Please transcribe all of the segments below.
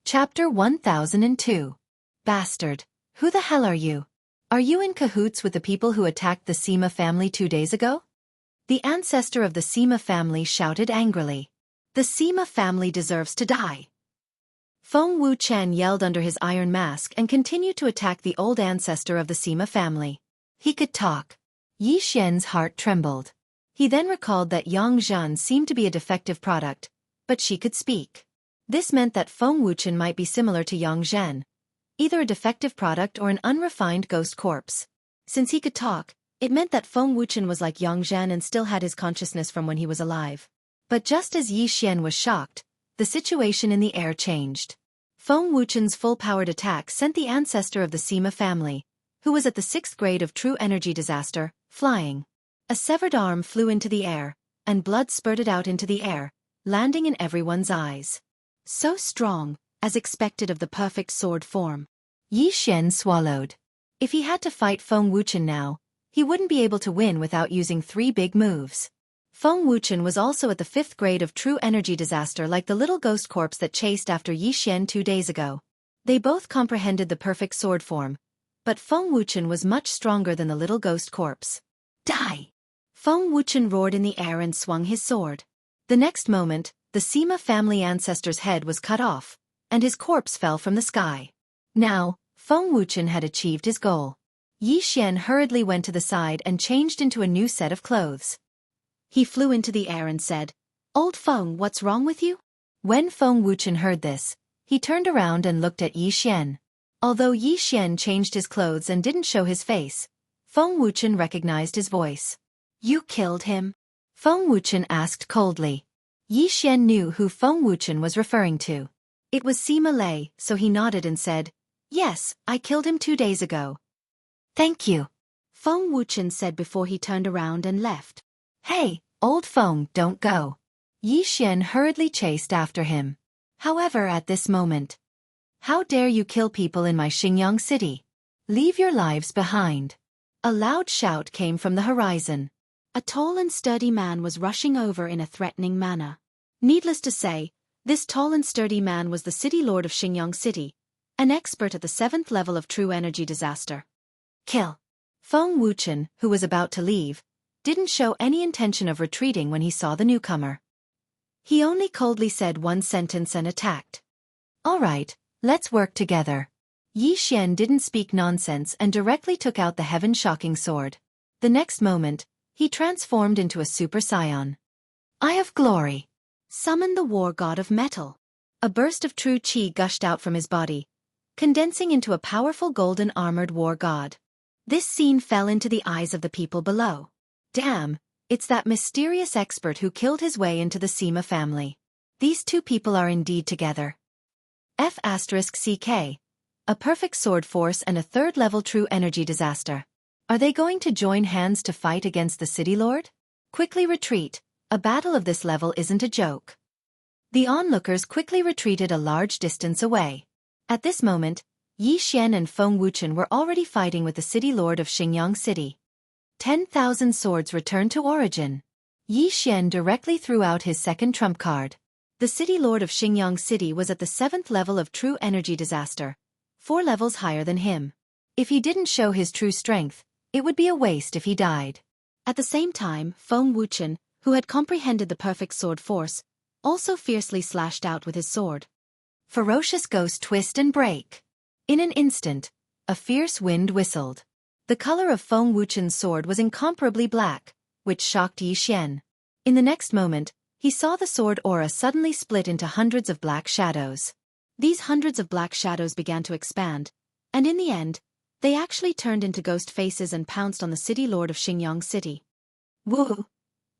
Chapter 1002. Bastard. Who the hell are you? Are you in cahoots with the people who attacked the Sima family 2 days ago? The ancestor of the Sima family shouted angrily. The Sima family deserves to die. Feng Wuchen yelled under his iron mask and continued to attack the old ancestor of the Sima family. He could talk. Yi Xian's heart trembled. He then recalled that Yang Zhan seemed to be a defective product, but she could speak. This meant that Feng Wuchen might be similar to Yang Zhan, either a defective product or an unrefined ghost corpse. Since he could talk, it meant that Feng Wuchen was like Yang Zhan and still had his consciousness from when he was alive. But just as Yi Xian was shocked, the situation in the air changed. Feng Wuchen's full-powered attack sent the ancestor of the Sima family, who was at the 6th grade of true energy disaster, flying. A severed arm flew into the air, and blood spurted out into the air, landing in everyone's eyes. So strong, as expected of the perfect sword form. Yi Xian swallowed. If he had to fight Feng Wuchen now, he wouldn't be able to win without using 3 big moves. Feng Wuchen was also at the 5th grade of true energy disaster, like the little ghost corpse that chased after Yi Xian 2 days ago. They both comprehended the perfect sword form, but Feng Wuchen was much stronger than the little ghost corpse. Die! Feng Wuchen roared in the air and swung his sword. The next moment, the Sima family ancestor's head was cut off, and his corpse fell from the sky. Now, Feng Wuchen had achieved his goal. Yi Xian hurriedly went to the side and changed into a new set of clothes. He flew into the air and said, "Old Feng, what's wrong with you?" When Feng Wuchen heard this, he turned around and looked at Yi Xian. Although Yi Xian changed his clothes and didn't show his face, Feng Wuchen recognized his voice. "You killed him?" Feng Wuchen asked coldly. Yi Xian knew who Feng Wuchen was referring to. It was Sima Lei, so he nodded and said, "Yes, I killed him 2 days ago." "Thank you," Feng Wuchen said before he turned around and left. "Hey, old Feng, don't go." Yi Xian hurriedly chased after him. However, at this moment, "How dare you kill people in my Xingyang city? Leave your lives behind." A loud shout came from the horizon. A tall and sturdy man was rushing over in a threatening manner. Needless to say, this tall and sturdy man was the city lord of Xingyang City, an expert at the 7th level of true energy disaster. "Kill." Feng Wuchen, who was about to leave, didn't show any intention of retreating when he saw the newcomer. He only coldly said one sentence and attacked. "All right, let's work together." Yi Xian didn't speak nonsense and directly took out the heaven-shocking sword. The next moment, he transformed into a Super Saiyan. "Eye of Glory." Summon the war god of metal. A burst of true qi gushed out from his body, condensing into a powerful golden armored war god. This scene fell into the eyes of the people below. Damn, it's that mysterious expert who killed his way into the Sima family. These 2 people are indeed together. F***CK. A perfect sword force and a 3rd level true energy disaster. Are they going to join hands to fight against the city lord? Quickly retreat. A battle of this level isn't a joke. The onlookers quickly retreated a large distance away. At this moment, Yi Xian and Feng Wuchen were already fighting with the city lord of Xingyang City. 10,000 swords returned to origin. Yi Xian directly threw out his second trump card. The city lord of Xingyang City was at the 7th level of true energy disaster, 4 levels higher than him. If he didn't show his true strength, it would be a waste if he died. At the same time, Feng Wuchen, who had comprehended the perfect sword force, also fiercely slashed out with his sword. Ferocious ghost twist and break. In an instant, a fierce wind whistled. The color of Feng Wuchen's sword was incomparably black, which shocked Yi Xian. In the next moment, he saw the sword aura suddenly split into hundreds of black shadows. These hundreds of black shadows began to expand, and in the end, they actually turned into ghost faces and pounced on the city lord of Xingyang City. Woo!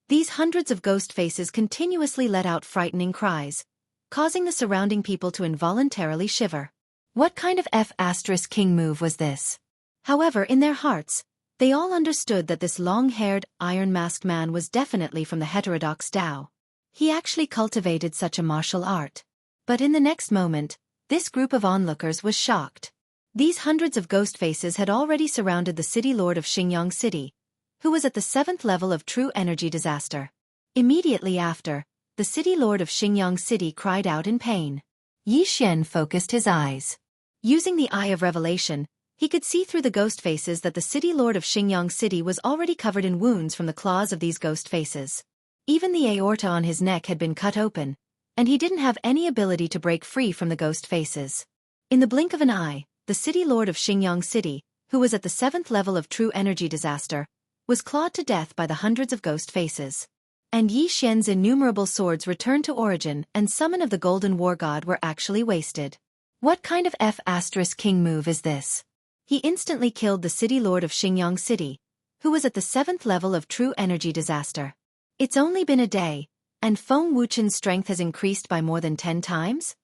These hundreds of ghost faces continuously let out frightening cries, causing the surrounding people to involuntarily shiver. What kind of F***king move was this? However, in their hearts, they all understood that this long-haired, iron-masked man was definitely from the heterodox Tao. He actually cultivated such a martial art. But in the next moment, this group of onlookers was shocked. These hundreds of ghost faces had already surrounded the city lord of Xingyang City, who was at the 7th level of true energy disaster. Immediately after, the city lord of Xingyang City cried out in pain. Yi Xian focused his eyes. Using the Eye of Revelation, he could see through the ghost faces that the city lord of Xingyang City was already covered in wounds from the claws of these ghost faces. Even the aorta on his neck had been cut open, and he didn't have any ability to break free from the ghost faces. In the blink of an eye, the city lord of Xingyang City, who was at the 7th level of true energy disaster, was clawed to death by the hundreds of ghost faces. And Yi Xian's innumerable swords returned to origin, and summon of the golden war god were actually wasted. What kind of F***king move is this? He instantly killed the city lord of Xingyang City, who was at the 7th level of true energy disaster. It's only been a day, and Feng Wuchen's strength has increased by more than 10 times?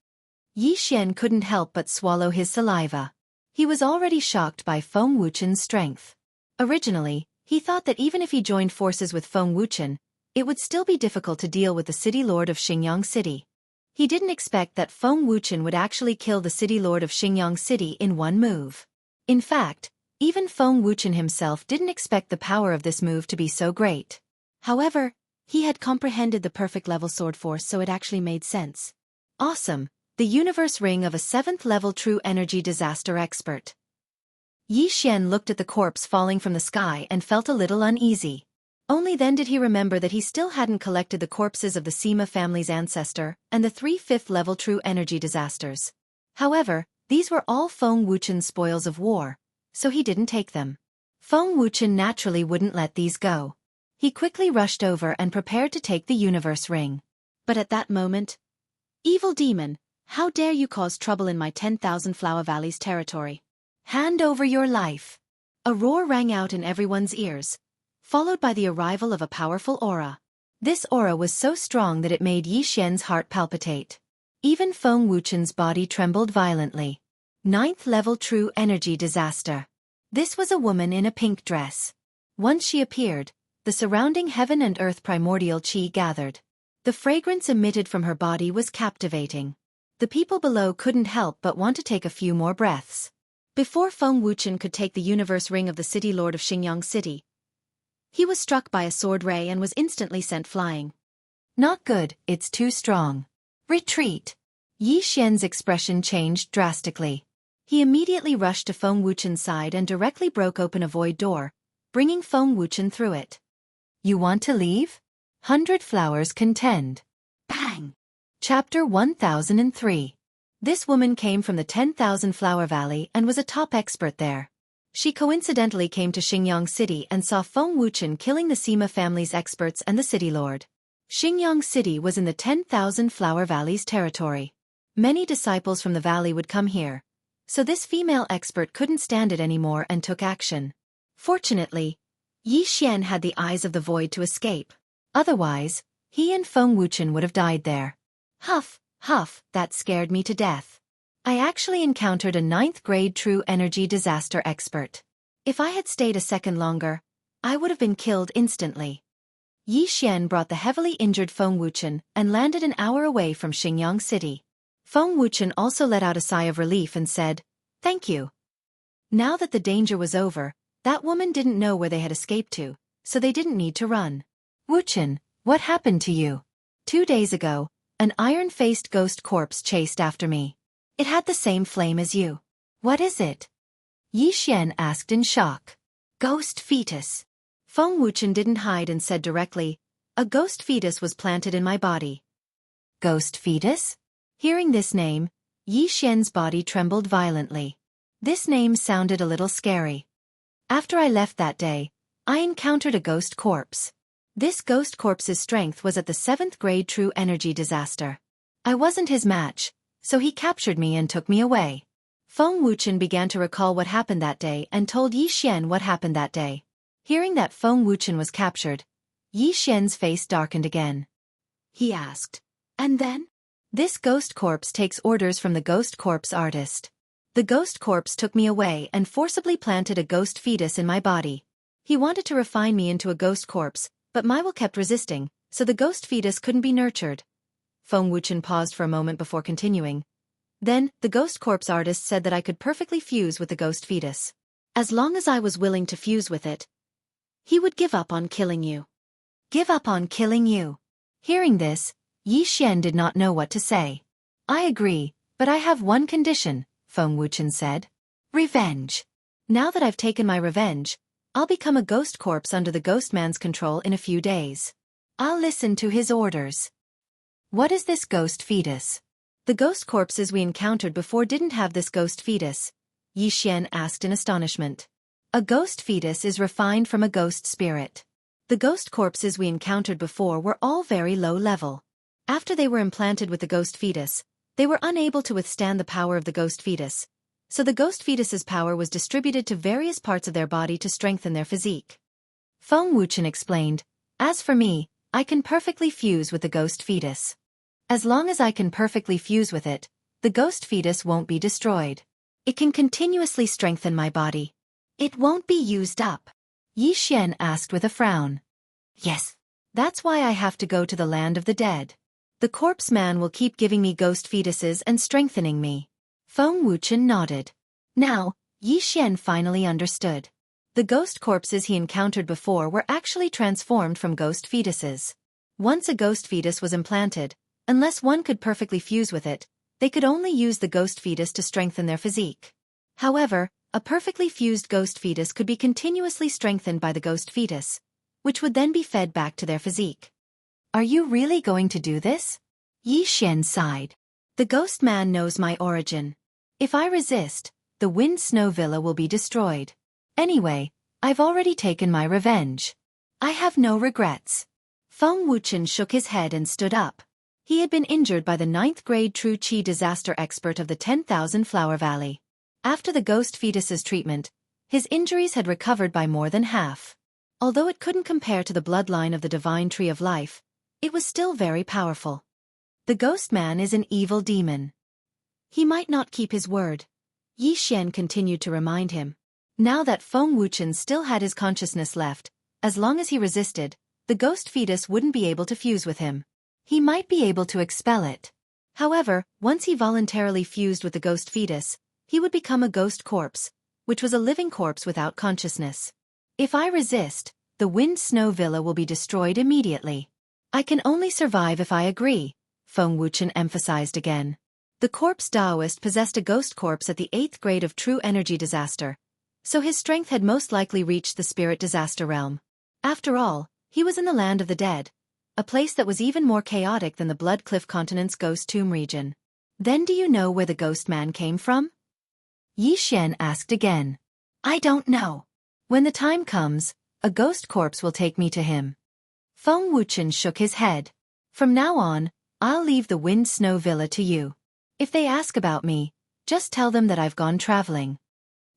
Yi Xian couldn't help but swallow his saliva. He was already shocked by Feng Wuchen's strength. Originally, he thought that even if he joined forces with Feng Wuchen, it would still be difficult to deal with the city lord of Xingyang City. He didn't expect that Feng Wuchen would actually kill the city lord of Xingyang City in one move. In fact, even Feng Wuchen himself didn't expect the power of this move to be so great. However, he had comprehended the perfect level sword force, so it actually made sense. Awesome, the universe ring of a 7th level true energy disaster expert. Yi Xian looked at the corpse falling from the sky and felt a little uneasy. Only then did he remember that he still hadn't collected the corpses of the Sima family's ancestor and the 3 5th level true energy disasters. However, these were all Feng Wuchen's spoils of war, so he didn't take them. Feng Wuchen naturally wouldn't let these go. He quickly rushed over and prepared to take the universe ring. But at that moment, "Evil demon, how dare you cause trouble in my 10,000 Flower Valley's territory? Hand over your life!" A roar rang out in everyone's ears, followed by the arrival of a powerful aura. This aura was so strong that it made Yi Xian's heart palpitate. Even Feng Wuchen's body trembled violently. 9th level true energy disaster. This was a woman in a pink dress. Once she appeared, the surrounding heaven and earth primordial qi gathered. The fragrance emitted from her body was captivating. The people below couldn't help but want to take a few more breaths. Before Feng Wuchen could take the universe ring of the city lord of Xingyang City, he was struck by a sword ray and was instantly sent flying. "Not good, it's too strong. Retreat." Yi Xian's expression changed drastically. He immediately rushed to Feng Wuchen's side and directly broke open a void door, bringing Feng Wuchen through it. "You want to leave? 100 flowers contend." Bang! Chapter 1003. This woman came from the 10,000 Flower Valley and was a top expert there. She coincidentally came to Xingyang City and saw Feng Wuchen killing the Sima family's experts and the city lord. Xingyang City was in the 10,000 Flower Valley's territory. Many disciples from the valley would come here, so this female expert couldn't stand it anymore and took action. Fortunately, Yi Xian had the eyes of the void to escape. Otherwise, he and Feng Wuchen would have died there. Huff, huff, that scared me to death. I actually encountered a 9th grade true energy disaster expert. If I had stayed a second longer, I would have been killed instantly. Yi Xian brought the heavily injured Feng Wuchen and landed an hour away from Xingyang City. Feng Wuchen also let out a sigh of relief and said, "Thank you." Now that the danger was over, that woman didn't know where they had escaped to, so they didn't need to run. "Wuchen, what happened to you? 2 days ago, an iron-faced ghost corpse chased after me. It had the same flame as you. What is it?" Yi Xian asked in shock. "Ghost fetus." Feng Wuchen didn't hide and said directly, "A ghost fetus was planted in my body." Ghost fetus? Hearing this name, Yi Xian's body trembled violently. This name sounded a little scary. "After I left that day, I encountered a ghost corpse. This ghost corpse's strength was at the 7th grade true energy disaster. I wasn't his match, so he captured me and took me away." Feng Wuchen began to recall what happened that day and told Yi Xian what happened that day. Hearing that Feng Wuchen was captured, Yi Xian's face darkened again. He asked, "And then?" "This ghost corpse takes orders from the ghost corpse artist. The ghost corpse took me away and forcibly planted a ghost fetus in my body. He wanted to refine me into a ghost corpse, but my will kept resisting, so the ghost fetus couldn't be nurtured." Feng Wuchen paused for a moment before continuing. "Then, the ghost corpse artist said that I could perfectly fuse with the ghost fetus. As long as I was willing to fuse with it, he would give up on killing you." "Give up on killing you?" Hearing this, Yi Xian did not know what to say. "I agree, But I have one condition, Feng Wuchen said. Revenge. Now that I've taken my revenge, I'll become a ghost corpse under the ghost man's control in a few days. I'll listen to his orders. What is this ghost fetus? The ghost corpses we encountered before didn't have this ghost fetus, Yixian asked in astonishment. A ghost fetus is refined from a ghost spirit. The ghost corpses we encountered before were all very low level. After they were implanted with the ghost fetus, they were unable to withstand the power of the ghost fetus, so the ghost fetus's power was distributed to various parts of their body to strengthen their physique. Feng Wuchen explained, as for me, I can perfectly fuse with the ghost fetus. As long as I can perfectly fuse with it, the ghost fetus won't be destroyed. It can continuously strengthen my body. It won't be used up. Yixian asked with a frown. Yes. That's why I have to go to the land of the dead. The corpse man will keep giving me ghost fetuses and strengthening me. Feng Wuchen nodded. Now, Yixian finally understood. The ghost corpses he encountered before were actually transformed from ghost fetuses. Once a ghost fetus was implanted, unless one could perfectly fuse with it, they could only use the ghost fetus to strengthen their physique. However, a perfectly fused ghost fetus could be continuously strengthened by the ghost fetus, which would then be fed back to their physique. Are you really going to do this? Yixian sighed. The ghost man knows my origin. If I resist, the Wind Snow Villa will be destroyed. Anyway, I've already taken my revenge. I have no regrets. Feng Wuchen shook his head and stood up. He had been injured by the 9th grade True Qi disaster expert of the 10,000 Flower Valley. After the ghost fetus's treatment, his injuries had recovered by more than half. Although it couldn't compare to the bloodline of the divine tree of life, it was still very powerful. The ghost man is an evil demon. He might not keep his word. Yixian continued to remind him. Now that Feng Wuchen still had his consciousness left, as long as he resisted, the ghost fetus wouldn't be able to fuse with him. He might be able to expel it. However, once he voluntarily fused with the ghost fetus, he would become a ghost corpse, which was a living corpse without consciousness. If I resist, the Wind Snow Villa will be destroyed immediately. I can only survive if I agree, Feng Wuchen emphasized again. The corpse Taoist possessed a ghost corpse at the 8th grade of True Energy disaster, so his strength had most likely reached the spirit disaster realm. After all, he was in the land of the dead, a place that was even more chaotic than the Blood Cliff Continent's ghost tomb region. Then do you know where the ghost man came from? Yixian asked again. I don't know. When the time comes, a ghost corpse will take me to him. Feng Wuchen shook his head. From now on, I'll leave the Wind Snow Villa to you. If they ask about me, just tell them that I've gone traveling.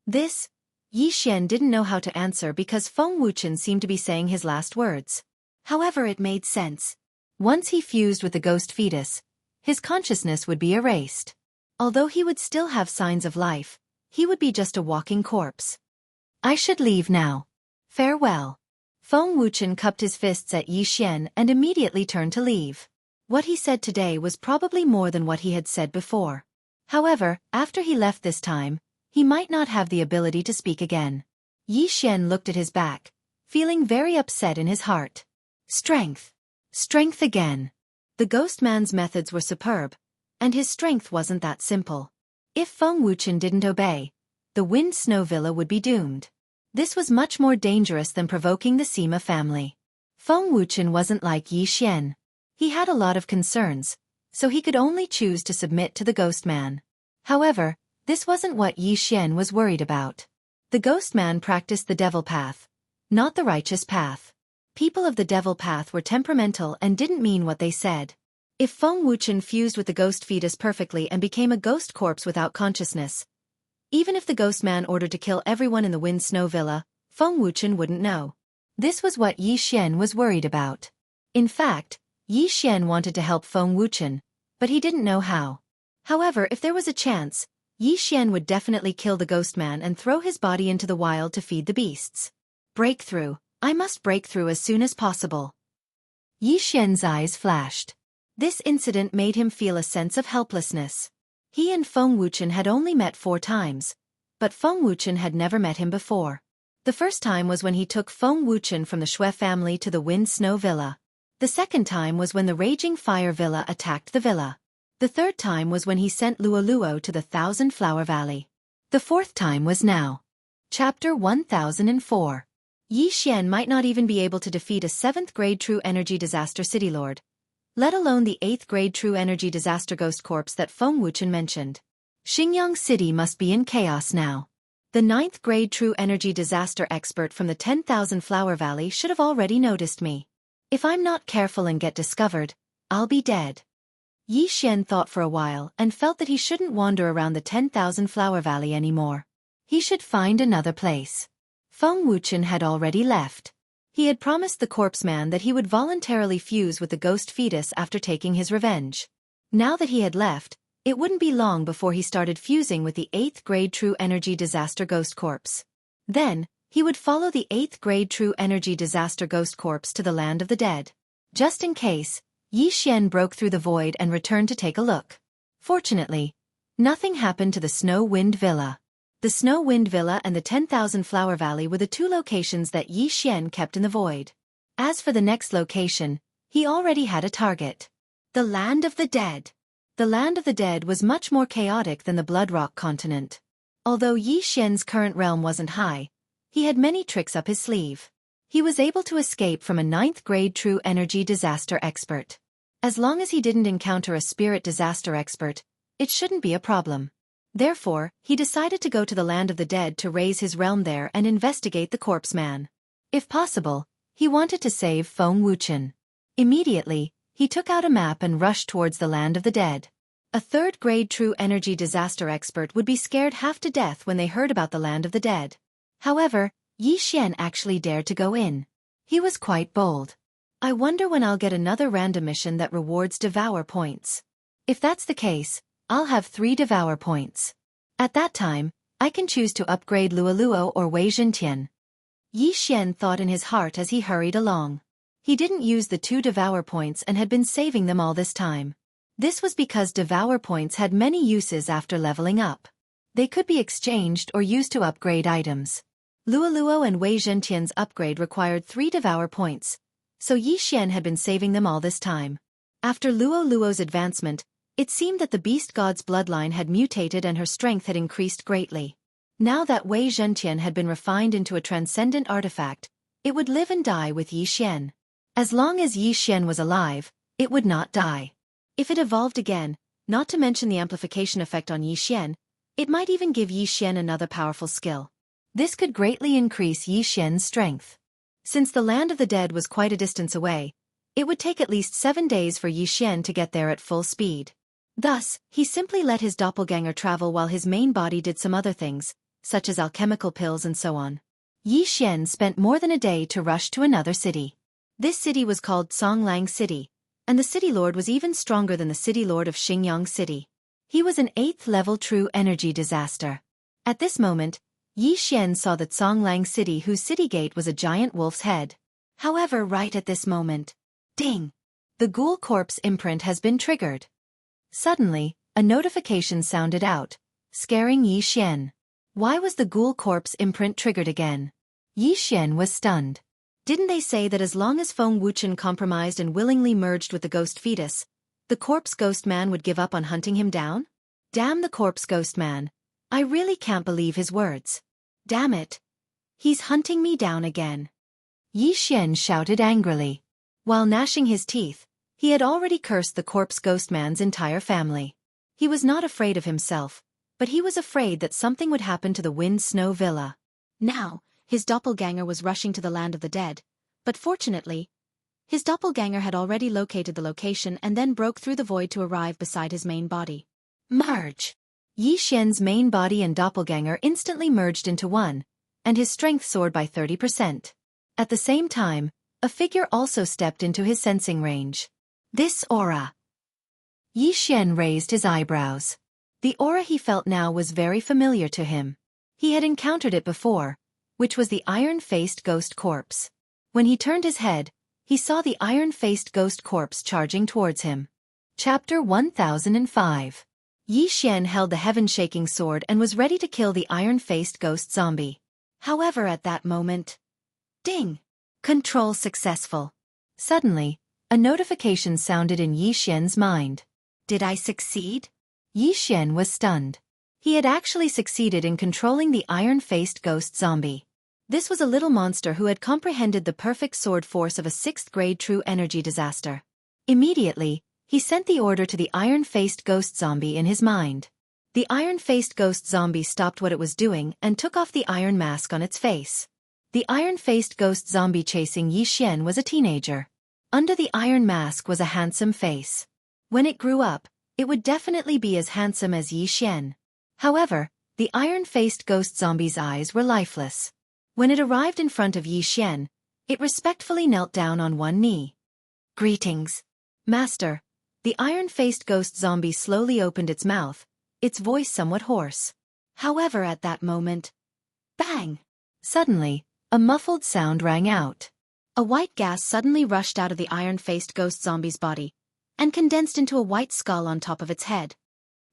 This, Yixian didn't know how to answer because Feng Wuchen seemed to be saying his last words. However, it made sense. Once he fused with the ghost fetus, his consciousness would be erased. Although he would still have signs of life, he would be just a walking corpse. I should leave now. Farewell. Feng Wuchen cupped his fists at Yixian and immediately turned to leave. What he said today was probably more than what he had said before. However, after he left this time, he might not have the ability to speak again. Yixian looked at his back, feeling very upset in his heart. Strength. Strength again. The ghost man's methods were superb, and his strength wasn't that simple. If Feng Wuchen didn't obey, the Wind Snow Villa would be doomed. This was much more dangerous than provoking the Sima family. Feng Wuchen wasn't like Yixian. He had a lot of concerns, so he could only choose to submit to the ghost man. However, this wasn't what Yixian was worried about. The ghost man practiced the devil path, not the righteous path. People of the devil path were temperamental and didn't mean what they said. If Feng Wuchen fused with the ghost fetus perfectly and became a ghost corpse without consciousness, even if the ghost man ordered to kill everyone in the Wind Snow Villa, Feng Wuchen wouldn't know. This was what Yixian was worried about. In fact, Yixian wanted to help Feng Wuchen, but he didn't know how. However, if there was a chance, Yixian would definitely kill the ghost man and throw his body into the wild to feed the beasts. Breakthrough. I must break through as soon as possible. Yixian's eyes flashed. This incident made him feel a sense of helplessness. He and Feng Wuchen had only met 4 times, but Feng Wuchen had never met him before. The first time was when he took Feng Wuchen from the Shui family to the Wind Snow Villa. The second time was when the Raging Fire Villa attacked the villa. The third time was when he sent Luoluo to the Thousand Flower Valley. The fourth time was now. Chapter 1004. Yi Xian might not even be able to defeat a 7th grade True Energy Disaster City Lord, let alone the 8th grade True Energy Disaster Ghost Corpse that Feng Wuchen mentioned. Xingyang City must be in chaos now. The 9th grade True Energy Disaster expert from the 10,000 Flower Valley should have already noticed me. If I'm not careful and get discovered, I'll be dead. Yi Xian thought for a while and felt that he shouldn't wander around the 10,000 Flower Valley anymore. He should find another place. Feng Wuchen had already left. He had promised the corpse man that he would voluntarily fuse with the ghost fetus after taking his revenge. Now that he had left, it wouldn't be long before he started fusing with the 8th grade True Energy Disaster Ghost Corpse. Then, he would follow the 8th grade True Energy Disaster Ghost Corpse to the land of the dead. Just in case, Yi Xian broke through the void and returned to take a look. Fortunately, nothing happened to the Snow Wind Villa. The Snow Wind Villa and the 10,000 Flower Valley were the two locations that Yi Xian kept in the void. As for the next location, he already had a target. The Land of the Dead. The Land of the Dead was much more chaotic than the Bloodrock continent. Although Yi Xian's current realm wasn't high, he had many tricks up his sleeve. He was able to escape from a 9th grade True Energy Disaster expert. As long as he didn't encounter a Spirit Disaster expert, it shouldn't be a problem. Therefore, he decided to go to the Land of the Dead to raise his realm there and investigate the corpse man. If possible, he wanted to save Feng Wuchen. Immediately, he took out a map and rushed towards the Land of the Dead. A 3rd grade True Energy Disaster expert would be scared half to death when they heard about the Land of the Dead. However, Yi Xian actually dared to go in. He was quite bold. I wonder when I'll get another random mission that rewards Devour points. If that's the case, I'll have 3 Devour points. At that time, I can choose to upgrade Luoluo or Wei Zhentian. Yi Xian thought in his heart as he hurried along. He didn't use the 2 Devour points and had been saving them all this time. This was because Devour points had many uses after leveling up. They could be exchanged or used to upgrade items. Luoluo and Wei Zhentian's upgrade required 3 Devour points, so Yi Xian had been saving them all this time. After Luoluo's advancement, it seemed that the beast god's bloodline had mutated and her strength had increased greatly. Now that Wei Zhentian had been refined into a transcendent artifact, it would live and die with Yi Xian. As long as Yi Xian was alive, it would not die. If it evolved again, not to mention the amplification effect on Yi Xian, it might even give Yi Xian another powerful skill. This could greatly increase Yi Xian's strength. Since the Land of the Dead was quite a distance away, it would take at least 7 days for Yi Xian to get there at full speed. Thus, he simply let his doppelganger travel while his main body did some other things, such as alchemical pills and so on. Yi Xian spent more than a day to rush to another city. This city was called Songlang City, and the city lord was even stronger than the city lord of Xingyang City. He was an 8th level True Energy Disaster. At this moment, Yi Xian saw that Songlang City, whose city gate was a giant wolf's head. However, right at this moment, ding! The ghoul corpse imprint has been triggered. Suddenly, a notification sounded out, scaring Yi Xian. Why was the ghoul corpse imprint triggered again? Yi Xian was stunned. Didn't they say that as long as Feng Wuchen compromised and willingly merged with the ghost fetus, the corpse ghost man would give up on hunting him down? Damn the corpse ghost man. I really can't believe his words. Damn it. He's hunting me down again. Yi Xian shouted angrily. While gnashing his teeth, he had already cursed the corpse ghost man's entire family. He was not afraid of himself, but he was afraid that something would happen to the Wind Snow Villa. Now, his doppelganger was rushing to the Land of the Dead, but fortunately, his doppelganger had already located the location and then broke through the void to arrive beside his main body. Merge! Yi Xian's main body and doppelganger instantly merged into one, and his strength soared by 30%. At the same time, a figure also stepped into his sensing range. This aura. Yi Xian raised his eyebrows. The aura he felt now was very familiar to him. He had encountered it before, which was the iron-faced ghost corpse. When he turned his head, he saw the iron-faced ghost corpse charging towards him. Chapter 1005. Yi Xian held the heaven-shaking sword and was ready to kill the iron-faced ghost zombie. However, at that moment, ding! Control successful. Suddenly, a notification sounded in Yi Xian's mind. Did I succeed? Yi Xian was stunned. He had actually succeeded in controlling the iron-faced ghost zombie. This was a little monster who had comprehended the perfect sword force of a 6th-grade true energy disaster. Immediately, he sent the order to the iron-faced ghost zombie in his mind. The iron-faced ghost zombie stopped what it was doing and took off the iron mask on its face. The iron-faced ghost zombie chasing Yi Xian was a teenager. Under the iron mask was a handsome face. When it grew up, it would definitely be as handsome as Yi Xian. However, the iron-faced ghost zombie's eyes were lifeless. When it arrived in front of Yi Xian, it respectfully knelt down on one knee. "Greetings, Master." The iron-faced ghost zombie slowly opened its mouth, its voice somewhat hoarse. However, at that moment, bang! Suddenly, a muffled sound rang out. A white gas suddenly rushed out of the iron-faced ghost zombie's body and condensed into a white skull on top of its head.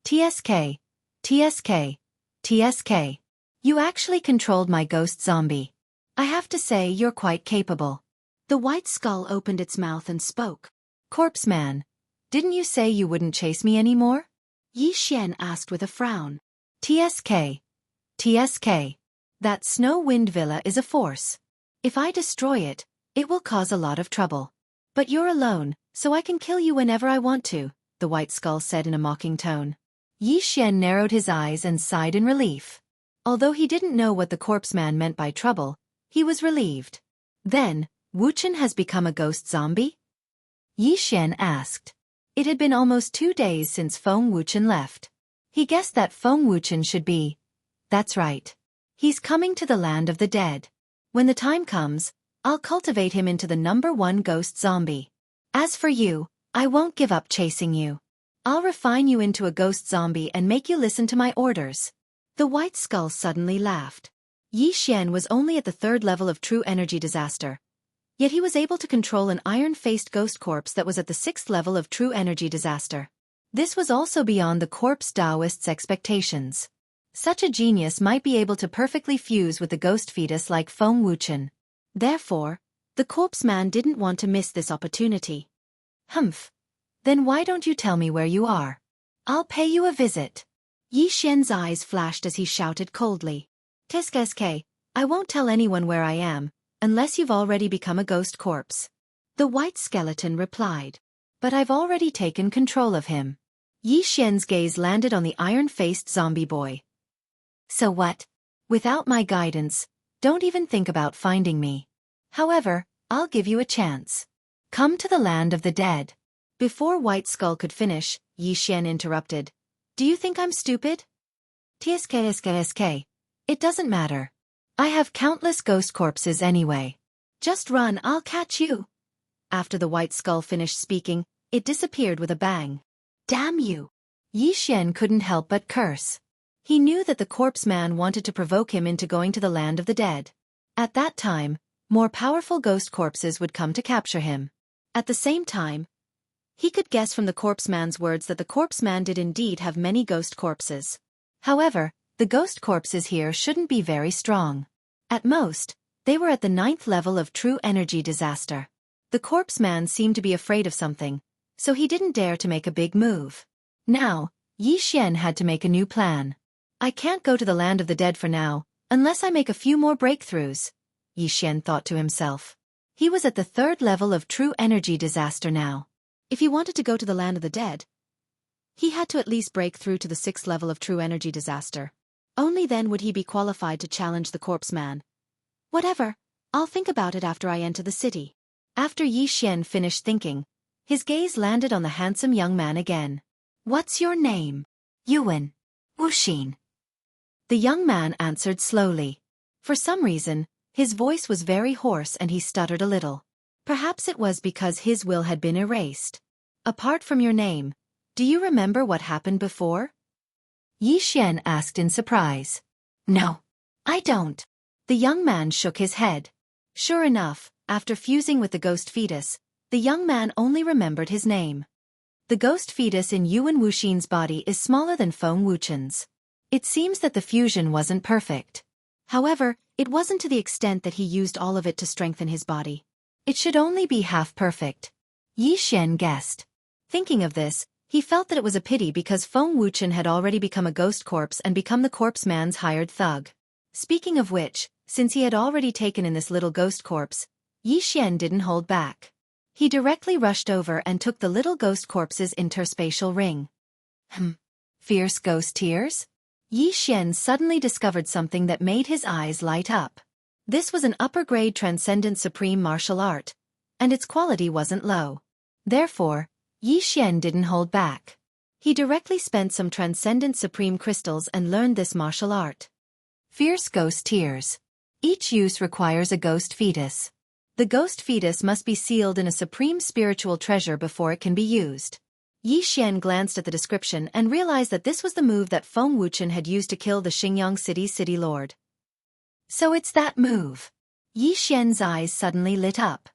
"TSK, TSK, TSK. You actually controlled my ghost zombie. I have to say you're quite capable." The white skull opened its mouth and spoke. "Corpse man, didn't you say you wouldn't chase me anymore?" Yi Xian asked with a frown. "TSK, TSK. That snow wind villa is a force. If I destroy it, it will cause a lot of trouble. But you're alone, so I can kill you whenever I want to," the white skull said in a mocking tone. Yi Xian narrowed his eyes and sighed in relief. Although he didn't know what the corpse man meant by trouble, he was relieved. "Then, Wuchen has become a ghost zombie?" Yi Xian asked. It had been almost 2 days since Feng Wuchen left. He guessed that Feng Wuchen should be. That's right. He's coming to the land of the dead. When the time comes, I'll cultivate him into the #1 ghost zombie. As for you, I won't give up chasing you. I'll refine you into a ghost zombie and make you listen to my orders." The white skull suddenly laughed. Yi Xian was only at the 3rd level of true energy disaster. Yet he was able to control an iron-faced ghost corpse that was at the 6th level of true energy disaster. This was also beyond the corpse Taoist's expectations. Such a genius might be able to perfectly fuse with the ghost fetus like Feng Wuchen. Therefore, the corpse man didn't want to miss this opportunity. "Humph. Then why don't you tell me where you are? I'll pay you a visit." Yi Xian's eyes flashed as he shouted coldly. "TSK, I won't tell anyone where I am, unless you've already become a ghost corpse." The white skeleton replied. "But I've already taken control of him." Yi Xian's gaze landed on the iron-faced zombie boy. "So what? Without my guidance, don't even think about finding me. However, I'll give you a chance. Come to the land of the dead." Before White Skull could finish, Yi Xian interrupted. "Do you think I'm stupid?" "TSK. It doesn't matter. I have countless ghost corpses anyway. Just run, I'll catch you." After the White Skull finished speaking, it disappeared with a bang. "Damn you!" Yi Xian couldn't help but curse. He knew that the corpse man wanted to provoke him into going to the land of the dead. At that time, more powerful ghost corpses would come to capture him. At the same time, he could guess from the corpse man's words that the corpse man did indeed have many ghost corpses. However, the ghost corpses here shouldn't be very strong. At most, they were at the 9th level of true energy disaster. The corpse man seemed to be afraid of something, so he didn't dare to make a big move. Now, Yi Xian had to make a new plan. "I can't go to the land of the dead for now, unless I make a few more breakthroughs," Yi Xian thought to himself. He was at the 3rd level of true energy disaster now. If he wanted to go to the land of the dead, he had to at least break through to the 6th level of true energy disaster. Only then would he be qualified to challenge the corpse man. "Whatever, I'll think about it after I enter the city." After Yi Xian finished thinking, his gaze landed on the handsome young man again. "What's your name?" "Yuan Wuxin." The young man answered slowly. For some reason, his voice was very hoarse and he stuttered a little. Perhaps it was because his will had been erased. "Apart from your name, do you remember what happened before?" Yi Xian asked in surprise. "No, I don't." The young man shook his head. Sure enough, after fusing with the ghost fetus, the young man only remembered his name. The ghost fetus in Yuan Wuxin's body is smaller than Feng Wuchen's. It seems that the fusion wasn't perfect. However, it wasn't to the extent that he used all of it to strengthen his body. It should only be half perfect. Yi Xian guessed. Thinking of this, He felt that it was a pity because Feng Wuchen had already become a ghost corpse and become the corpse man's hired thug. Speaking of which, since he had already taken in this little ghost corpse, Yi Xian didn't hold back. He directly rushed over and took the little ghost corpse's interspatial ring. Fierce ghost tears? Yi Xian suddenly discovered something that made his eyes light up. This was an upper-grade transcendent supreme martial art, and its quality wasn't low. Therefore, Yi Xian didn't hold back. He directly spent some transcendent supreme crystals and learned this martial art. Fierce ghost tears. Each use requires a ghost fetus. The ghost fetus must be sealed in a supreme spiritual treasure before it can be used. Yi Xian glanced at the description and realized that this was the move that Feng Wuchen had used to kill the Xingyang city lord. So it's that move. Yi Xian's eyes suddenly lit up.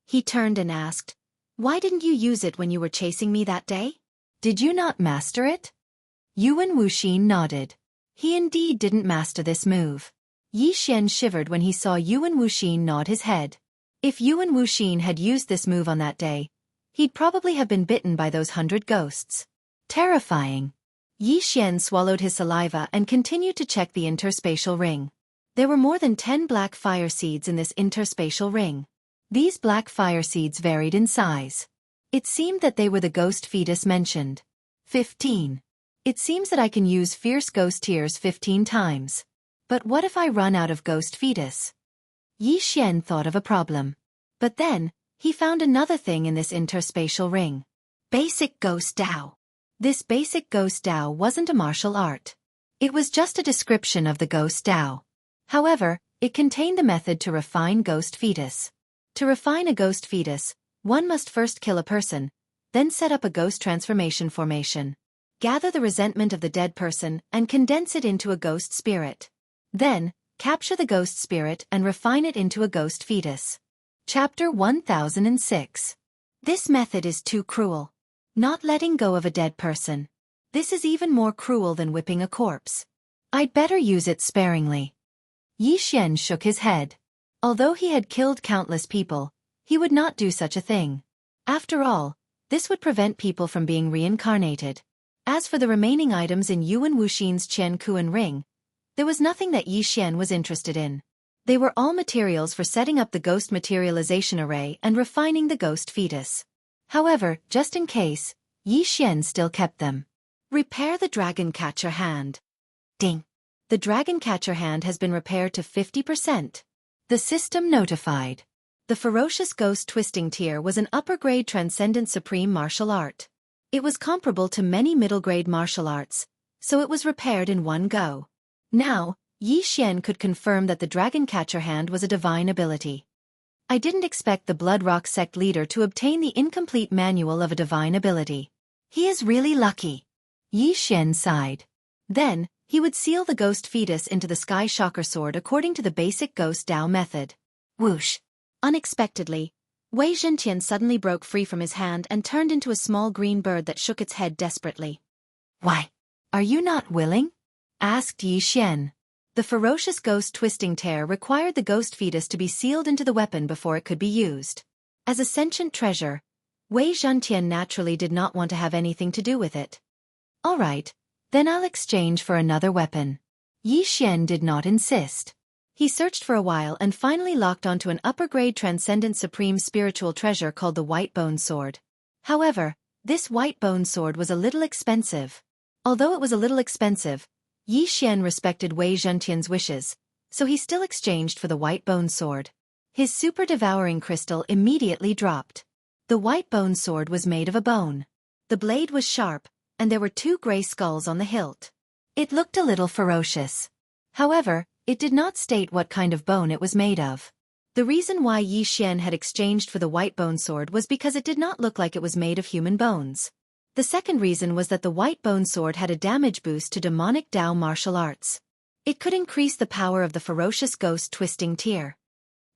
He turned and asked, "Why didn't you use it when you were chasing me that day? Did you not master it?" Yuan Wuxin nodded. He indeed didn't master this move. Yi Xian shivered when he saw Yuan Wuxin nod his head. If Yuan Wuxin had used this move on that day, he'd probably have been bitten by those 100 ghosts. Terrifying. Yi Xian swallowed his saliva and continued to check the interspatial ring. There were more than 10 black fire seeds in this interspatial ring. These black fire seeds varied in size. It seemed that they were the ghost fetus mentioned. 15. It seems that I can use fierce ghost tears 15 times. But what if I run out of ghost fetus? Yi Xian thought of a problem. But then, he found another thing in this interspatial ring. Basic Ghost Dao. This basic Ghost Dao wasn't a martial art. It was just a description of the Ghost Dao. However, it contained the method to refine ghost fetus. To refine a ghost fetus, one must first kill a person, then set up a ghost transformation formation. Gather the resentment of the dead person and condense it into a ghost spirit. Then, capture the ghost spirit and refine it into a ghost fetus. Chapter 1006. This method is too cruel. Not letting go of a dead person. This is even more cruel than whipping a corpse. I'd better use it sparingly. Yi Xian shook his head. Although he had killed countless people, he would not do such a thing. After all, this would prevent people from being reincarnated. As for the remaining items in Yuan Wuxin's Qian Kuan ring, there was nothing that Yi Xian was interested in. They were all materials for setting up the ghost materialization array and refining the ghost fetus. However, just in case, Yi Xian still kept them. Repair the dragon catcher hand. Ding. The dragon catcher hand has been repaired to 50%. The system notified. The ferocious ghost twisting tier was an upper-grade transcendent supreme martial art. It was comparable to many middle-grade martial arts, so it was repaired in one go. Now, Yi Xian could confirm that the dragon catcher hand was a divine ability. I didn't expect the Blood Rock sect leader to obtain the incomplete manual of a divine ability. He is really lucky. Yi Xian sighed. Then, he would seal the ghost fetus into the Sky Shocker sword according to the basic Ghost Dao method. Whoosh! Unexpectedly, Wei Zhentian suddenly broke free from his hand and turned into a small green bird that shook its head desperately. Why? Are you not willing? Asked Yi Xian. The ferocious ghost twisting tear required the ghost fetus to be sealed into the weapon before it could be used. As a sentient treasure, Wei Zhentian naturally did not want to have anything to do with it. All right, then I'll exchange for another weapon. Yi Xian did not insist. He searched for a while and finally locked onto an upper-grade transcendent supreme spiritual treasure called the White Bone Sword. However, this White Bone Sword was a little expensive. Although it was a little expensive, Yi Xian respected Wei Zhentian's wishes, so he still exchanged for the White Bone Sword. His super-devouring crystal immediately dropped. The White Bone Sword was made of a bone. The blade was sharp, and there were 2 gray skulls on the hilt. It looked a little ferocious. However, it did not state what kind of bone it was made of. The reason why Yi Xian had exchanged for the White Bone Sword was because it did not look like it was made of human bones. The second reason was that the White Bone Sword had a damage boost to demonic Dao martial arts. It could increase the power of the ferocious ghost twisting tier.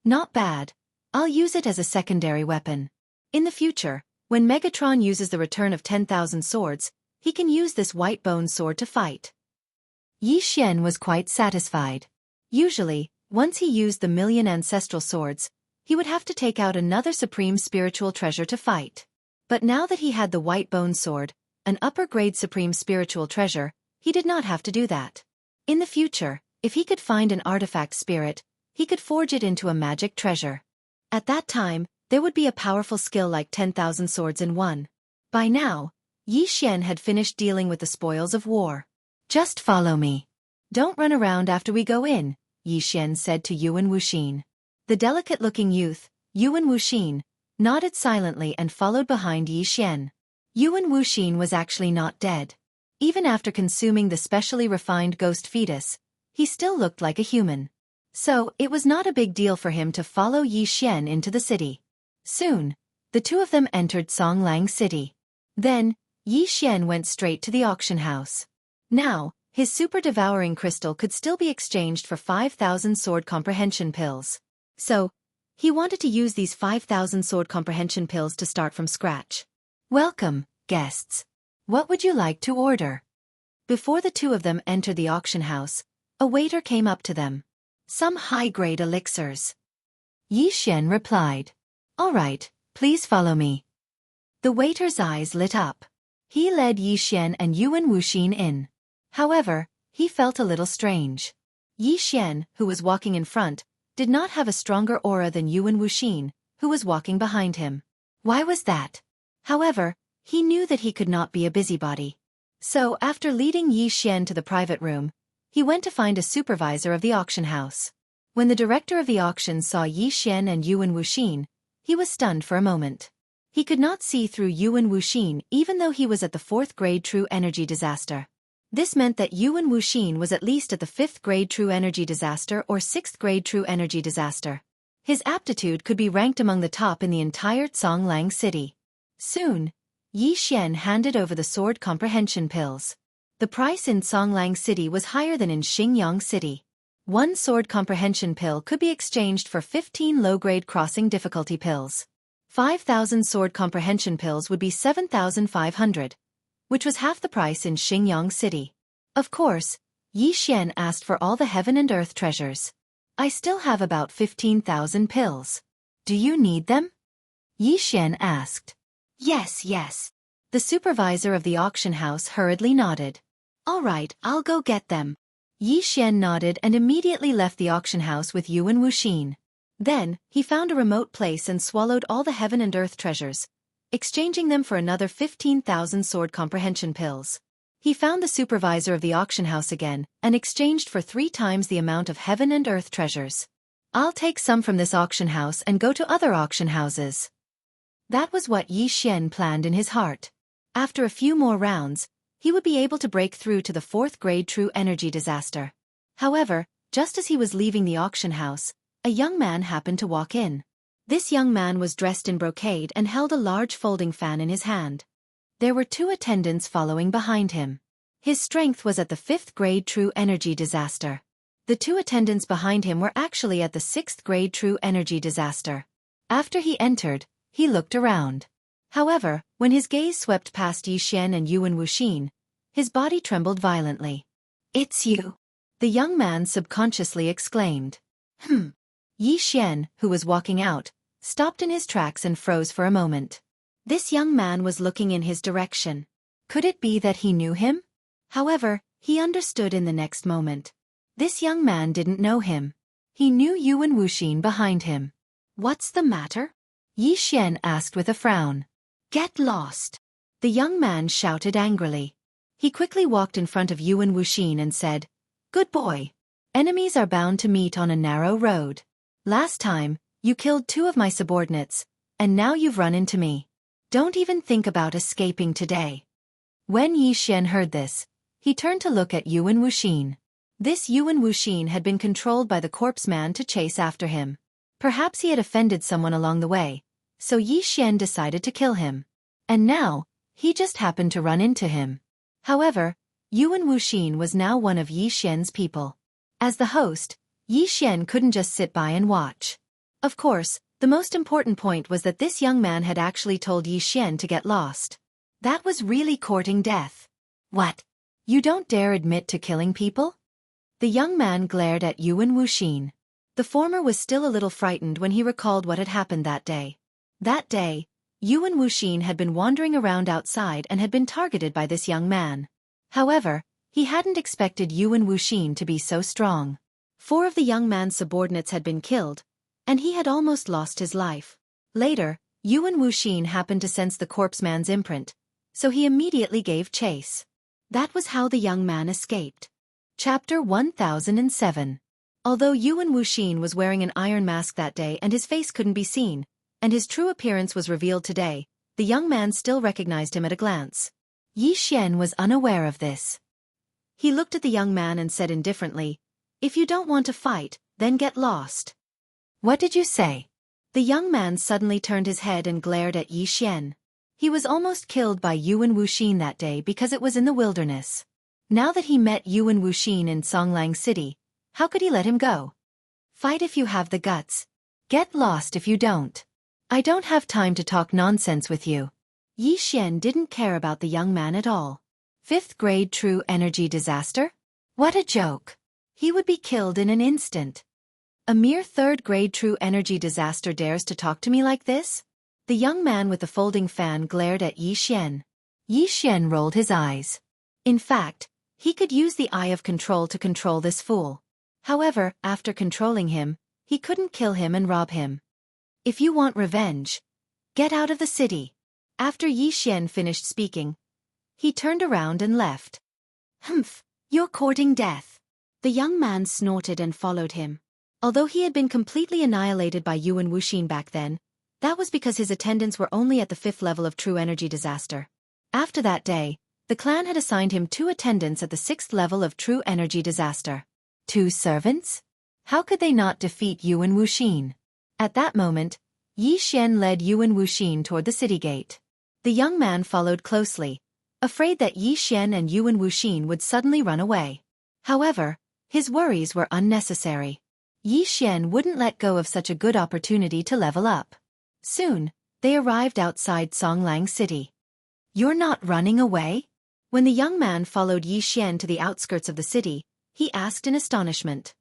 Not bad. I'll use it as a secondary weapon. In the future, when Megatron uses the return of 10,000 swords, he can use this White Bone Sword to fight. Yi Xian was quite satisfied. Usually, once he used the million ancestral swords, he would have to take out another supreme spiritual treasure to fight. But now that he had the white bone sword, an upper-grade supreme spiritual treasure, he did not have to do that. In the future, if he could find an artifact spirit, he could forge it into a magic treasure. At that time, there would be a powerful skill like 10,000 swords in one. By now, Yi Xian had finished dealing with the spoils of war. Just follow me. Don't run around after we go in, Yi Xian said to Yuan Wuxin. The delicate-looking youth, Yuan Wuxin, nodded silently and followed behind Yi Xian. Yuan Wuxin was actually not dead. Even after consuming the specially refined ghost fetus, he still looked like a human. So, it was not a big deal for him to follow Yi Xian into the city. Soon, the two of them entered Songlang City. Then, Yi Xian went straight to the auction house. Now, his super-devouring crystal could still be exchanged for 5,000 sword comprehension pills. So, he wanted to use these 5,000 sword comprehension pills to start from scratch. Welcome, guests. What would you like to order? Before the two of them entered the auction house, a waiter came up to them. Some high-grade elixirs. Yi Xian replied. All right, please follow me. The waiter's eyes lit up. He led Yi Xian and Yuan Wuxin in. However, he felt a little strange. Yi Xian, who was walking in front, did not have a stronger aura than Yuan Wuxin, who was walking behind him. Why was that? However, he knew that he could not be a busybody. So, after leading Yi Xian to the private room, he went to find a supervisor of the auction house. When the director of the auction saw Yi Xian and Yuan Wuxin, he was stunned for a moment. He could not see through Yuan Wuxin even though he was at the 4th grade True Energy Disaster. This meant that Yuan Wuxin was at least at the 5th grade True Energy Disaster or 6th grade True Energy Disaster. His aptitude could be ranked among the top in the entire Songlang city. Soon, Yi Xian handed over the sword comprehension pills. The price in Songlang City was higher than in Xingyang City. One sword comprehension pill could be exchanged for 15 low-grade crossing difficulty pills. 5,000 sword comprehension pills would be 7,500, which was half the price in Xingyang City. Of course, Yi Xian asked for all the heaven and earth treasures. I still have about 15,000 pills. Do you need them? Yi Xian asked. Yes. The supervisor of the auction house hurriedly nodded. All right, I'll go get them. Yi Xian nodded and immediately left the auction house with Yuan Wuxin. Then, he found a remote place and swallowed all the heaven and earth treasures, exchanging them for another 15,000 sword comprehension pills. He found the supervisor of the auction house again and exchanged for 3 times the amount of heaven and earth treasures. I'll take some from this auction house and go to other auction houses. That was what Yi Xian planned in his heart. After a few more rounds, he would be able to break through to the 4th grade True Energy Disaster. However, just as he was leaving the auction house, a young man happened to walk in. This young man was dressed in brocade and held a large folding fan in his hand. There were 2 attendants following behind him. His strength was at the 5th grade True Energy Disaster. The 2 attendants behind him were actually at the 6th grade True Energy Disaster. After he entered, he looked around. However, when his gaze swept past Yi Xian and Yuan Wuxin, his body trembled violently. It's you! The young man subconsciously exclaimed. Yi Xian, who was walking out, stopped in his tracks and froze for a moment. This young man was looking in his direction. Could it be that he knew him? However, he understood in the next moment. This young man didn't know him. He knew Yuan Wuxin behind him. What's the matter? Yi Xian asked with a frown. Get lost! The young man shouted angrily. He quickly walked in front of Yuan Wuxin and said, Good boy. Enemies are bound to meet on a narrow road. Last time, you killed 2 of my subordinates, and now you've run into me. Don't even think about escaping today. When Yi Xian heard this, he turned to look at Yuan Wuxin. This Yuan Wuxin had been controlled by the corpse man to chase after him. Perhaps he had offended someone along the way, so Yi Xian decided to kill him. And now, he just happened to run into him. However, Yuan Wuxin was now one of Yi Xian's people. As the host, Yi Xian couldn't just sit by and watch. Of course, the most important point was that this young man had actually told Yi Xian to get lost. That was really courting death. What? You don't dare admit to killing people? The young man glared at Yuan Wuxin. The former was still a little frightened when he recalled what had happened that day. That day, Yuan Wuxin had been wandering around outside and had been targeted by this young man. However, he hadn't expected Yuan Wuxin to be so strong. 4 of the young man's subordinates had been killed, and he had almost lost his life. Later, Yuan Wuxin happened to sense the corpseman's imprint, so he immediately gave chase. That was how the young man escaped. Chapter 1007. Although Yuan Wuxin was wearing an iron mask that day and his face couldn't be seen, and his true appearance was revealed today, the young man still recognized him at a glance. Yi Xian was unaware of this. He looked at the young man and said indifferently, "If you don't want to fight, then get lost." "What did you say?" The young man suddenly turned his head and glared at Yi Xian. He was almost killed by Yuan Wuxin that day because it was in the wilderness. Now that he met Yuan Wuxin in Songlang City, how could he let him go? "Fight if you have the guts. Get lost if you don't. I don't have time to talk nonsense with you." Yi Xian didn't care about the young man at all. 5th grade true energy disaster? What a joke. He would be killed in an instant. A mere 3rd grade true energy disaster dares to talk to me like this? The young man with the folding fan glared at Yi Xian. Yi Xian rolled his eyes. In fact, he could use the eye of control to control this fool. However, after controlling him, he couldn't kill him and rob him. "If you want revenge, get out of the city." After Yi Xian finished speaking, he turned around and left. "Humph, you're courting death." The young man snorted and followed him. Although he had been completely annihilated by Yuan Wuxin back then, that was because his attendants were only at the 5th level of true energy disaster. After that day, the clan had assigned him 2 attendants at the 6th level of true energy disaster. 2 servants? How could they not defeat Yuan Wuxin? At that moment, Yi Xian led Yuan Wuxin toward the city gate. The young man followed closely, afraid that Yi Xian and Yuan Wuxin would suddenly run away. However, his worries were unnecessary. Yi Xian wouldn't let go of such a good opportunity to level up. Soon, they arrived outside Songlang City. "You're not running away?" When the young man followed Yi Xian to the outskirts of the city, he asked in astonishment.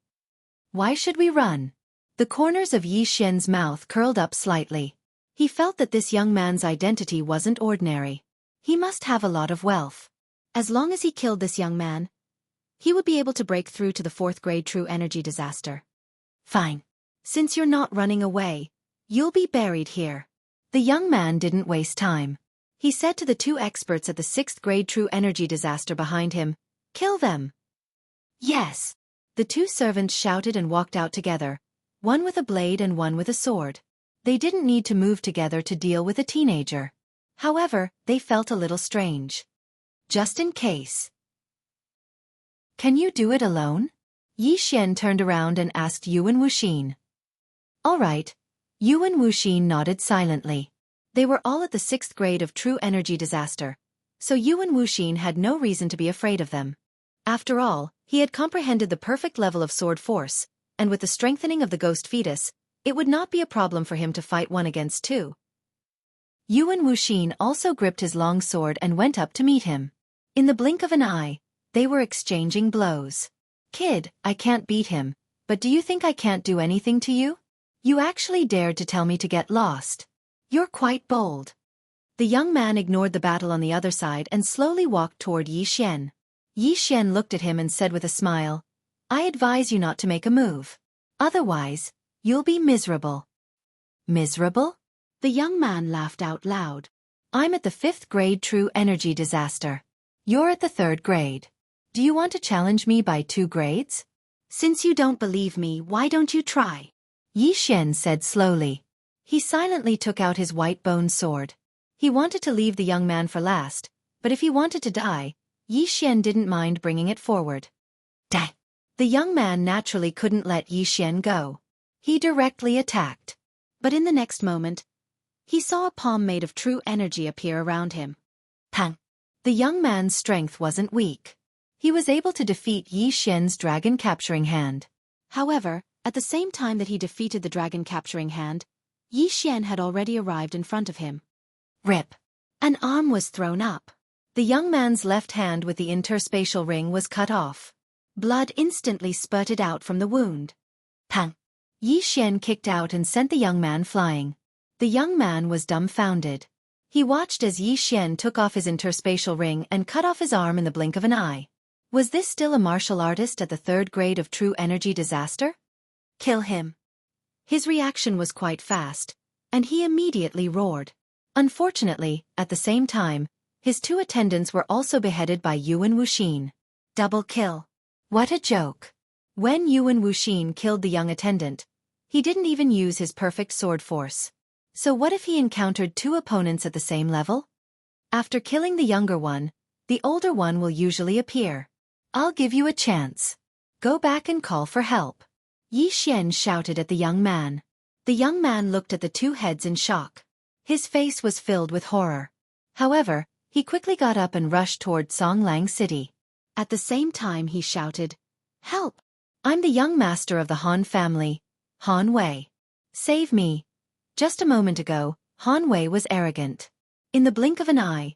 "Why should we run?" The corners of Yi Xian's mouth curled up slightly. He felt that this young man's identity wasn't ordinary. He must have a lot of wealth. As long as he killed this young man, he would be able to break through to the 4th grade true energy disaster. "Fine. Since you're not running away, you'll be buried here." The young man didn't waste time. He said to the 2 experts at the 6th grade true energy disaster behind him, "Kill them." "Yes." The 2 servants shouted and walked out together, one with a blade and one with a sword. They didn't need to move together to deal with a teenager. However, they felt a little strange. "Just in case. Can you do it alone?" Yi Xian turned around and asked Yuan Wuxin. "All right." Yuan Wuxin nodded silently. They were all at the 6th grade of true energy disaster, so Yuan Wuxin had no reason to be afraid of them. After all, he had comprehended the perfect level of sword force, and with the strengthening of the ghost fetus, it would not be a problem for him to fight 1 against 2. Yuan Wuxin also gripped his long sword and went up to meet him. In the blink of an eye, they were exchanging blows. "Kid, I can't beat him, but do you think I can't do anything to you? You actually dared to tell me to get lost. You're quite bold." The young man ignored the battle on the other side and slowly walked toward Yi Xian. Yi Xian looked at him and said with a smile, "I advise you not to make a move. Otherwise, you'll be miserable." "Miserable?" The young man laughed out loud. "I'm at the 5th grade true energy disaster. You're at the 3rd grade. Do you want to challenge me by 2 grades? Since you don't believe me, why don't you try?" Yi Xian said slowly. He silently took out his white bone sword. He wanted to leave the young man for last, but if he wanted to die, Yi Xian didn't mind bringing it forward. "Dah!" The young man naturally couldn't let Yi Xian go. He directly attacked. But in the next moment, he saw a palm made of true energy appear around him. Pang! The young man's strength wasn't weak. He was able to defeat Yi Xian's dragon capturing hand. However, at the same time that he defeated the dragon capturing hand, Yi Xian had already arrived in front of him. Rip! An arm was thrown up. The young man's left hand with the interspatial ring was cut off. Blood instantly spurted out from the wound. Pang! Yi Xian kicked out and sent the young man flying. The young man was dumbfounded. He watched as Yi Xian took off his interspatial ring and cut off his arm in the blink of an eye. Was this still a martial artist at the 3rd grade of true energy disaster? Kill him. His reaction was quite fast, and he immediately roared. Unfortunately, at the same time, his 2 attendants were also beheaded by Yuan Wuxin. Double kill. What a joke. When Yuan Wuxin killed the young attendant, he didn't even use his perfect sword force. So what if he encountered 2 opponents at the same level? After killing the younger one, the older one will usually appear. I'll give you a chance. Go back and call for help. Yi Xian shouted at the young man. The young man looked at the 2 heads in shock. His face was filled with horror. However, he quickly got up and rushed toward Songlang City. At the same time he shouted, "Help! I'm the young master of the Han family, Han Wei. Save me." Just a moment ago, Han Wei was arrogant. In the blink of an eye,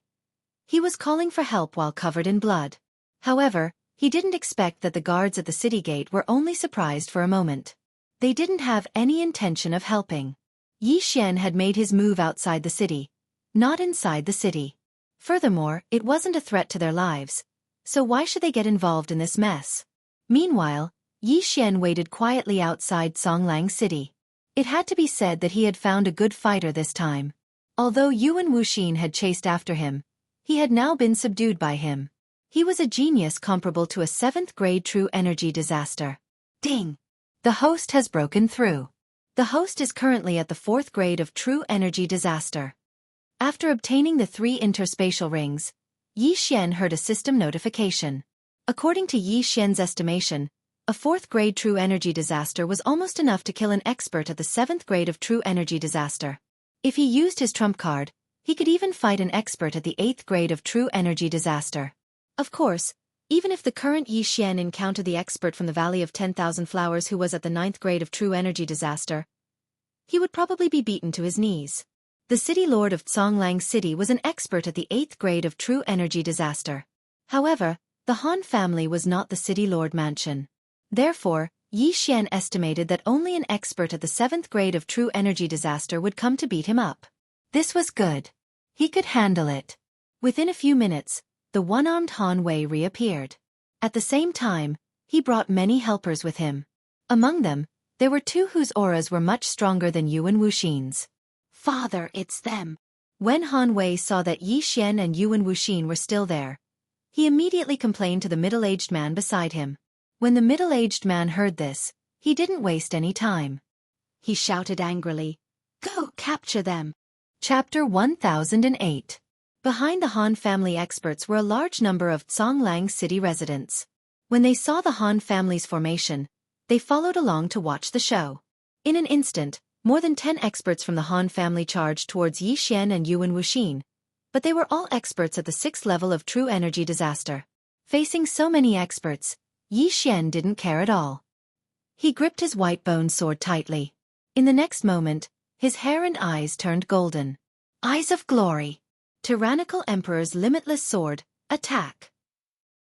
he was calling for help while covered in blood. However, he didn't expect that the guards at the city gate were only surprised for a moment. They didn't have any intention of helping. Yi Xian had made his move outside the city, not inside the city. Furthermore, it wasn't a threat to their lives, so why should they get involved in this mess? Meanwhile, Yi Xian waited quietly outside Songlang City. It had to be said that he had found a good fighter this time. Although Yuan Wuxin had chased after him, he had now been subdued by him. He was a genius comparable to a 7th grade true energy disaster. Ding! The host has broken through. The host is currently at the 4th grade of true energy disaster. After obtaining the 3 interspatial rings, Yi Xian heard a system notification. According to Yi Xian's estimation, a 4th grade true energy disaster was almost enough to kill an expert at the 7th grade of true energy disaster. If he used his trump card, he could even fight an expert at the 8th grade of true energy disaster. Of course, even if the current Yi Xian encountered the expert from the Valley of 10,000 Flowers who was at the 9th grade of true energy disaster, he would probably be beaten to his knees. The city lord of Songlang City was an expert at the 8th grade of true energy disaster. However, the Han family was not the city lord mansion. Therefore, Yi Xian estimated that only an expert at the 7th grade of true energy disaster would come to beat him up. This was good. He could handle it. Within a few minutes, the one-armed Han Wei reappeared. At the same time, he brought many helpers with him. Among them, there were 2 whose auras were much stronger than Yuan Wuxin's. "Father, it's them." When Han Wei saw that Yi Xian and Yuan Wuxin were still there, he immediately complained to the middle-aged man beside him. When the middle-aged man heard this, he didn't waste any time. He shouted angrily, "Go capture them!" Chapter 1008. Behind the Han family experts were a large number of Songlang City residents. When they saw the Han family's formation, they followed along to watch the show. In an instant, more than 10 experts from the Han family charged towards Yi Xian and Yuan Wuxin, but they were all experts at the 6th level of true energy disaster. Facing so many experts, Yi Xian didn't care at all. He gripped his white bone sword tightly. In the next moment, his hair and eyes turned golden. Eyes of glory. Tyrannical Emperor's limitless sword, attack.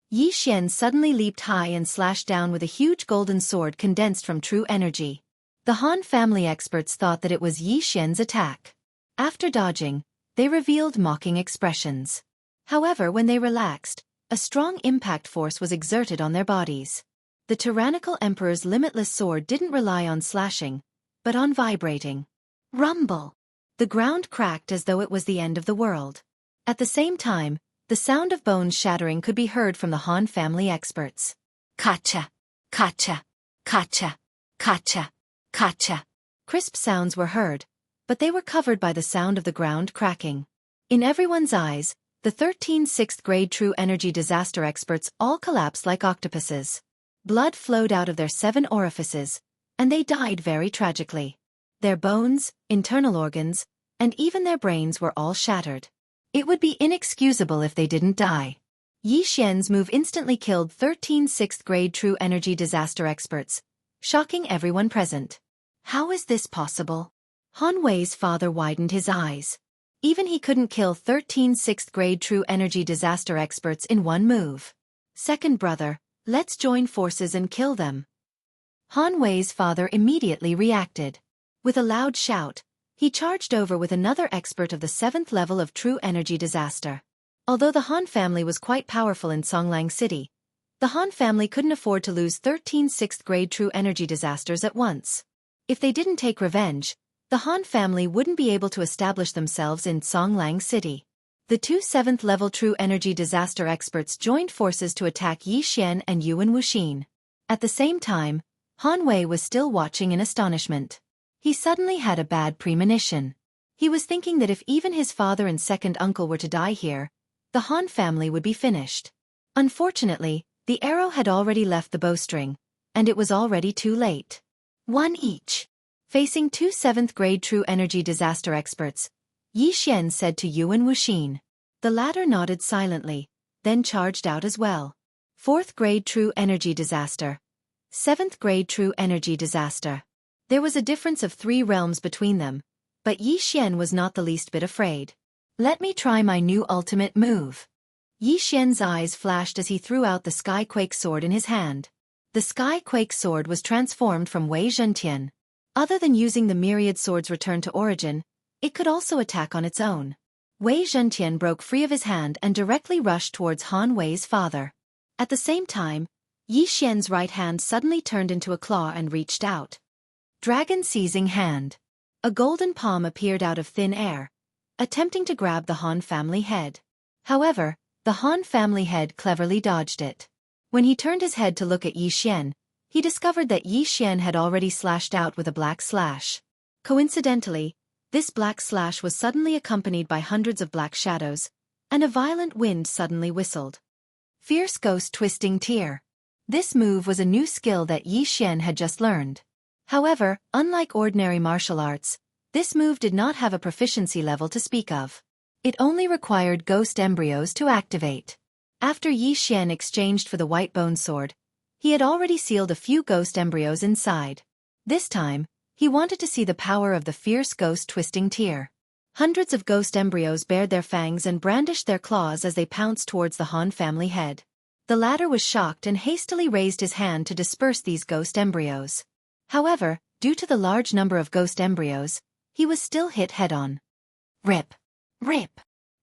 Yi Xian suddenly leaped high and slashed down with a huge golden sword condensed from true energy. The Han family experts thought that it was Yi Xian's attack. After dodging, they revealed mocking expressions. However, when they relaxed, a strong impact force was exerted on their bodies. The tyrannical Emperor's limitless sword didn't rely on slashing, but on vibrating. Rumble! The ground cracked as though it was the end of the world. At the same time, the sound of bones shattering could be heard from the Han family experts. Kacha! Kacha! Kacha! Kacha! Kacha! Crisp sounds were heard, but they were covered by the sound of the ground cracking. In everyone's eyes, the 13 6th grade true energy disaster experts all collapsed like octopuses. Blood flowed out of their 7 orifices, and they died very tragically. Their bones, internal organs, and even their brains were all shattered. It would be inexcusable if they didn't die. Yi Xian's move instantly killed 13 6th grade true energy disaster experts, shocking everyone present. How is this possible? Han Wei's father widened his eyes. Even he couldn't kill 13 6th grade true energy disaster experts in one move. Second brother, let's join forces and kill them. Han Wei's father immediately reacted. With a loud shout, He charged over with another expert of the 7th level of true energy disaster. Although the Han family was quite powerful in Songlang City, the Han family couldn't afford to lose 13 6th-grade true energy disasters at once. If they didn't take revenge, the Han family wouldn't be able to establish themselves in Songlang City. The two 7th-level true energy disaster experts joined forces to attack Yi Xian and Yuan Wuxin. At the same time, Han Wei was still watching in astonishment. He suddenly had a bad premonition. He was thinking that if even his father and second uncle were to die here, the Han family would be finished. Unfortunately, the arrow had already left the bowstring, and it was already too late. One each. Facing two 7th-grade true energy disaster experts, Yi Xian said to Yuan Wuxin. The latter nodded silently, then charged out as well. 4th-grade true energy disaster. 7th-grade true energy disaster. There was a difference of 3 realms between them, but Yi Xian was not the least bit afraid. Let me try my new ultimate move. Yi Xian's eyes flashed as he threw out the Skyquake sword in his hand. The Skyquake sword was transformed from Wei Zhentian. Other than using the myriad sword's return to origin, it could also attack on its own. Wei Zhentian broke free of his hand and directly rushed towards Han Wei's father. At the same time, Yi Xian's right hand suddenly turned into a claw and reached out. Dragon seizing hand. A golden palm appeared out of thin air, attempting to grab the Han family head. However, the Han family head cleverly dodged it. When he turned his head to look at Yi Xian, he discovered that Yi Xian had already slashed out with a black slash. Coincidentally, this black slash was suddenly accompanied by hundreds of black shadows, and a violent wind suddenly whistled. Fierce Ghost Twisting Tear. This move was a new skill that Yi Xian had just learned. However, unlike ordinary martial arts, this move did not have a proficiency level to speak of. It only required ghost embryos to activate. After Yi Xian exchanged for the white bone sword, he had already sealed a few ghost embryos inside. This time, he wanted to see the power of the fierce ghost twisting tear. Hundreds of ghost embryos bared their fangs and brandished their claws as they pounced towards the Han family head. The latter was shocked and hastily raised his hand to disperse these ghost embryos. However, due to the large number of ghost embryos, he was still hit head-on. Rip! Rip!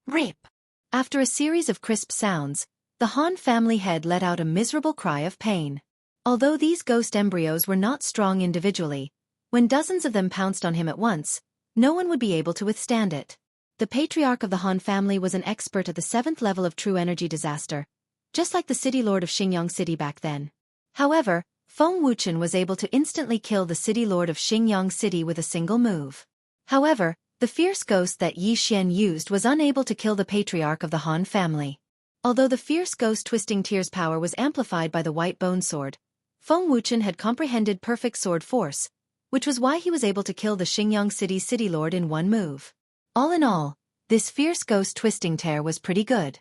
Rip! After a series of crisp sounds, the Han family head let out a miserable cry of pain. Although these ghost embryos were not strong individually, when dozens of them pounced on him at once, no one would be able to withstand it. The patriarch of the Han family was an expert at the 7th level of true energy disaster, just like the city lord of Xingyang City back then. However, Feng Wuchen was able to instantly kill the city lord of Xingyang City with a single move. However, the fierce ghost that Yi Xian used was unable to kill the patriarch of the Han family. Although the fierce ghost twisting tear's power was amplified by the white bone sword, Feng Wuchen had comprehended perfect sword force, which was why he was able to kill the Xingyang City city lord in one move. All in all, this fierce ghost twisting tear was pretty good.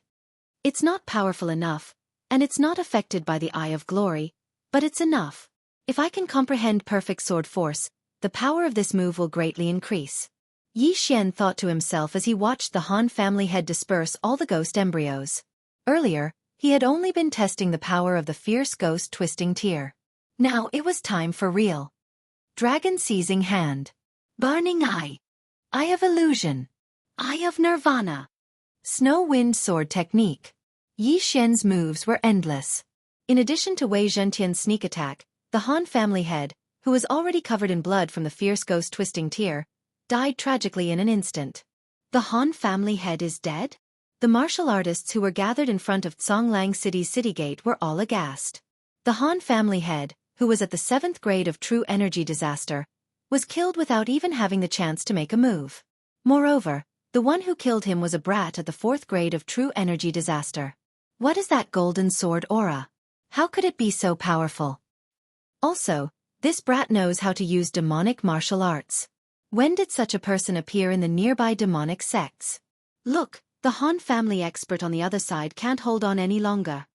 It's not powerful enough, and it's not affected by the Eye of Glory, but it's enough. If I can comprehend perfect sword force, the power of this move will greatly increase. Yi Xian thought to himself as he watched the Han family head disperse all the ghost embryos. Earlier, he had only been testing the power of the fierce ghost twisting tear. Now it was time for real. Dragon seizing hand. Burning eye. Eye of illusion. Eye of nirvana. Snow wind sword technique. Yi Xian's moves were endless. In addition to Wei Zhentian's sneak attack, the Han family head, who was already covered in blood from the fierce ghost twisting tear, died tragically in an instant. The Han family head is dead? The martial artists who were gathered in front of Songlang City's city gate were all aghast. The Han family head, who was at the 7th grade of true energy disaster, was killed without even having the chance to make a move. Moreover, the one who killed him was a brat at the 4th grade of true energy disaster. What is that golden sword aura? How could it be so powerful? Also, this brat knows how to use demonic martial arts. When did such a person appear in the nearby demonic sects? Look, the Han family expert on the other side can't hold on any longer.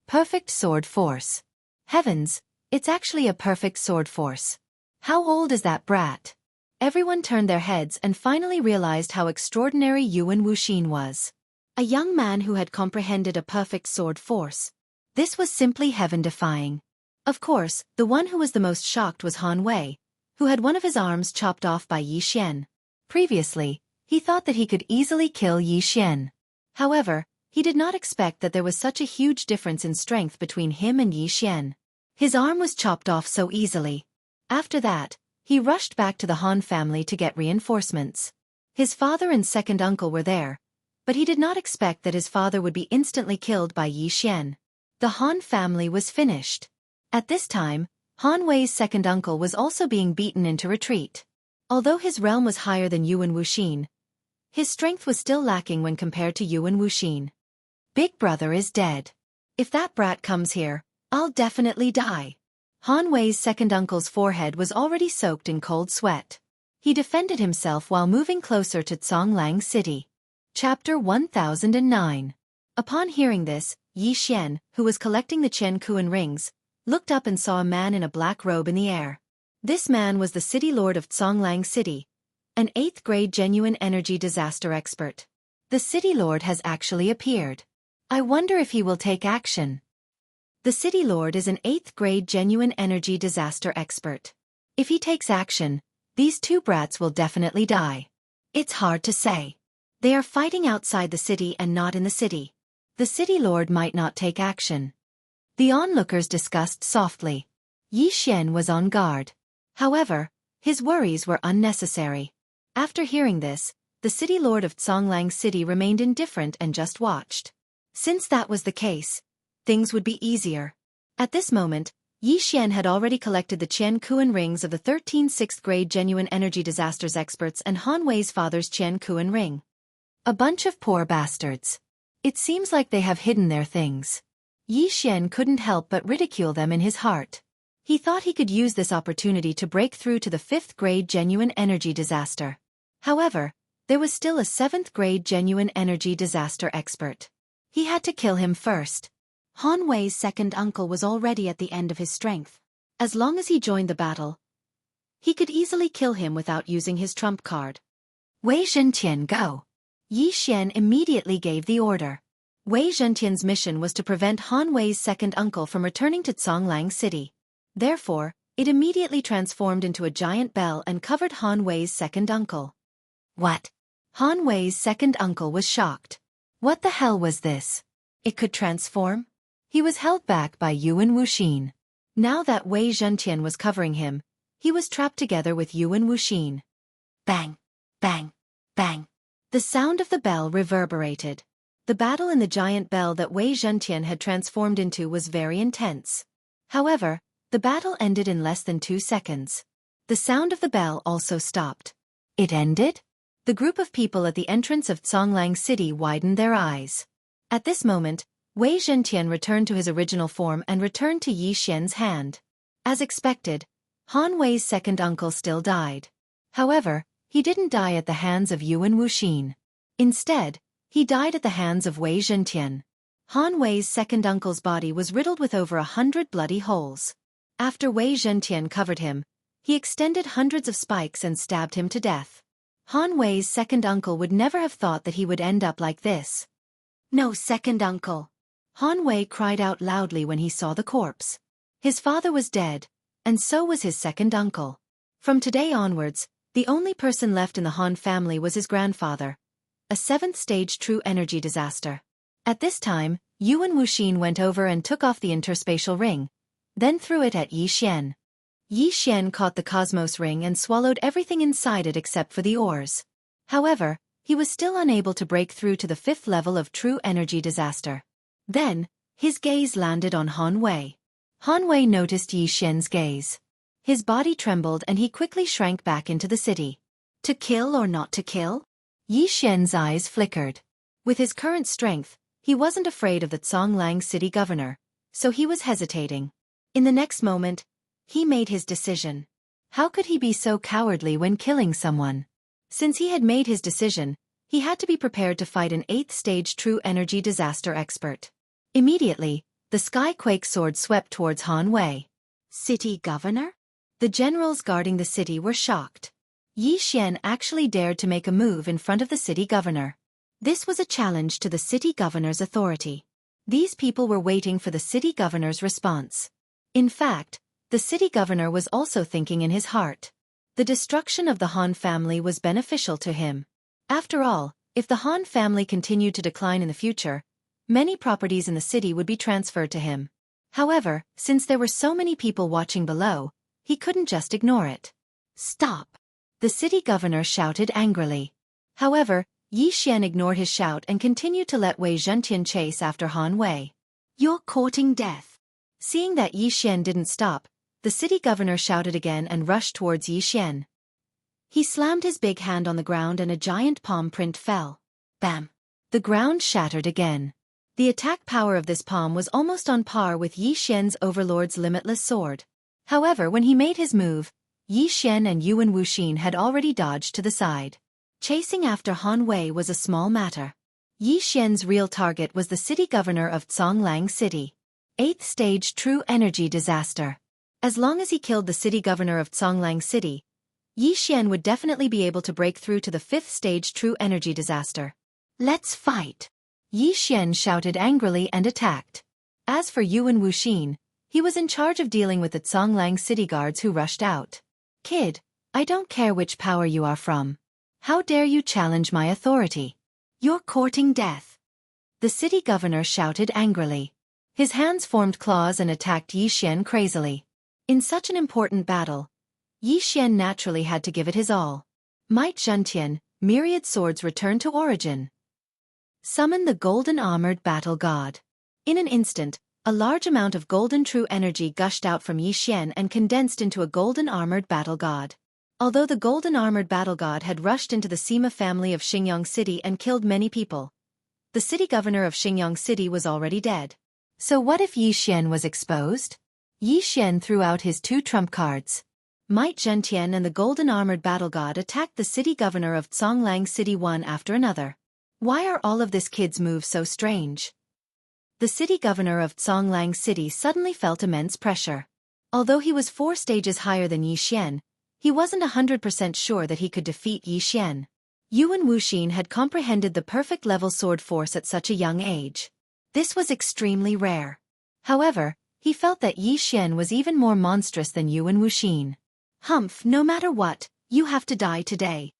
Perfect sword force. Heavens, it's actually a perfect sword force. How old is that brat? Everyone turned their heads and finally realized how extraordinary Yuan Wuxin was. A young man who had comprehended a perfect sword force. This was simply heaven-defying. Of course, the one who was the most shocked was Han Wei, who had one of his arms chopped off by Yi Xian. Previously, he thought that he could easily kill Yi Xian. However, he did not expect that there was such a huge difference in strength between him and Yi Xian. His arm was chopped off so easily. After that, he rushed back to the Han family to get reinforcements. His father and second uncle were there, but he did not expect that his father would be instantly killed by Yi Xian. The Han family was finished. At this time, Han Wei's second uncle was also being beaten into retreat. Although his realm was higher than Yuan Wuxin, his strength was still lacking when compared to Yuan Wuxin. Big brother is dead. If that brat comes here, I'll definitely die. Han Wei's second uncle's forehead was already soaked in cold sweat. He defended himself while moving closer to Zhonglang City. Chapter 1009. Upon hearing this, Yi Xian, who was collecting the Qiankuan rings, looked up and saw a man in a black robe in the air. This man was the city lord of Zhonglang City, an 8th grade genuine energy disaster expert. The city lord has actually appeared. I wonder if he will take action. The city lord is an 8th grade genuine energy disaster expert. If he takes action, these two brats will definitely die. It's hard to say. They are fighting outside the city and not in the city. The city lord might not take action. The onlookers discussed softly. Yi Xian was on guard. However, his worries were unnecessary. After hearing this, the city lord of Zhonglang City remained indifferent and just watched. Since that was the case, things would be easier. At this moment, Yi Xian had already collected the Qiankuan rings of the 13 6th grade genuine energy disasters experts and Han Wei's father's Qiankuan ring. A bunch of poor bastards. It seems like they have hidden their things. Yi Xian couldn't help but ridicule them in his heart. He thought he could use this opportunity to break through to the 5th grade genuine energy disaster. However, there was still a 7th grade genuine energy disaster expert. He had to kill him first. Han Wei's second uncle was already at the end of his strength. As long as he joined the battle, he could easily kill him without using his trump card. Wei Zhentian, go! Yi Xian immediately gave the order. Wei Zhentian's mission was to prevent Han Wei's second uncle from returning to Zhonglang City. Therefore, it immediately transformed into a giant bell and covered Han Wei's second uncle. What? Han Wei's second uncle was shocked. What the hell was this? It could transform? He was held back by Yuan Wuxin. Now that Wei Zhentian was covering him, he was trapped together with Yuan Wuxin. Bang! Bang! Bang! The sound of the bell reverberated. The battle in the giant bell that Wei Zhentian had transformed into was very intense. However, the battle ended in less than 2 seconds. The sound of the bell also stopped. It ended? The group of people at the entrance of Zhonglang City widened their eyes. At this moment, Wei Zhentian returned to his original form and returned to Yi Xian's hand. As expected, Han Wei's second uncle still died. However, he didn't die at the hands of Yuan Wuxin. Instead, he died at the hands of Wei Zhentian. Han Wei's second uncle's body was riddled with over 100 bloody holes. After Wei Zhentian covered him, he extended hundreds of spikes and stabbed him to death. Han Wei's second uncle would never have thought that he would end up like this. No second uncle! Han Wei cried out loudly when he saw the corpse. His father was dead, and so was his second uncle. From today onwards, the only person left in the Han family was his grandfather, a 7th stage true energy disaster. At this time, Yuan Wuxin went over and took off the interspatial ring, then threw it at Yi Xian. Yi Xian caught the cosmos ring and swallowed everything inside it except for the ores. However, he was still unable to break through to the 5th level of true energy disaster. Then, his gaze landed on Han Wei. Han Wei noticed Yi Xian's gaze. His body trembled and he quickly shrank back into the city. To kill or not to kill? Yi Xian's eyes flickered. With his current strength, he wasn't afraid of the Zhonglang city governor, so he was hesitating. In the next moment, he made his decision. How could he be so cowardly when killing someone? Since he had made his decision, he had to be prepared to fight an 8th stage true energy disaster expert. Immediately, the skyquake sword swept towards Han Wei. City governor? The generals guarding the city were shocked. Yi Xian actually dared to make a move in front of the city governor. This was a challenge to the city governor's authority. These people were waiting for the city governor's response. In fact, the city governor was also thinking in his heart. The destruction of the Han family was beneficial to him. After all, if the Han family continued to decline in the future, many properties in the city would be transferred to him. However, since there were so many people watching below, he couldn't just ignore it. "Stop!" the city governor shouted angrily. However, Yi Xian ignored his shout and continued to let Wei Zhentian chase after Han Wei. "You're courting death." Seeing that Yi Xian didn't stop, the city governor shouted again and rushed towards Yi Xian. He slammed his big hand on the ground and a giant palm print fell. Bam! The ground shattered again. The attack power of this palm was almost on par with Yi Xian's overlord's limitless sword. However, when he made his move, Yi Xian and Yuan Wuxin had already dodged to the side. Chasing after Han Wei was a small matter. Yi Xian's real target was the city governor of Zhonglang City. 8th stage true energy disaster. As long as he killed the city governor of Zhonglang City, Yi Xian would definitely be able to break through to the 5th stage true energy disaster. "Let's fight!" Yi Xian shouted angrily and attacked. As for Yuan Wuxin, he was in charge of dealing with the Zhonglang city guards who rushed out. "Kid, I don't care which power you are from. How dare you challenge my authority? You're courting death!" The city governor shouted angrily. His hands formed claws and attacked Yi Xian crazily. In such an important battle, Yi Xian naturally had to give it his all. Might Zhentian, myriad swords return to origin. Summon the golden armored battle god. In an instant, a large amount of golden true energy gushed out from Yi Xian and condensed into a golden armored battle god. Although the golden armored battle god had rushed into the Sima family of Xingyang City and killed many people, the city governor of Xingyang City was already dead. So what if Yi Xian was exposed? Yi Xian threw out his 2 trump cards. Might Zhentian and the golden armored battle god attacked the city governor of Zhonglang City one after another. Why are all of this kid's moves so strange? The city governor of Zhonglang City suddenly felt immense pressure. Although he was 4 stages higher than Yi Xian, he wasn't 100% sure that he could defeat Yi Xian. Yuan Wuxin had comprehended the perfect level sword force at such a young age. This was extremely rare. However, he felt that Yi Xian was even more monstrous than Yuan Wuxin. "Humph, no matter what, you have to die today."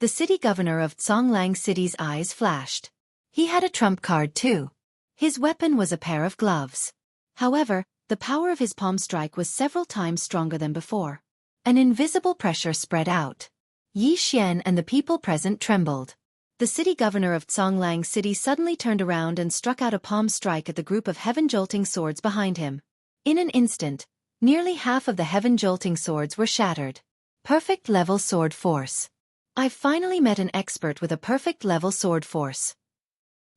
The city governor of Zhonglang City's eyes flashed. He had a trump card too. His weapon was a pair of gloves. However, the power of his palm strike was several times stronger than before. An invisible pressure spread out. Yi Xian and the people present trembled. The city governor of Zhonglang City suddenly turned around and struck out a palm strike at the group of heaven-jolting swords behind him. In an instant, nearly half of the heaven-jolting swords were shattered. Perfect level sword force. I've finally met an expert with a perfect level sword force.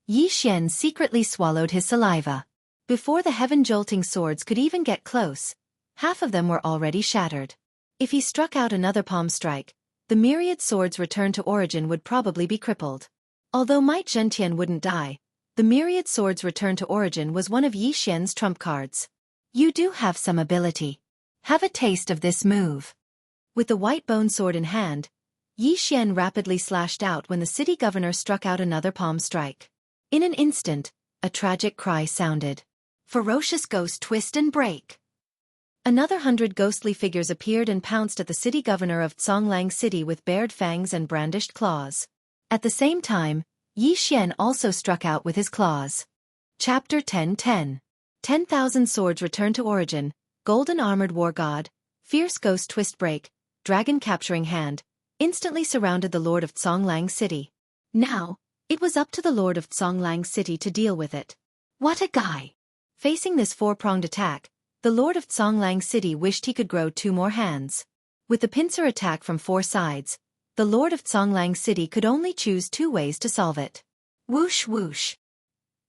Yi Xian secretly swallowed his saliva. Before the heaven-jolting swords could even get close, half of them were already shattered. If he struck out another palm strike, the myriad swords returned to origin would probably be crippled. Although Might Zhentian wouldn't die, the myriad swords return to origin was one of Yi Xian's trump cards. "You do have some ability. Have a taste of this move." With the white bone sword in hand, Yi Xian rapidly slashed out when the city governor struck out another palm strike. In an instant, a tragic cry sounded. Ferocious ghost twist and break. Another 100 ghostly figures appeared and pounced at the city governor of Zhonglang City with bared fangs and brandished claws. At the same time, Yi Xian also struck out with his claws. Chapter 10:10. 10,000 swords return to origin, golden armored war god, fierce ghost twist break, dragon capturing hand, instantly surrounded the lord of Zhonglang City. Now, it was up to the lord of Zhonglang City to deal with it. What a guy! Facing this 4-pronged attack, the lord of Zhonglang City wished he could grow 2 more hands. With the pincer attack from 4 sides, the lord of Zhonglang City could only choose 2 ways to solve it. Whoosh whoosh.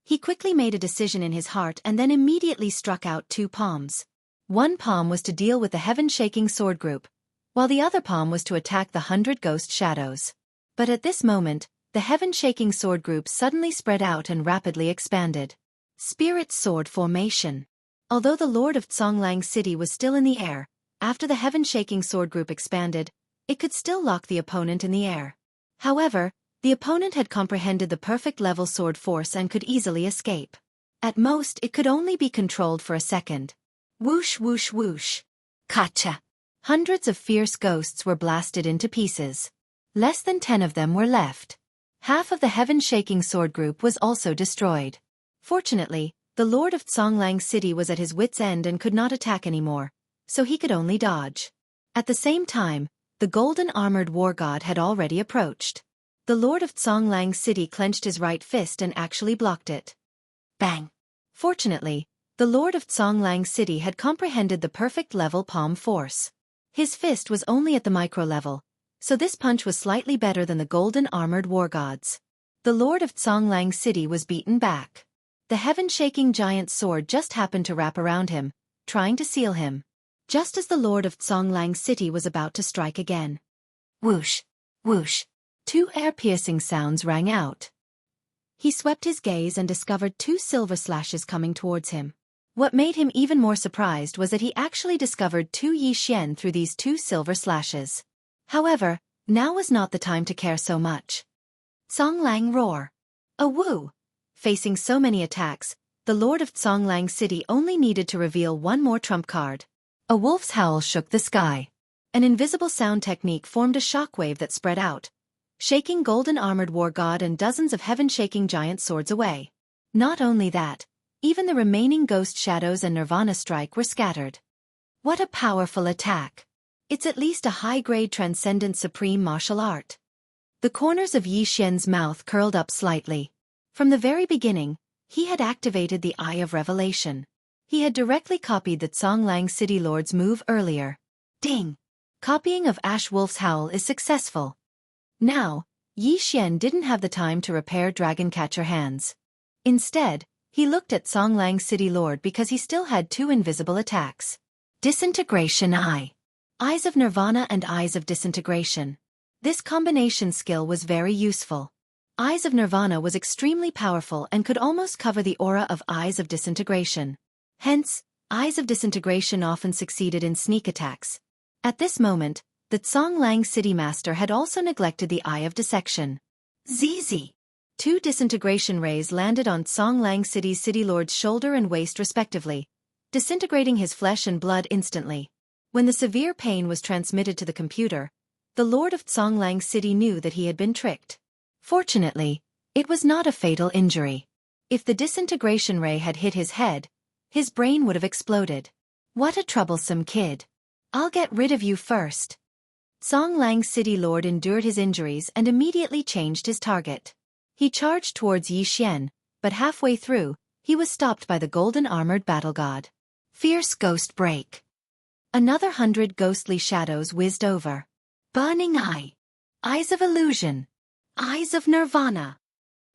He quickly made a decision in his heart and then immediately struck out 2 palms. One palm was to deal with the heaven-shaking sword group, while the other palm was to attack the 100 ghost shadows. But at this moment, the heaven-shaking sword group suddenly spread out and rapidly expanded. Spirit sword formation. Although the lord of Zhonglang City was still in the air, after the heaven-shaking sword group expanded, it could still lock the opponent in the air. However, the opponent had comprehended the perfect level sword force and could easily escape. At most, it could only be controlled for a second. Whoosh whoosh whoosh. Gotcha! Hundreds of fierce ghosts were blasted into pieces. Less than 10 of them were left. Half of the heaven-shaking sword group was also destroyed. Fortunately, the Lord of Songlang City was at his wit's end and could not attack anymore, so he could only dodge. At the same time, the golden-armored war god had already approached. The Lord of Songlang City clenched his right fist and actually blocked it. Bang! Fortunately, the Lord of Songlang City had comprehended the perfect level palm force. His fist was only at the micro level, so this punch was slightly better than the golden-armored war god's. The Lord of Songlang City was beaten back. The heaven-shaking giant sword just happened to wrap around him, trying to seal him. Just as the Lord of Songlang City was about to strike again. Whoosh! Whoosh! 2 air-piercing sounds rang out. He swept his gaze and discovered 2 silver slashes coming towards him. What made him even more surprised was that he actually discovered 2 Yixian through these 2 silver slashes. However, now was not the time to care so much. Songlang roar! A woo! Facing so many attacks, the Lord of Songlang City only needed to reveal one more trump card. A wolf's howl shook the sky. An invisible sound technique formed a shockwave that spread out, shaking golden-armored war god and dozens of heaven-shaking giant swords away. Not only that, even the remaining ghost shadows and nirvana strike were scattered. What a powerful attack! It's at least a high-grade transcendent supreme martial art. The corners of Yi Xian's mouth curled up slightly. From the very beginning, he had activated the Eye of Revelation. He had directly copied the Songlang City Lord's move earlier. Ding! Copying of Ash Wolf's howl is successful. Now, Yi Xian didn't have the time to repair Dragon Catcher hands. Instead, he looked at Songlang City Lord because he still had 2 invisible attacks. Disintegration Eye. Eyes of Nirvana and Eyes of Disintegration. This combination skill was very useful. Eyes of Nirvana was extremely powerful and could almost cover the aura of Eyes of Disintegration. Hence, Eyes of Disintegration often succeeded in sneak attacks. At this moment, the Songlang City Master had also neglected the Eye of Dissection. ZZ! 2 disintegration rays landed on Songlang City's City Lord's shoulder and waist respectively, disintegrating his flesh and blood instantly. When the severe pain was transmitted to the computer, the Lord of Songlang City knew that he had been tricked. Fortunately, it was not a fatal injury. If the disintegration ray had hit his head, his brain would have exploded. What a troublesome kid. I'll get rid of you first. Songlang City Lord endured his injuries and immediately changed his target. He charged towards Yi Xian, but halfway through, he was stopped by the golden-armored battle god. Fierce Ghost Break. Another 100 ghostly shadows whizzed over. Burning Eye. Eyes of Illusion. Eyes of Nirvana.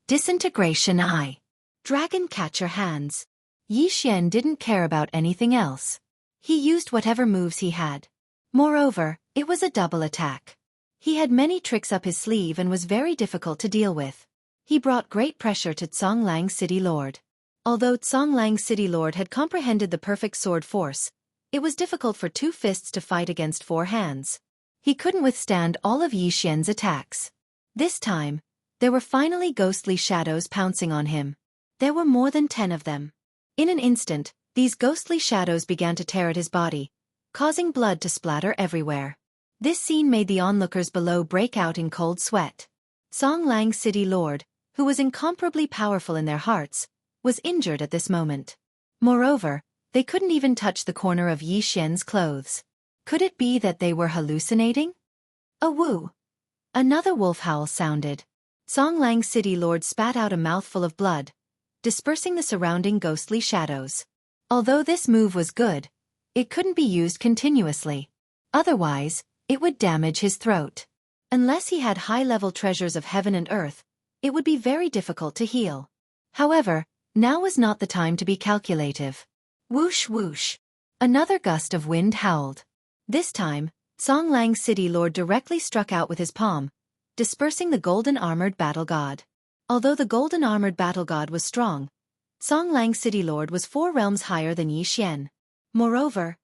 Disintegration Eye. Dragon Catcher Hands. Yi Xian didn't care about anything else. He used whatever moves he had. Moreover, it was a double attack. He had many tricks up his sleeve and was very difficult to deal with. He brought great pressure to Songlang City Lord. Although Songlang City Lord had comprehended the perfect sword force, it was difficult for 2 fists to fight against 4 hands. He couldn't withstand all of Yi Xian's attacks. This time, there were finally ghostly shadows pouncing on him. There were more than 10 of them. In an instant, these ghostly shadows began to tear at his body, causing blood to splatter everywhere. This scene made the onlookers below break out in cold sweat. Songlang City Lord, who was incomparably powerful in their hearts, was injured at this moment. Moreover, they couldn't even touch the corner of Yi Xian's clothes. Could it be that they were hallucinating? A woo! Another wolf howl sounded. Songlang City Lord spat out a mouthful of blood, dispersing the surrounding ghostly shadows. Although this move was good, it couldn't be used continuously. Otherwise, it would damage his throat. Unless he had high-level treasures of heaven and earth, it would be very difficult to heal. However, now was not the time to be calculative. Whoosh whoosh! Another gust of wind howled. This time, Songlang City Lord directly struck out with his palm, dispersing the golden-armored battle god. Although the golden-armored battle god was strong, Songlang City Lord was 4 realms higher than Yi Xian. Moreover,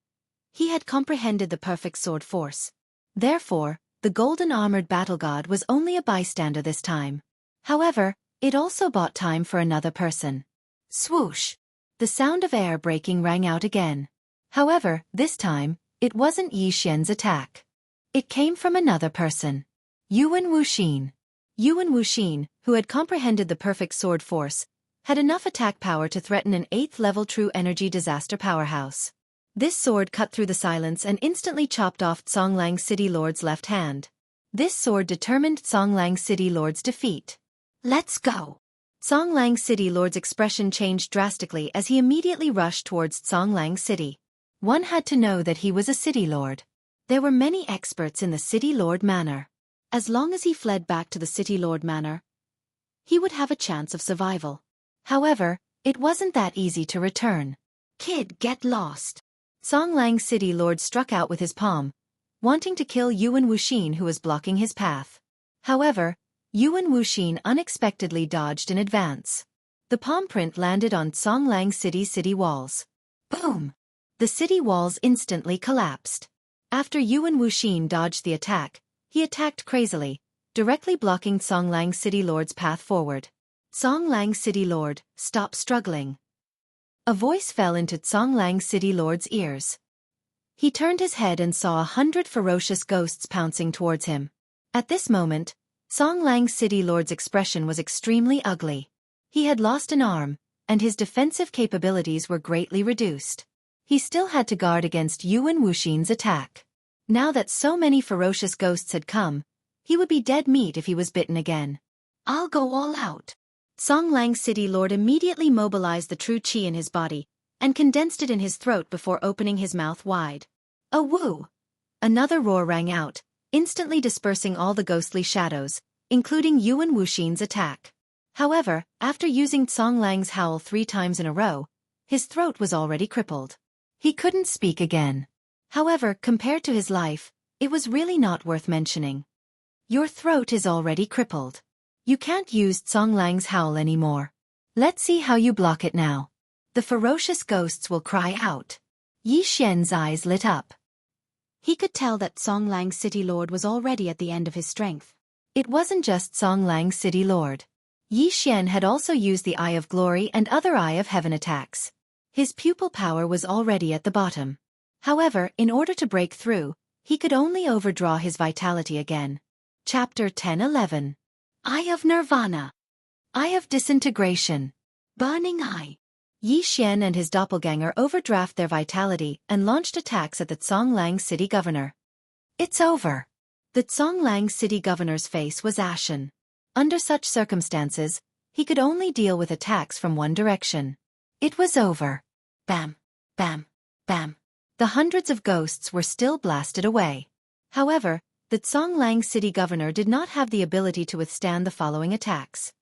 he had comprehended the perfect sword force. Therefore, the golden-armored battle god was only a bystander this time. However, it also bought time for another person. Swoosh! The sound of air breaking rang out again. However, this time, It wasn't Yi Xian's attack. It came from another person. Yuan Wuxin. Yuan Wuxin, who had comprehended the perfect sword force, had enough attack power to threaten an 8th-level true energy disaster powerhouse. This sword cut through the silence and instantly chopped off Songlang City Lord's left hand. This sword determined Songlang City Lord's defeat. Let's go! Songlang City Lord's expression changed drastically as he immediately rushed towards Songlang City. One had to know that he was a city lord. There were many experts in the City Lord Manor. As long as he fled back to the City Lord Manor, he would have a chance of survival. However, it wasn't that easy to return. Kid, get lost! Songlang City Lord struck out with his palm, wanting to kill Yuan Wuxin who was blocking his path. However, Yuan Wuxin unexpectedly dodged in advance. The palm print landed on Songlang City's city walls. Boom! The city walls instantly collapsed. After Yuan Wuxin dodged the attack, he attacked crazily, directly blocking Songlang City Lord's path forward. Songlang City Lord, stop struggling. A voice fell into Songlang City Lord's ears. He turned his head and saw 100 ferocious ghosts pouncing towards him. At this moment, Songlang City Lord's expression was extremely ugly. He had lost an arm, and his defensive capabilities were greatly reduced. He still had to guard against Yuan Wuxin's attack. Now that so many ferocious ghosts had come, he would be dead meat if he was bitten again. I'll go all out. Songlang City Lord immediately mobilized the true qi in his body, and condensed it in his throat before opening his mouth wide. A woo! Another roar rang out, instantly dispersing all the ghostly shadows, including Yuan Wuxin's attack. However, after using Songlang's howl 3 times in a row, his throat was already crippled. He couldn't speak again. However, compared to his life, it was really not worth mentioning. Your throat is already crippled. You can't use Songlang's howl anymore. Let's see how you block it now. The ferocious ghosts will cry out. Yi Xian's eyes lit up. He could tell that Songlang City Lord was already at the end of his strength. It wasn't just Songlang City Lord. Yi Xian had also used the Eye of Glory and other Eye of Heaven attacks. His pupil power was already at the bottom. However, in order to break through, he could only overdraw his vitality again. Chapter 10-11. Eye of Nirvana. Eye of Disintegration. Burning Eye. Yi Xian and his doppelganger overdraft their vitality and launched attacks at the Songlang City Governor. It's over. The Songlang City Governor's face was ashen. Under such circumstances, he could only deal with attacks from one direction. It was over. Bam, bam, bam. The hundreds of ghosts were still blasted away. However, the Songlang City Governor did not have the ability to withstand the following attacks.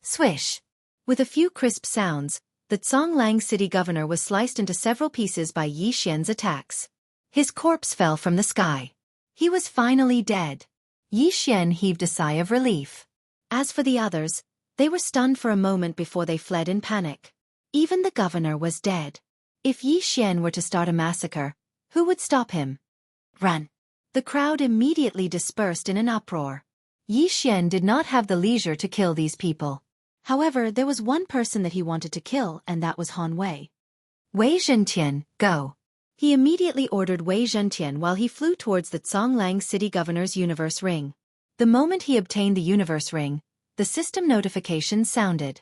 Swish! With a few crisp sounds, the Songlang City Governor was sliced into several pieces by Yi Xian's attacks. His corpse fell from the sky. He was finally dead. Yi Xian heaved a sigh of relief. As for the others, they were stunned for a moment before they fled in panic. Even the governor was dead. If Yi Xian were to start a massacre, who would stop him? Run! The crowd immediately dispersed in an uproar. Yi Xian did not have the leisure to kill these people. However, there was one person that he wanted to kill, and that was Han Wei. Wei Zhentian, go! He immediately ordered Wei Zhentian while he flew towards the Songlang City Governor's universe ring. The moment he obtained the universe ring, the system notification sounded.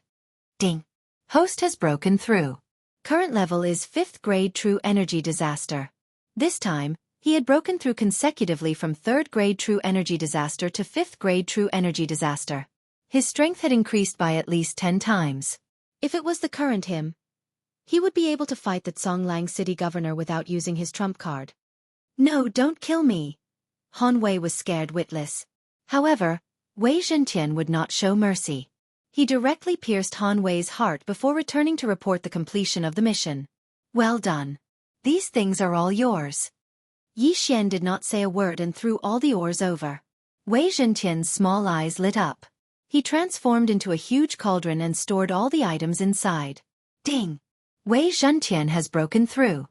Ding! Host has broken through. Current level is 5th grade True Energy Disaster. This time, he had broken through consecutively from 3rd grade True Energy Disaster to 5th grade True Energy Disaster. His strength had increased by at least 10 times. If it was the current him, he would be able to fight the Songlang City Governor without using his trump card. No, don't kill me. Han Wei was scared witless. However, Wei Zhentian would not show mercy. He directly pierced Han Wei's heart before returning to report the completion of the mission. Well done. These things are all yours. Yi Xian did not say a word and threw all the ores over. Wei Zhentian's small eyes lit up. He transformed into a huge cauldron and stored all the items inside. Ding! Wei Zhentian has broken through.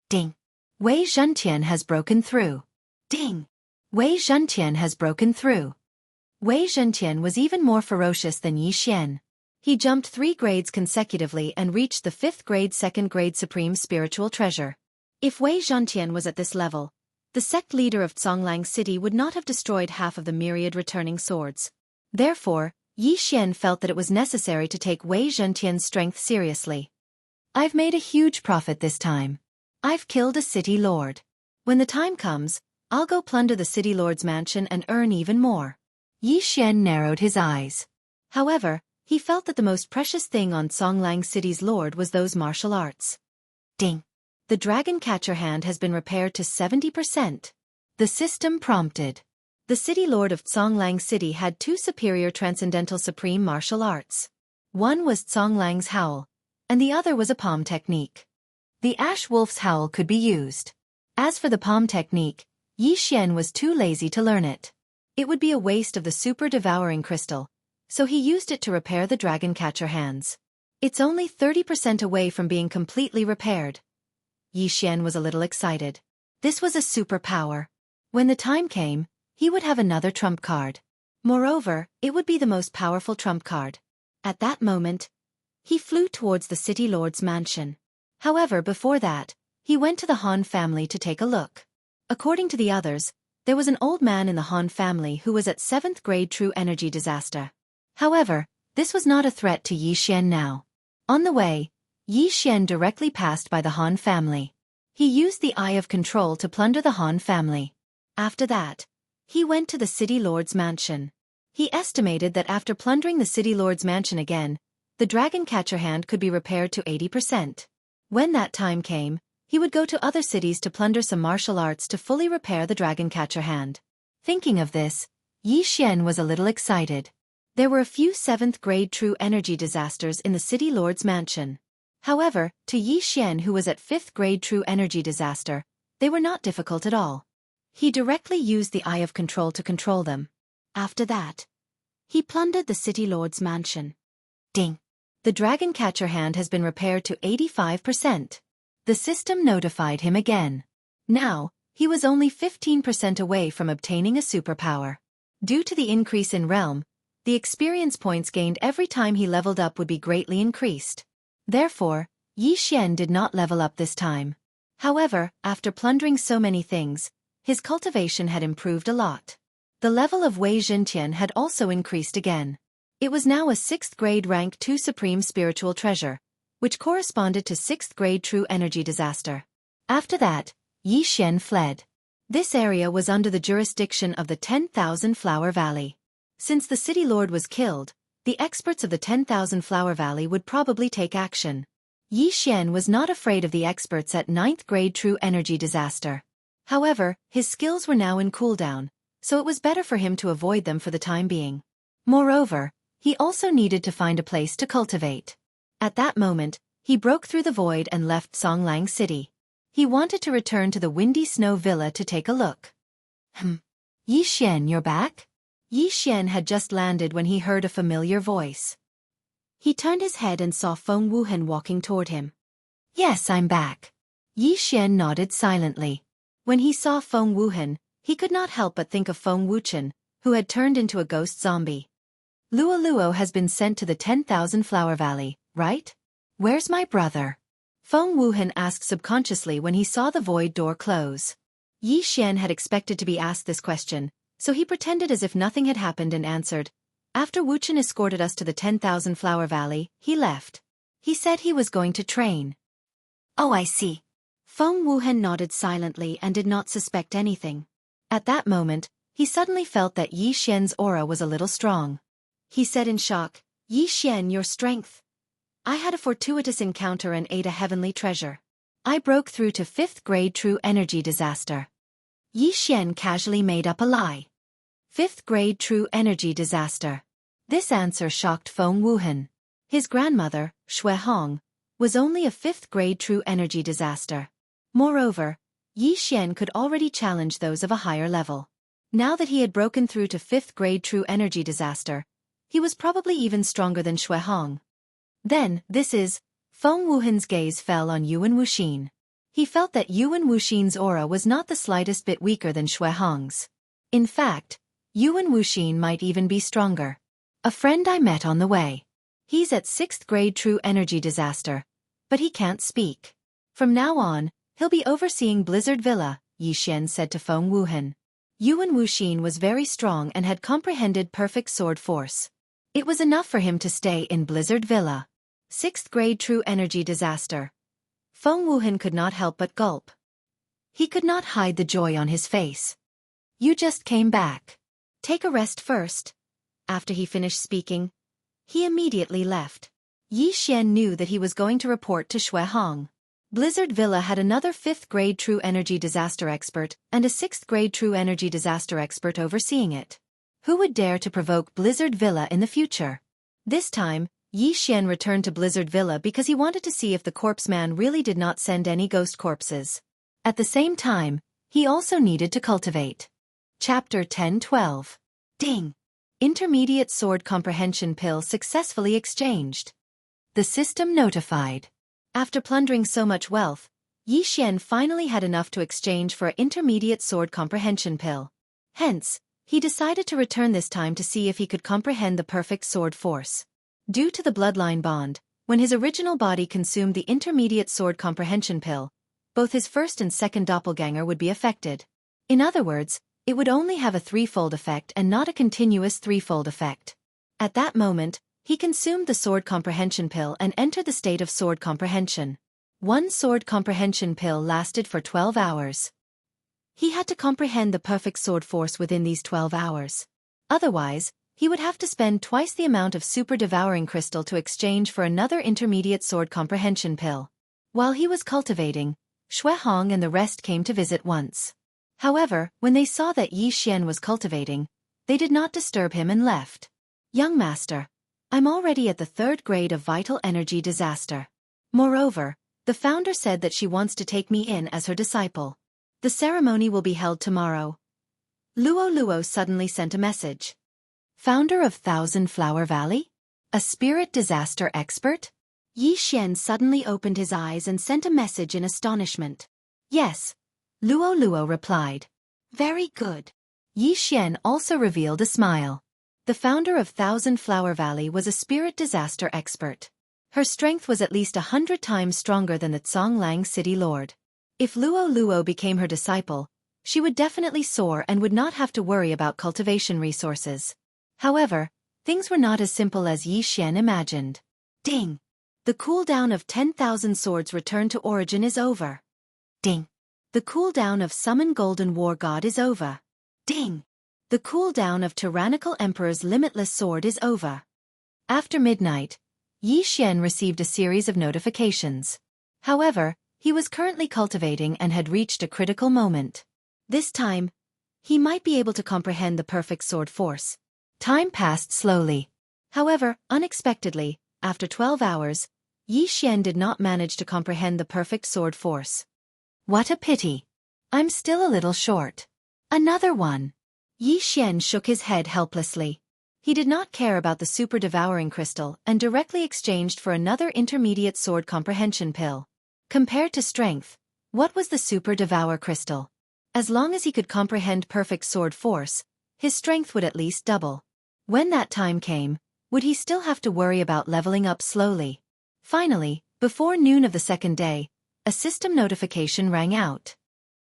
Ding! Wei Zhentian has broken through. Ding! Wei Zhentian has broken through. Wei Zhentian was even more ferocious than Yi Xian. He jumped 3 grades consecutively and reached the 5th grade 2nd grade Supreme Spiritual Treasure. If Wei Zhontian was at this level, the sect leader of Zhonglang City would not have destroyed half of the myriad returning swords. Therefore, Yi Xian felt that it was necessary to take Wei Zhontian's strength seriously. I've made a huge profit this time. I've killed a city lord. When the time comes, I'll go plunder the city lord's mansion and earn even more. Yi Xian narrowed his eyes. However, he felt that the most precious thing on Zhonglang City's lord was those martial arts. Ding! The dragon catcher hand has been repaired to 70%. The system prompted. The city lord of Zhonglang City had two superior transcendental supreme martial arts. One was Zonglang's howl, and the other was a palm technique. The ash wolf's howl could be used. As for the palm technique, Yi Xian was too lazy to learn it. It would be a waste of the super-devouring crystal, so he used it to repair the dragon catcher hands. It's only 30% away from being completely repaired. Yi Xian was a little excited. This was a superpower. When the time came, he would have another trump card. Moreover, it would be the most powerful trump card. At that moment, he flew towards the city lord's mansion. However, before that, he went to the Han family to take a look. According to the others, there was an old man in the Han family who was at 7th grade true energy disaster. However, this was not a threat to Yi Xian now. On the way, Yi Xian directly passed by the Han family. He used the Eye of Control to plunder the Han family. After that, he went to the city lord's mansion. He estimated that after plundering the city lord's mansion again, the dragon catcher hand could be repaired to 80%. When that time came, he would go to other cities to plunder some martial arts to fully repair the dragon catcher hand. Thinking of this, Yi Xian was a little excited. There were a few 7th grade true energy disasters in the city lord's mansion. However, to Yi Xian, who was at 5th grade true energy disaster, they were not difficult at all. He directly used the Eye of Control to control them. After that, he plundered the city lord's mansion. Ding! The dragon catcher hand has been repaired to 85%. The system notified him again. Now, he was only 15% away from obtaining a superpower. Due to the increase in realm, the experience points gained every time he leveled up would be greatly increased. Therefore, Yi Xian did not level up this time. However, after plundering so many things, his cultivation had improved a lot. The level of Wei Zhontian had also increased again. It was now a 6th grade rank 2 supreme spiritual treasure, which corresponded to 6th grade true energy disaster. After that, Yi Xian fled. This area was under the jurisdiction of the 10,000 Flower Valley. Since the city lord was killed, the experts of the 10,000 Flower Valley would probably take action. Yi Xian was not afraid of the experts at 9th grade true energy disaster. However, his skills were now in cooldown, so it was better for him to avoid them for the time being. Moreover, he also needed to find a place to cultivate. At that moment, he broke through the void and left Zhonglang City. He wanted to return to the Windy Snow Villa to take a look. Yi Xian, you're back? Yi Xian had just landed when he heard a familiar voice. He turned his head and saw Feng Wuhan walking toward him. Yes, I'm back. Yi Xian nodded silently. When he saw Feng Wuhan, he could not help but think of Feng Wuchen, who had turned into a ghost zombie. Luo Luo has been sent to the 10,000 Flower Valley, right? Where's my brother? Feng Wuhan asked subconsciously when he saw the void door close. Yi Xian had expected to be asked this question, so he pretended as if nothing had happened and answered, after Wuchen escorted us to the 10,000 Flower Valley, he left. He said he was going to train. Oh, I see. Feng Wuhan nodded silently and did not suspect anything. At that moment, he suddenly felt that Yi Xian's aura was a little strong. He said in shock, Yi Xian, your strength. I had a fortuitous encounter and ate a heavenly treasure. I broke through to 5th grade true energy disaster. Yi Xian casually made up a lie. 5th grade true energy disaster. This answer shocked Feng Wuhan. His grandmother, Shui Hong, was only a 5th grade true energy disaster. Moreover, Yi Xian could already challenge those of a higher level. Now that he had broken through to 5th grade true energy disaster, he was probably even stronger than Shui Hong. Then, Feng Wuhan's gaze fell on Yuan Wuxin. He felt that Yuan Wuxin's aura was not the slightest bit weaker than Shui Hong's. In fact, Yuan Wuxin might even be stronger. A friend I met on the way. He's at 6th grade true energy disaster, but he can't speak. From now on, He'll be overseeing Blizzard Villa, Yi Xian said to Feng Wuhan. Yuan Wuxin was very strong and had comprehended perfect sword force. It was enough for him to stay in Blizzard Villa. 6th grade true energy disaster. Feng Wuhan could not help but gulp. He could not hide the joy on his face. You just came back. Take a rest first. After he finished speaking, he immediately left. Yi Xian knew that he was going to report to Shui Hong. Blizzard Villa had another 5th grade true energy disaster expert and a 6th grade true energy disaster expert overseeing it. Who would dare to provoke Blizzard Villa in the future? This time, Yi Xian returned to Blizzard Villa because he wanted to see if the corpse man really did not send any ghost corpses. At the same time, he also needed to cultivate. Chapter 10-12. Ding! Intermediate sword comprehension pill successfully exchanged. The system notified. After plundering so much wealth, Yi Xian finally had enough to exchange for an intermediate sword comprehension pill. Hence, he decided to return this time to see if he could comprehend the perfect sword force. Due to the bloodline bond, when his original body consumed the intermediate sword comprehension pill, both his first and second doppelganger would be affected. In other words, it would only have a threefold effect and not a continuous threefold effect. At that moment, he consumed the sword comprehension pill and entered the state of sword comprehension. One sword comprehension pill lasted for 12 hours. He had to comprehend the perfect sword force within these 12 hours. Otherwise, he would have to spend twice the amount of super devouring crystal to exchange for another intermediate sword comprehension pill. While he was cultivating, Shui Hong and the rest came to visit once. However, when they saw that Yi Xian was cultivating, they did not disturb him and left. Young master, I'm already at the 3rd grade of vital energy disaster. Moreover, the founder said that she wants to take me in as her disciple. The ceremony will be held tomorrow. Luo suddenly sent a message. Founder of Thousand Flower Valley? A spirit disaster expert? Yi Xian suddenly opened his eyes and sent a message in astonishment. Yes. Luo replied. Very good. Yi Xian also revealed a smile. The founder of Thousand Flower Valley was a spirit disaster expert. Her strength was at least 100 times stronger than the Zhonglang city lord. If Luo became her disciple, she would definitely soar and would not have to worry about cultivation resources. However, things were not as simple as Yi Xian imagined. Ding! The cooldown of 10,000 swords return to origin is over. Ding! The cooldown of Summon Golden War God is over. Ding! The cooldown of Tyrannical Emperor's Limitless Sword is over. After midnight, Yi Xian received a series of notifications. However, he was currently cultivating and had reached a critical moment. This time, he might be able to comprehend the perfect sword force. Time passed slowly. However, unexpectedly, after 12 hours, Yi Xian did not manage to comprehend the perfect sword force. What a pity. I'm still a little short. Another one. Yi Xian shook his head helplessly. He did not care about the super devouring crystal and directly exchanged for another intermediate sword comprehension pill. Compared to strength, what was the super devour crystal? As long as he could comprehend perfect sword force, his strength would at least double. When that time came, would he still have to worry about leveling up slowly? Finally, before noon of the second day, a system notification rang out.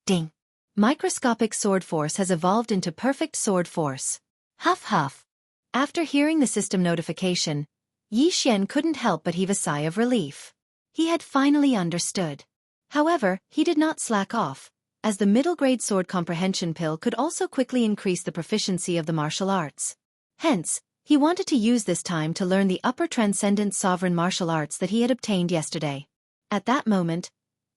Ding! Microscopic sword force has evolved into perfect sword force. Huff huff. After hearing the system notification, Yi Xian couldn't help but heave a sigh of relief. He had finally understood. However, he did not slack off, as the middle-grade sword comprehension pill could also quickly increase the proficiency of the martial arts. Hence, he wanted to use this time to learn the upper transcendent sovereign martial arts that he had obtained yesterday. At that moment,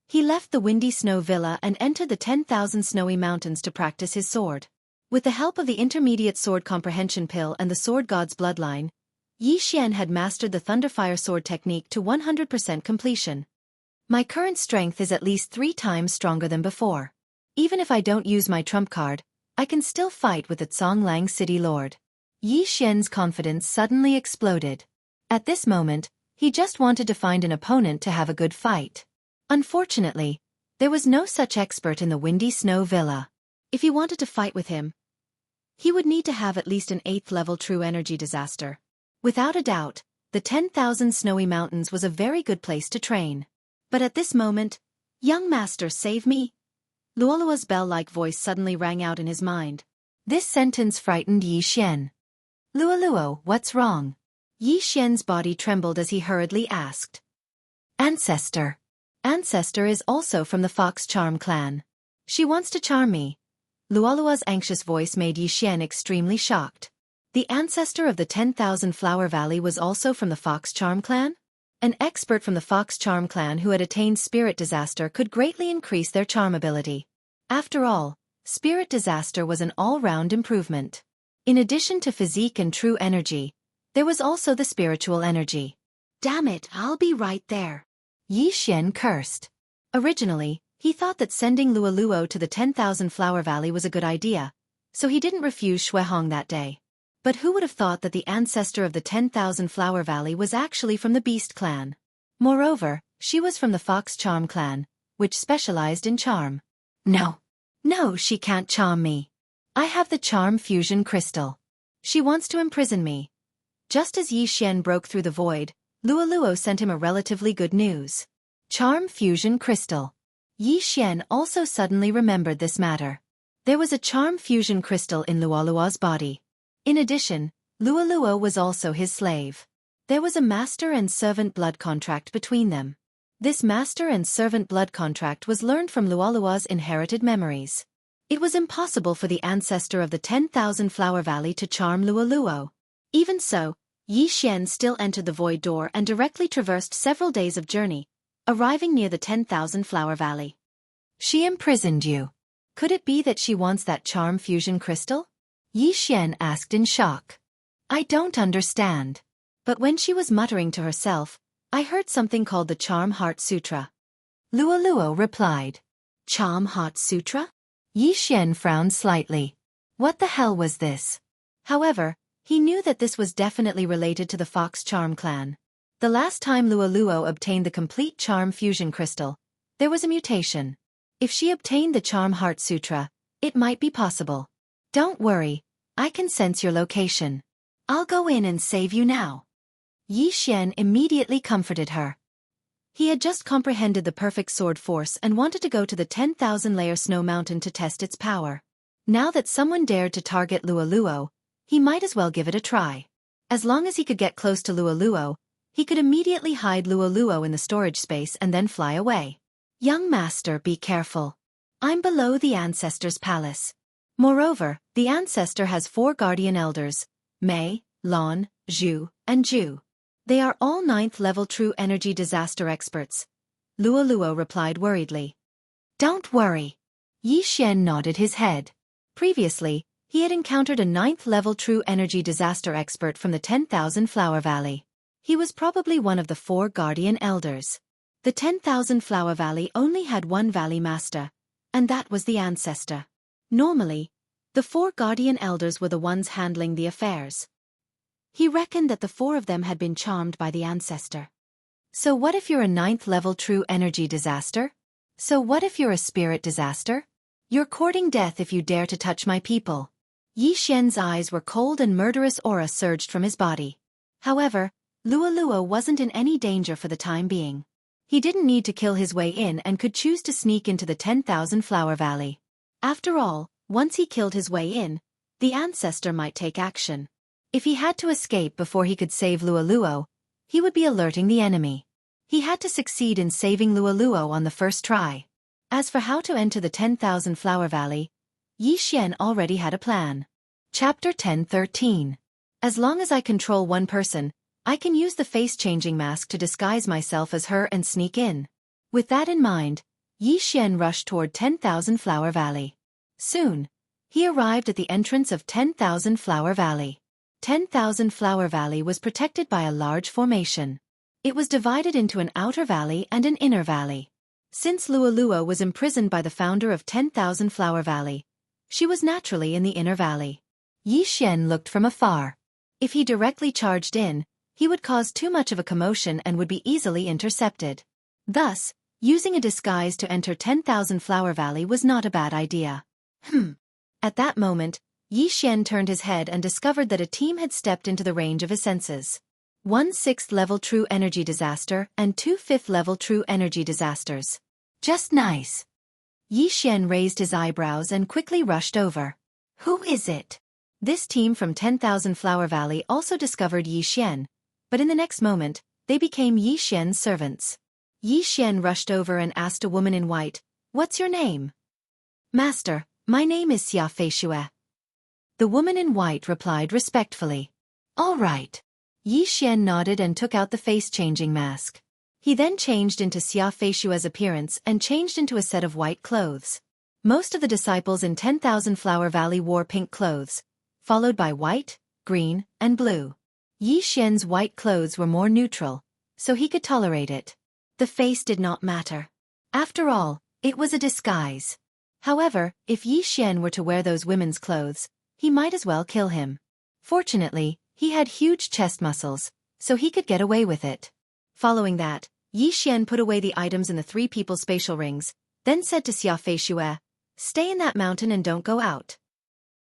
he left the windy snow villa and entered the 10,000 snowy mountains to practice his sword. With the help of the intermediate sword comprehension pill and the sword god's bloodline, Yi Xian had mastered the Thunderfire sword technique to 100% completion. My current strength is at least 3 times stronger than before. Even if I don't use my trump card, I can still fight with the Zhonglang city lord. Yi Xian's confidence suddenly exploded. At this moment, he just wanted to find an opponent to have a good fight. Unfortunately, there was no such expert in the windy snow villa. If he wanted to fight with him, he would need to have at least an 8th level true energy disaster. Without a doubt, the 10,000 snowy mountains was a very good place to train. But at this moment, Young master, save me! Luoluo's bell-like voice suddenly rang out in his mind. This sentence frightened Yi Xian. Luoluo, what's wrong? Yi Xian's body trembled as he hurriedly asked. Ancestor. Ancestor is also from the Fox Charm clan. She wants to charm me. Luoluo's anxious voice made Yi Xian extremely shocked. The ancestor of the 10,000 Flower Valley was also from the Fox Charm clan? An expert from the Fox Charm clan who had attained Spirit Disaster could greatly increase their charm ability. After all, Spirit Disaster was an all-round improvement. In addition to physique and true energy, there was also the spiritual energy. Damn it, I'll be right there. Yi Xian cursed. Originally, he thought that sending Luoluo to the 10,000 Flower Valley was a good idea, so he didn't refuse Xuehong that day. But who would have thought that the ancestor of the 10,000 Flower Valley was actually from the Beast clan? Moreover, she was from the Fox Charm clan, which specialized in charm. No. No, she can't charm me. I have the Charm Fusion Crystal. She wants to imprison me. Just as Yi Xian broke through the void, Luoluo sent him a relatively good news. Charm Fusion Crystal. Yi Xian also suddenly remembered this matter. There was a Charm Fusion Crystal in Luoluo's body. In addition, Luoluo was also his slave. There was a master and servant blood contract between them. This master and servant blood contract was learned from Luoluo's inherited memories. It was impossible for the ancestor of the 10,000 Flower Valley to charm Luoluo. Even so, Yi Xian still entered the void door and directly traversed several days of journey, arriving near the 10,000 Flower Valley. She imprisoned you. Could it be that she wants that Charm Fusion Crystal? Yi Xian asked in shock. I don't understand. But when she was muttering to herself, I heard something called the Charm Heart Sutra. Luoluo replied. Charm Heart Sutra? Yi Xian frowned slightly. What the hell was this? However, he knew that this was definitely related to the Fox Charm clan. The last time Luoluo obtained the complete Charm Fusion Crystal, there was a mutation. If she obtained the Charm Heart Sutra, it might be possible. Don't worry, I can sense your location. I'll go in and save you now. Yi Xian immediately comforted her. He had just comprehended the perfect sword force and wanted to go to the 10,000-layer snow mountain to test its power. Now that someone dared to target Luoluo, he might as well give it a try. As long as he could get close to Luoluo, he could immediately hide Luoluo in the storage space and then fly away. Young master, be careful. I'm below the ancestor's palace. Moreover, the ancestor has 4 guardian elders, Mei, Lon, Zhu, and Ju. They are all 9th level true energy disaster experts. Luoluo replied worriedly. Don't worry. Yi Xian nodded his head. Previously, he had encountered a 9th level true energy disaster expert from the 10,000 Flower Valley. He was probably one of the 4 guardian elders. The 10,000 Flower Valley only had one valley master, and that was the ancestor. Normally, the 4 guardian elders were the ones handling the affairs. He reckoned that the 4 of them had been charmed by the ancestor. So what if you're a 9th level true energy disaster? So what if you're a spirit disaster? You're courting death if you dare to touch my people. Yi Xian's eyes were cold and murderous aura surged from his body. However, Luoluo wasn't in any danger for the time being. He didn't need to kill his way in and could choose to sneak into the 10,000 Flower Valley. After all, once he killed his way in, the ancestor might take action. If he had to escape before he could save Luoluo, he would be alerting the enemy. He had to succeed in saving Luoluo on the first try. As for how to enter the 10,000 Flower Valley, Yi Xian already had a plan. Chapter 10:13. As long as I control one person, I can use the face-changing mask to disguise myself as her and sneak in. With that in mind, Yi Xian rushed toward 10,000 Flower Valley. Soon, he arrived at the entrance of 10,000 Flower Valley. 10,000 Flower Valley was protected by a large formation. It was divided into an outer valley and an inner valley. Since Luoluo was imprisoned by the founder of 10,000 Flower Valley, she was naturally in the inner valley. Yi Xian looked from afar. If he directly charged in, he would cause too much of a commotion and would be easily intercepted. Thus, using a disguise to enter 10,000 Flower Valley was not a bad idea. At that moment, Yi Xian turned his head and discovered that a team had stepped into the range of his senses. 1 6th level true energy disaster and 2 5th level true energy disasters. Just nice. Yi Xian raised his eyebrows and quickly rushed over. Who is it? This team from 10,000 Flower Valley also discovered Yi Xian, but in the next moment, they became Yi Xian's servants. Yi Xian rushed over and asked a woman in white, "What's your name?" "Master, my name is Xianxia." The woman in white replied respectfully. "All right." Yi Xian nodded and took out the face-changing mask. He then changed into Xianxia's appearance and changed into a set of white clothes. Most of the disciples in 10,000 Flower Valley wore pink clothes, followed by white, green, and blue. Yi Xian's white clothes were more neutral, so he could tolerate it. The face did not matter. After all, it was a disguise. However, if Yi Xian were to wear those women's clothes, he might as well kill him. Fortunately, he had huge chest muscles, so he could get away with it. Following that, Yi Xian put away the items in the three people's spatial rings, then said to Xianxia, "Stay in that mountain and don't go out."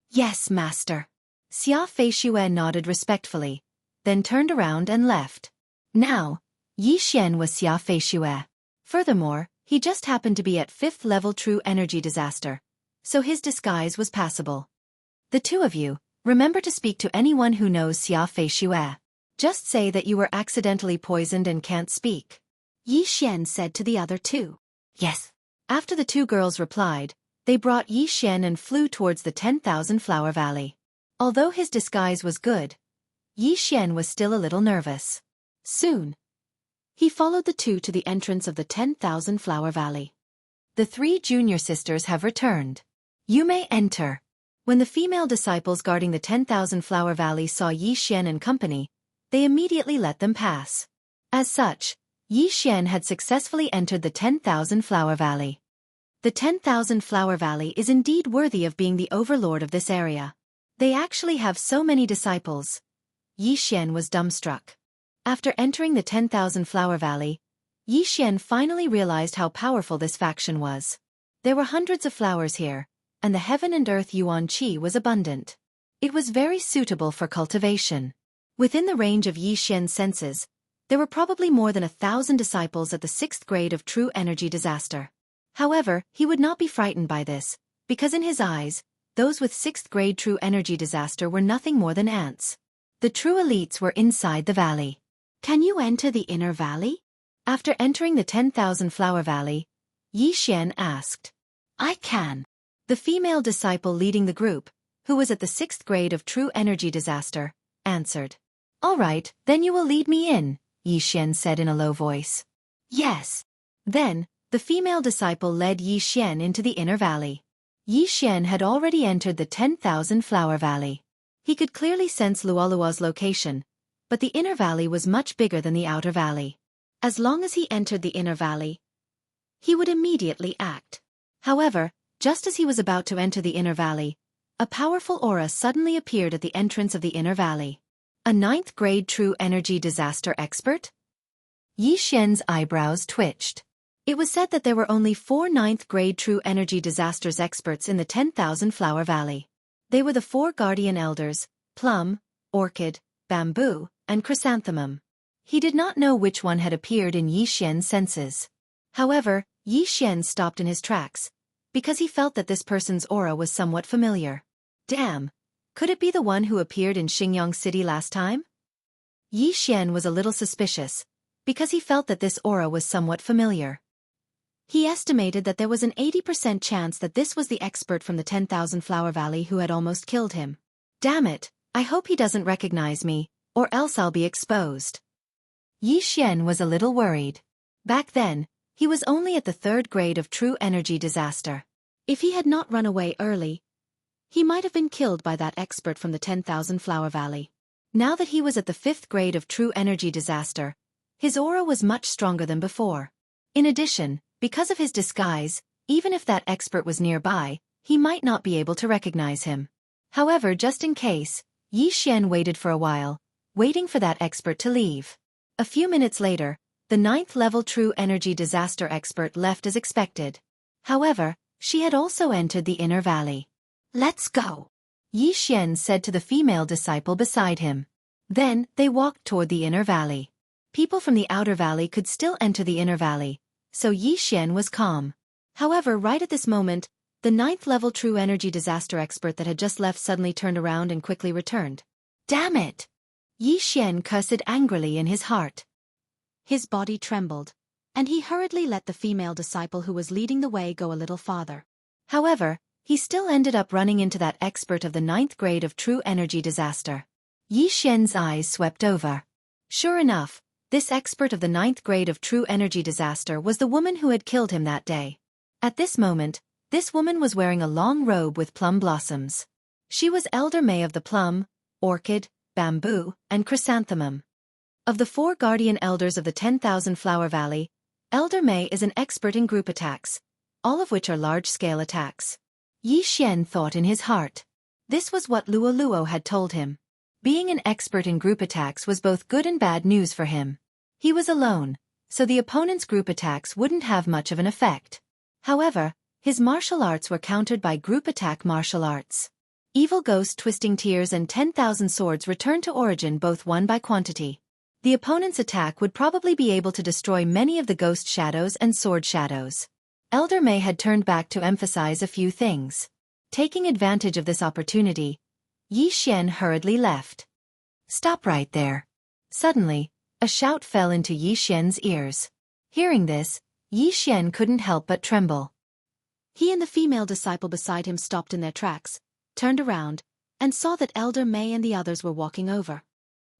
"Yes, master." Xianxia nodded respectfully, then turned around and left. Now, Yi Xian was Xianxia. Furthermore, he just happened to be at 5th level True Energy Disaster, so his disguise was passable. "The two of you, remember to speak to anyone who knows Xianxia. Just say that you were accidentally poisoned and can't speak," Yi Xian said to the other two. "Yes." After the two girls replied, they brought Yi Xian and flew towards the 10,000 Flower Valley. Although his disguise was good, Yi Xian was still a little nervous. Soon, he followed the two to the entrance of the 10,000 Flower Valley. "The three junior sisters have returned. You may enter." When the female disciples guarding the 10,000 Flower Valley saw Yi Xian and company, they immediately let them pass. As such, Yi Xian had successfully entered the 10,000 Flower Valley. The 10,000 Flower Valley is indeed worthy of being the overlord of this area. They actually have so many disciples. Yi Xian was dumbstruck. After entering the 10,000 Flower Valley, Yi Xian finally realized how powerful this faction was. There were hundreds of flowers here, and the heaven and earth yuan qi was abundant. It was very suitable for cultivation. Within the range of Yi Xian's senses, there were probably more than 1,000 disciples at the 6th grade of True Energy Disaster. However, he would not be frightened by this, because in his eyes, those with 6th grade True Energy Disaster were nothing more than ants. The true elites were inside the valley. "Can you enter the inner valley?" After entering the 10,000 Flower Valley, Yi Xian asked. "I can." The female disciple leading the group, who was at the 6th grade of True Energy Disaster, answered. "All right, then you will lead me in," Yi Xian said in a low voice. "Yes." Then, the female disciple led Yi Xian into the inner valley. Yi Xian had already entered the 10,000 Flower Valley. He could clearly sense Luolua's location, but the inner valley was much bigger than the outer valley. As long as he entered the inner valley, he would immediately act. However, just as he was about to enter the inner valley, a powerful aura suddenly appeared at the entrance of the inner valley. A 9th grade True Energy Disaster expert? Yi Xian's eyebrows twitched. It was said that there were only 4 9th grade True Energy Disasters experts in the 10,000 Flower Valley. They were the 4 guardian elders, Plum, Orchid, Bamboo, and Chrysanthemum. He did not know which one had appeared in Yi Xian's senses. However, Yi Xian stopped in his tracks, because he felt that this person's aura was somewhat familiar. Damn! Could it be the one who appeared in Xingyang City last time? Yi Xian was a little suspicious, because he felt that this aura was somewhat familiar. He estimated that there was an 80% chance that this was the expert from the 10,000 Flower Valley who had almost killed him. Damn it, I hope he doesn't recognize me, or else I'll be exposed. Yi Xian was a little worried. Back then, he was only at the 3rd grade of True Energy Disaster. If he had not run away early, he might have been killed by that expert from the 10,000 Flower Valley. Now that he was at the 5th grade of True Energy Disaster, his aura was much stronger than before. In addition, because of his disguise, even if that expert was nearby, he might not be able to recognize him. However, just in case, Yi Xian waited for a while, waiting for that expert to leave. A few minutes later, the 9th level True Energy Disaster expert left as expected. However, she had also entered the inner valley. "Let's go," Yi Xian said to the female disciple beside him. Then, they walked toward the inner valley. People from the outer valley could still enter the inner valley, so Yi Xian was calm. However, right at this moment, the 9th-level true energy disaster expert that had just left suddenly turned around and quickly returned. Damn it! Yi Xian cursed angrily in his heart. His body trembled, and he hurriedly let the female disciple who was leading the way go a little farther. However, he still ended up running into that expert of the 9th grade of true energy disaster. Yi Xian's eyes swept over. Sure enough, this expert of the 9th grade of true energy disaster was the woman who had killed him that day. At this moment, this woman was wearing a long robe with plum blossoms. She was Elder May of the plum, orchid, bamboo, and chrysanthemum. Of the 4 guardian elders of the 10,000 Flower Valley, Elder May is an expert in group attacks, all of which are large-scale attacks. Yi Xian thought in his heart. This was what Luo Luo had told him. Being an expert in group attacks was both good and bad news for him. He was alone, so the opponent's group attacks wouldn't have much of an effect. However, his martial arts were countered by group attack martial arts. Evil Ghost, Twisting Tears, and 10,000 Swords returned to origin, both won by quantity. The opponent's attack would probably be able to destroy many of the ghost shadows and sword shadows. Elder May had turned back to emphasize a few things. Taking advantage of this opportunity, Yi Xian hurriedly left. Stop right there. Suddenly, a shout fell into Yi Xian's ears. Hearing this, Yi Xian couldn't help but tremble. He and the female disciple beside him stopped in their tracks, turned around, and saw that Elder May and the others were walking over.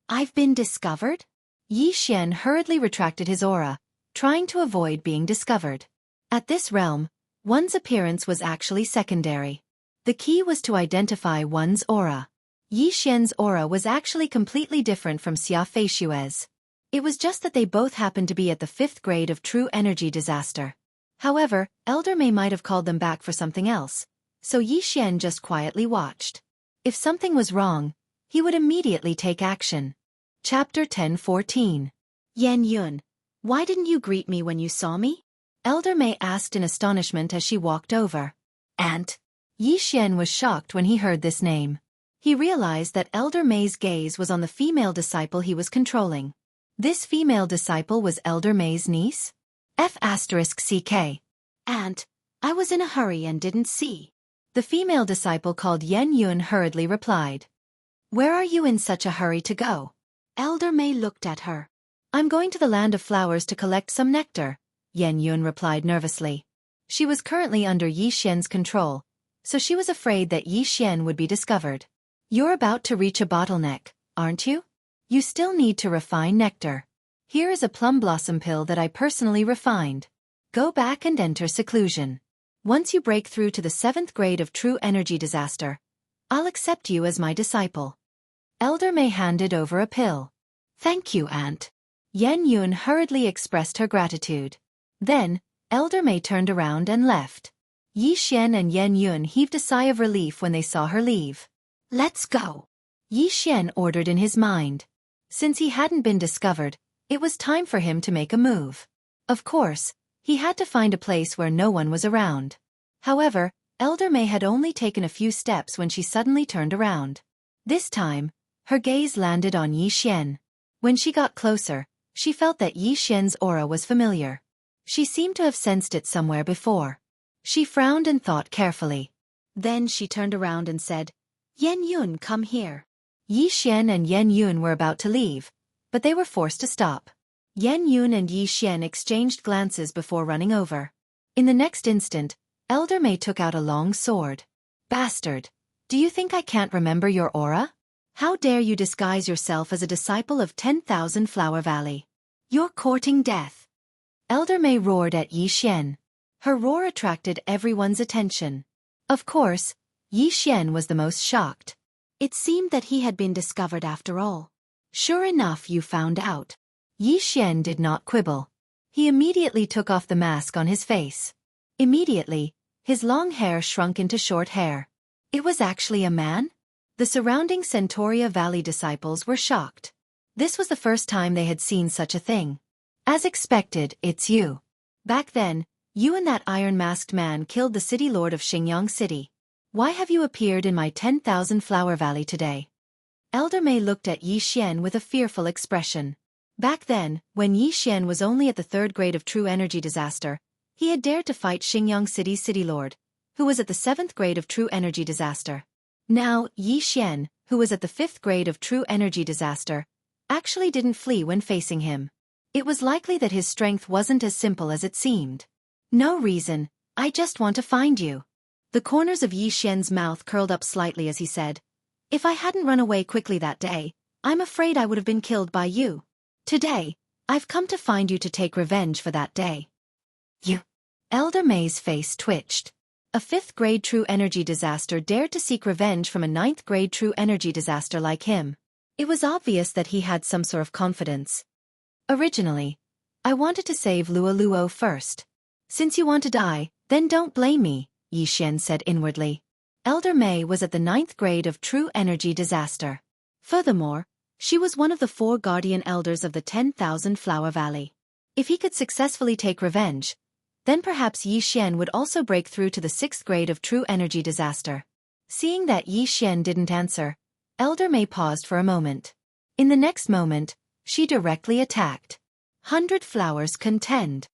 I've been discovered? Yi Xian hurriedly retracted his aura, trying to avoid being discovered. At this realm, one's appearance was actually secondary. The key was to identify one's aura. Yi Xian's aura was actually completely different from Xia Feishue's. It was just that they both happened to be at the 5th grade of true energy disaster. However, Elder May might have called them back for something else, so Yi Xian just quietly watched. If something was wrong, he would immediately take action. Chapter 10:14. Yan Yun, why didn't you greet me when you saw me? Elder May asked in astonishment as she walked over. Aunt. Yi Xian was shocked when he heard this name. He realized that Elder May's gaze was on the female disciple he was controlling. This female disciple was Elder May's niece? F***CK. Aunt, I was in a hurry and didn't see. The female disciple called Yan Yun hurriedly replied. Where are you in such a hurry to go? Elder May looked at her. I'm going to the Land of Flowers to collect some nectar, Yan Yun replied nervously. She was currently under Yi Xian's control, so she was afraid that Yi Xian would be discovered. You're about to reach a bottleneck, aren't you? You still need to refine nectar. Here is a plum blossom pill that I personally refined. Go back and enter seclusion. Once you break through to the 7th grade of true energy disaster, I'll accept you as my disciple. Elder May handed over a pill. Thank you, Aunt. Yan Yun hurriedly expressed her gratitude. Then, Elder May turned around and left. Yi Xian and Yan Yun heaved a sigh of relief when they saw her leave. Let's go. Yi Xian ordered in his mind. Since he hadn't been discovered, it was time for him to make a move. Of course, he had to find a place where no one was around. However, Elder May had only taken a few steps when she suddenly turned around. This time, her gaze landed on Yi Xian. When she got closer, she felt that Yi Xian's aura was familiar. She seemed to have sensed it somewhere before. She frowned and thought carefully. Then she turned around and said, Yan Yun, come here. Yi Xian and Yan Yun were about to leave, but they were forced to stop. Yan Yun and Yi Xian exchanged glances before running over. In the next instant, Elder May took out a long sword. Bastard! Do you think I can't remember your aura? How dare you disguise yourself as a disciple of 10,000 Flower Valley? You're courting death. Elder May roared at Yi Xian. Her roar attracted everyone's attention. Of course, Yi Xian was the most shocked. It seemed that he had been discovered after all. Sure enough, you found out. Yi Xian did not quibble. He immediately took off the mask on his face. Immediately, his long hair shrunk into short hair. It was actually a man? The surrounding Centauria Valley disciples were shocked. This was the first time they had seen such a thing. As expected, it's you. Back then, you and that iron-masked man killed the city lord of Xingyang City. Why have you appeared in my 10,000 Flower Valley today? Elder May looked at Yi Xian with a fearful expression. Back then, when Yi Xian was only at the 3rd grade of True Energy Disaster, he had dared to fight Xingyang City's City Lord, who was at the 7th grade of True Energy Disaster. Now, Yi Xian, who was at the 5th grade of True Energy Disaster, actually didn't flee when facing him. It was likely that his strength wasn't as simple as it seemed. No reason, I just want to find you. The corners of Yi Xian's mouth curled up slightly as he said, if I hadn't run away quickly that day, I'm afraid I would have been killed by you. Today, I've come to find you to take revenge for that day. You. Elder May's face twitched. A 5th grade True Energy Disaster dared to seek revenge from a 9th grade True Energy Disaster like him. It was obvious that he had some sort of confidence. Originally, I wanted to save Luo first. Since you want to die, then don't blame me, Yi Xian said inwardly. Elder May was at the 9th grade of True Energy Disaster. Furthermore, she was one of the 4 guardian elders of the 10,000 Flower Valley. If he could successfully take revenge, then perhaps Yi Xian would also break through to the 6th grade of True Energy Disaster. Seeing that Yi Xian didn't answer, Elder May paused for a moment. In the next moment, she directly attacked. 100 Flowers Contend.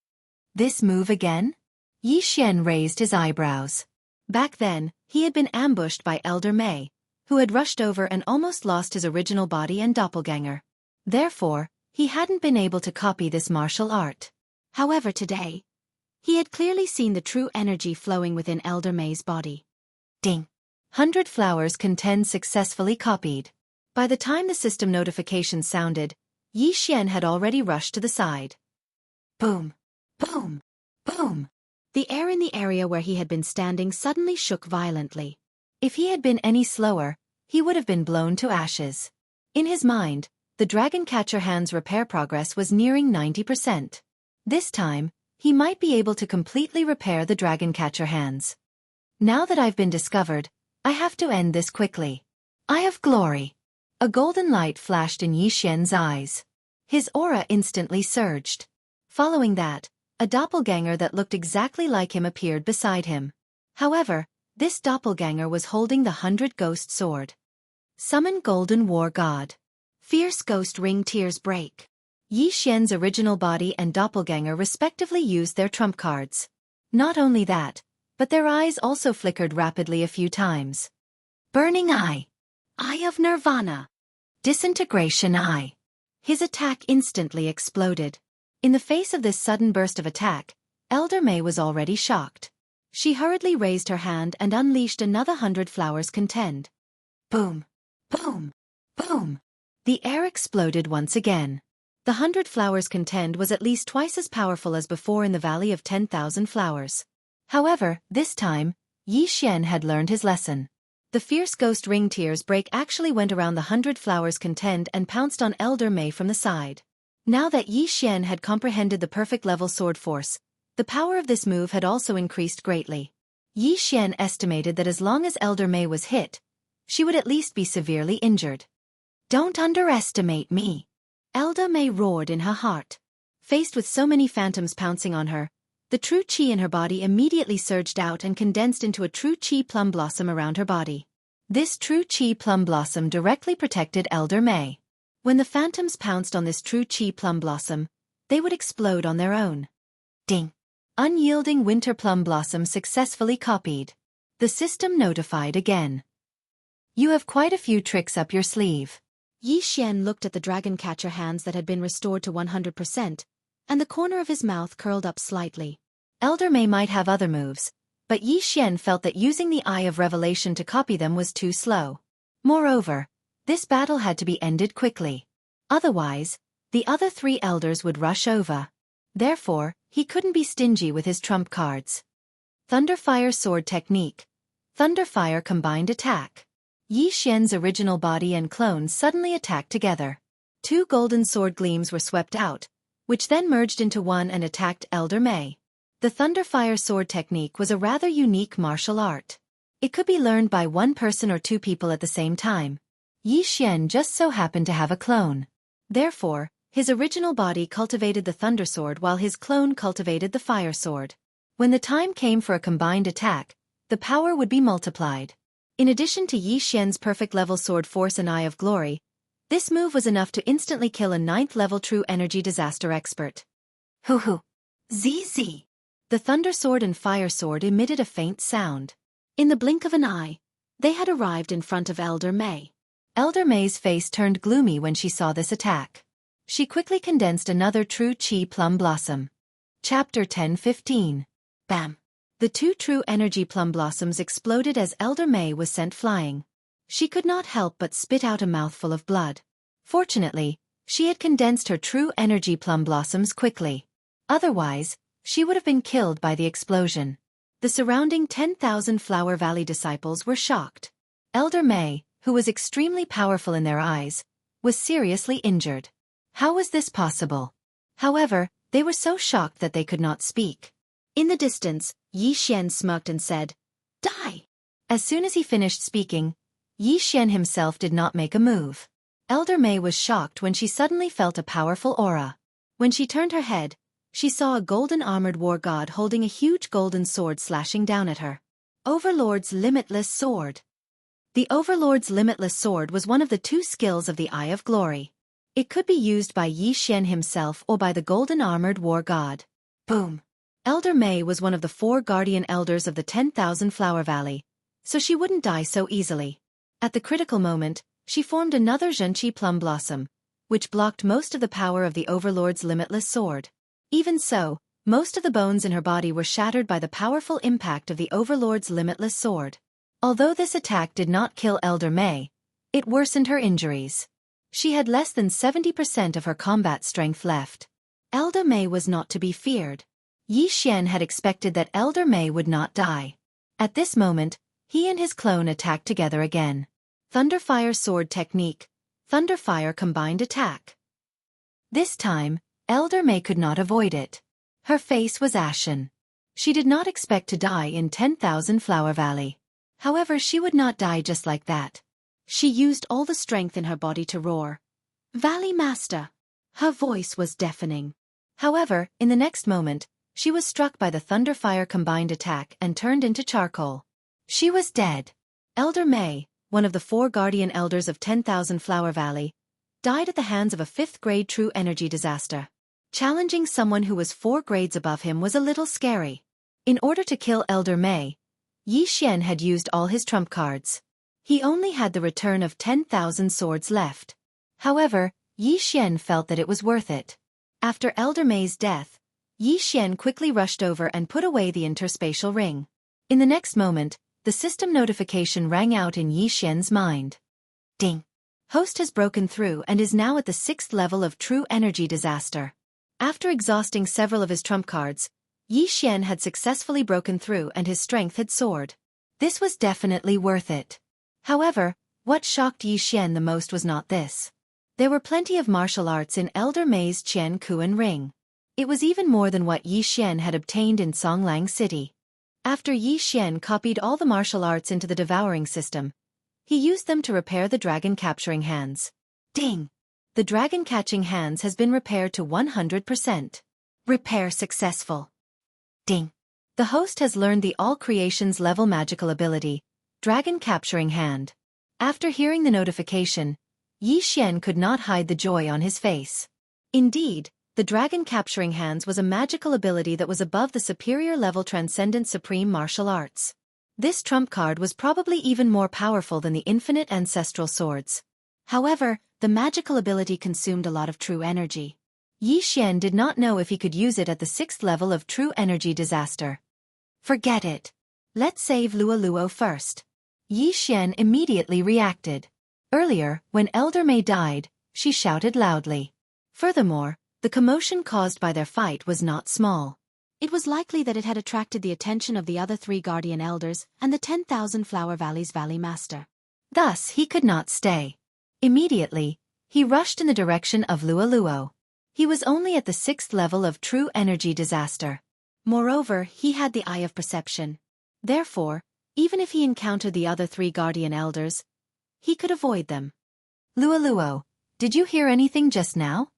This move again? Yi Xian raised his eyebrows. Back then, he had been ambushed by Elder May, who had rushed over and almost lost his original body and doppelganger. Therefore, he hadn't been able to copy this martial art. However, today, he had clearly seen the true energy flowing within Elder May's body. Ding! 100 Flowers Contend successfully copied. By the time the system notification sounded, Yi Xian had already rushed to the side. Boom! Boom! Boom! The air in the area where he had been standing suddenly shook violently. If he had been any slower, he would have been blown to ashes. In his mind, the Dragon Catcher hand's repair progress was nearing 90%. This time, he might be able to completely repair the Dragon Catcher hands. Now that I've been discovered, I have to end this quickly. Eye of Glory. A golden light flashed in Yi Xian's eyes. His aura instantly surged. Following that, a doppelganger that looked exactly like him appeared beside him. However, this doppelganger was holding the 100 Ghost Sword. Summon Golden War God. Fierce Ghost Ring Tears Break. Yi Xian's original body and doppelganger respectively used their trump cards. Not only that, but their eyes also flickered rapidly a few times. Burning Eye. Eye of Nirvana. Disintegration Eye. His attack instantly exploded. In the face of this sudden burst of attack, Elder May was already shocked. She hurriedly raised her hand and unleashed another 100 Flowers Contend. Boom! Boom! Boom! The air exploded once again. The 100 Flowers Contend was at least twice as powerful as before in the Valley of 10,000 Flowers. However, this time, Yi Xian had learned his lesson. The fierce Ghost Ring Tears Break actually went around the 100 Flowers Contend and pounced on Elder May from the side. Now that Yi Xian had comprehended the perfect level sword force, the power of this move had also increased greatly. Yi Xian estimated that as long as Elder May was hit, she would at least be severely injured. Don't underestimate me. Elder May roared in her heart. Faced with so many phantoms pouncing on her, the true chi in her body immediately surged out and condensed into a true chi plum blossom around her body. This true chi plum blossom directly protected Elder May. When the phantoms pounced on this true chi plum blossom, they would explode on their own. Ding! Unyielding winter plum blossom successfully copied. The system notified again. You have quite a few tricks up your sleeve. Yi Xian looked at the Dragon Catcher hands that had been restored to 100%, and the corner of his mouth curled up slightly. Elder May might have other moves, but Yi Xian felt that using the Eye of Revelation to copy them was too slow. Moreover, this battle had to be ended quickly. Otherwise, the other 3 elders would rush over. Therefore, he couldn't be stingy with his trump cards. Thunderfire Sword Technique. Thunderfire Combined Attack. Yi Xian's original body and clones suddenly attacked together. 2 golden sword gleams were swept out, which then merged into one and attacked Elder May. The Thunderfire Sword Technique was a rather unique martial art. It could be learned by one person or 2 people at the same time. Yi Xian just so happened to have a clone. Therefore, his original body cultivated the Thunder Sword while his clone cultivated the Fire Sword. When the time came for a combined attack, the power would be multiplied. In addition to Yi Xian's perfect level sword force and Eye of Glory, This move was enough to instantly kill a 9th-level true energy disaster expert. Hoo hoo. ZZ. The Thunder Sword and Fire Sword emitted a faint sound. In the blink of an eye, they had arrived in front of Elder May. Elder May's face turned gloomy when she saw this attack. She quickly condensed another true Chi Plum Blossom. Chapter 10:15. Bam! The 2 true energy plum blossoms exploded as Elder May was sent flying. She could not help but spit out a mouthful of blood. Fortunately, she had condensed her true energy plum blossoms quickly. Otherwise, she would have been killed by the explosion. The surrounding 10,000 Flower Valley disciples were shocked. Elder May, who was extremely powerful in their eyes, was seriously injured. How was this possible? However, they were so shocked that they could not speak. In the distance, Xian smirked and said, "Die!" As soon as he finished speaking, Xian himself did not make a move. Elder May was shocked when she suddenly felt a powerful aura. When she turned her head, she saw a golden armored war god holding a huge golden sword slashing down at her. Overlord's Limitless Sword. The Overlord's Limitless Sword was one of the 2 skills of the Eye of Glory. It could be used by Xian himself or by the golden armored war god. Boom! Elder May was one of the 4 guardian elders of the 10,000 Flower Valley, so she wouldn't die so easily. At the critical moment, she formed another Zhenqi Plum Blossom, which blocked most of the power of the Overlord's Limitless Sword. Even so, most of the bones in her body were shattered by the powerful impact of the Overlord's Limitless Sword. Although this attack did not kill Elder May, it worsened her injuries. She had less than 70% of her combat strength left. Elder May was not to be feared. Xian had expected that Elder May would not die. At this moment, he and his clone attacked together again. Thunderfire Sword Technique, Thunderfire Combined Attack. This time, Elder May could not avoid it. Her face was ashen. She did not expect to die in 10,000 Flower Valley. However, she would not die just like that. She used all the strength in her body to roar, "Valley Master!" Her voice was deafening. However, in the next moment, she was struck by the Thunderfire Combined Attack and turned into charcoal. She was dead. Elder May, one of the 4 guardian elders of 10,000 Flower Valley, died at the hands of a 5th-grade true energy disaster. Challenging someone who was 4 grades above him was a little scary. In order to kill Elder May, Xian had used all his trump cards. He only had the return of 10,000 swords left. However, Xian felt that it was worth it. After Elder May's death, Xian quickly rushed over and put away the interspatial ring. In the next moment, the system notification rang out in Xian's mind. Ding! Host has broken through and is now at the 6th level of true energy disaster. After exhausting several of his trump cards, Xian had successfully broken through and his strength had soared. This was definitely worth it. However, what shocked Xian the most was not this. There were plenty of martial arts in Elder May's Qian Kuan ring. It was even more than what Xian had obtained in Songlang City. After Xian copied all the martial arts into the devouring system, he used them to repair the dragon-capturing hands. Ding! The dragon-catching hands has been repaired to 100%. Repair successful. Ding! The host has learned the All Creations level magical ability, Dragon-Capturing Hand. After hearing the notification, Xian could not hide the joy on his face. Indeed, the Dragon-Capturing Hands was a magical ability that was above the superior level Transcendent Supreme Martial Arts. This trump card was probably even more powerful than the Infinite Ancestral Swords. However, the magical ability consumed a lot of true energy. Xian did not know if he could use it at the 6th level of true energy disaster. Forget it. Let's save Luo first. Xian immediately reacted. Earlier, when Elder May died, she shouted loudly. Furthermore, the commotion caused by their fight was not small. It was likely that it had attracted the attention of the other 3 guardian elders and the 10,000 Flower Valley's Valley Master. Thus, he could not stay. Immediately, he rushed in the direction of Luo. He was only at the 6th level of true energy disaster. Moreover, he had the Eye of Perception. Therefore, even if he encountered the other 3 guardian elders, he could avoid them. Luo, did you hear anything just now?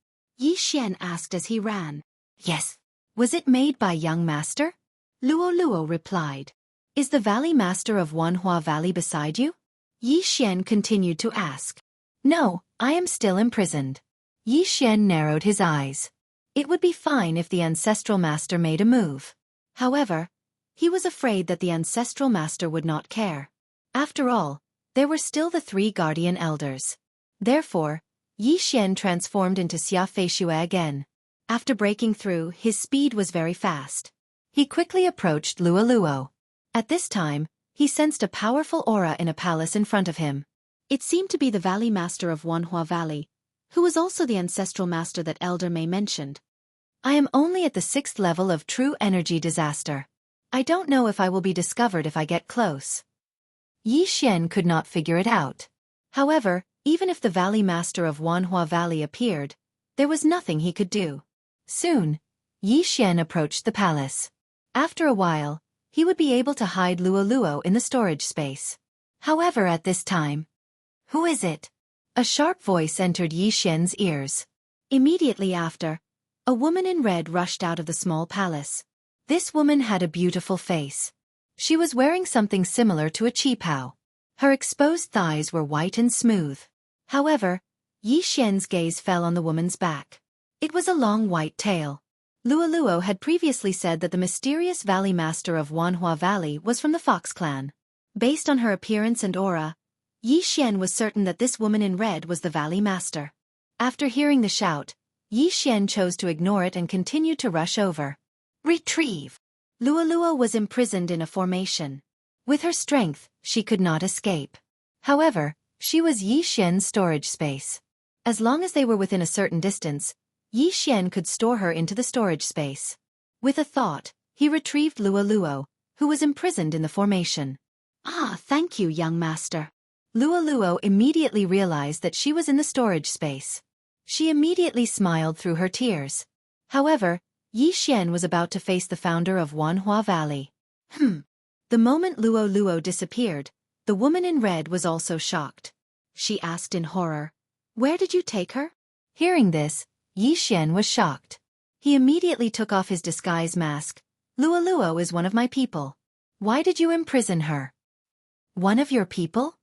Xian asked as he ran. Yes. Was it made by young master? Luo replied. Is the Valley Master of Wanhua Valley beside you? Xian continued to ask. No, I am still imprisoned. Yi Xian narrowed his eyes. It would be fine if the ancestral master made a move. However, he was afraid that the ancestral master would not care. After all, there were still the 3 guardian elders. Therefore, Yi Xian transformed into Xianxia again. After breaking through, his speed was very fast. He quickly approached Luo. At this time, he sensed a powerful aura in a palace in front of him. It seemed to be the Valley Master of Wanhua Valley, who was also the ancestral master that Elder Mei mentioned. I am only at the 6th level of true energy disaster. I don't know if I will be discovered if I get close. Yi Xian could not figure it out. However, even if the Valley Master of Wanhua Valley appeared, there was nothing he could do. Soon, Yi Xian approached the palace. After a while, he would be able to hide Luo in the storage space. However, at this time, who is it? A sharp voice entered Yi Xian's ears. Immediately after, a woman in red rushed out of the small palace. This woman had a beautiful face. She was wearing something similar to a qipao. Her exposed thighs were white and smooth. However, Yi Xian's gaze fell on the woman's back. It was a long white tail. Luo had previously said that the mysterious Valley Master of Wanhua Valley was from the Fox clan. Based on her appearance and aura, Yi Xian was certain that this woman in red was the Valley Master. After hearing the shout, Yi Xian chose to ignore it and continued to rush over. Retrieve! Luo was imprisoned in a formation. With her strength, she could not escape. However, she was Yi Xian's storage space. As long as they were within a certain distance, Yi Xian could store her into the storage space. With a thought, he retrieved Luo, who was imprisoned in the formation. Ah, thank you, young master. Luo immediately realized that she was in the storage space. She immediately smiled through her tears. However, Yi Xian was about to face the founder of Wanhua Valley. The moment Luo disappeared, the woman in red was also shocked. She asked in horror, "Where did you take her?" Hearing this, Yi Xian was shocked. He immediately took off his disguise mask. Luo is one of my people. Why did you imprison her? One of your people?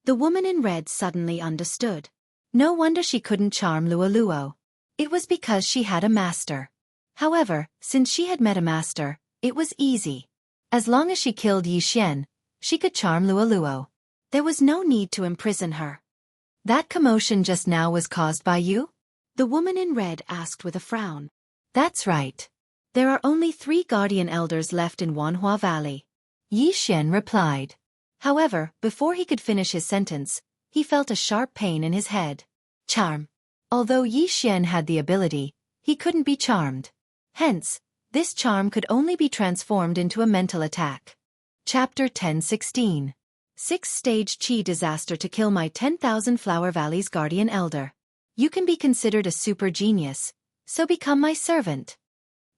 The woman in red suddenly understood. No wonder she couldn't charm Luo. It was because she had a master. However, since she had met a master, it was easy. As long as she killed Yi Xian, she could charm Luo. There was no need to imprison her. That commotion just now was caused by you? The woman in red asked with a frown. That's right. There are only 3 guardian elders left in Wanhua Valley. Yi Xian replied. However, before he could finish his sentence, he felt a sharp pain in his head. Charm. Although Yi Xian had the ability, he couldn't be charmed. Hence, this charm could only be transformed into a mental attack. Chapter 10:16. 6-stage Qi disaster to kill my 10,000 Flower Valley's guardian elder. You can be considered a super genius, so become my servant.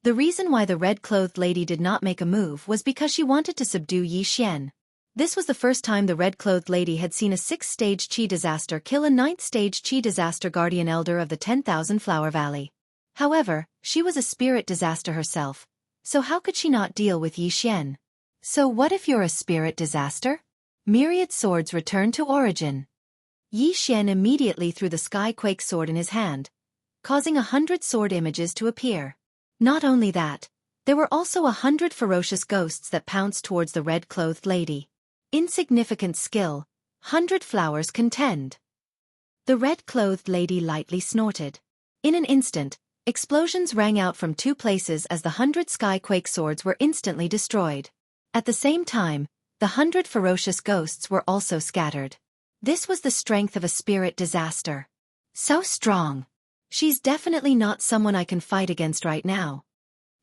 The reason why the red-clothed lady did not make a move was because she wanted to subdue Yi Xian. This was the first time the red-clothed lady had seen a 6-stage Qi disaster kill a 9th-stage Qi disaster guardian elder of the 10,000 Flower Valley. However, she was a spirit disaster herself, so how could she not deal with Yi Xian? So what if you're a spirit disaster? Myriad swords return to origin. Yi Xian immediately threw the Skyquake sword in his hand, causing 100 sword images to appear. Not only that, there were also 100 ferocious ghosts that pounced towards the red-clothed lady. Insignificant skill, 100 flowers contend. The red-clothed lady lightly snorted. In an instant, explosions rang out from 2 places as the 100 Skyquake swords were instantly destroyed. At the same time, the 100 ferocious ghosts were also scattered. This was the strength of a spirit disaster. So strong. She's definitely not someone I can fight against right now.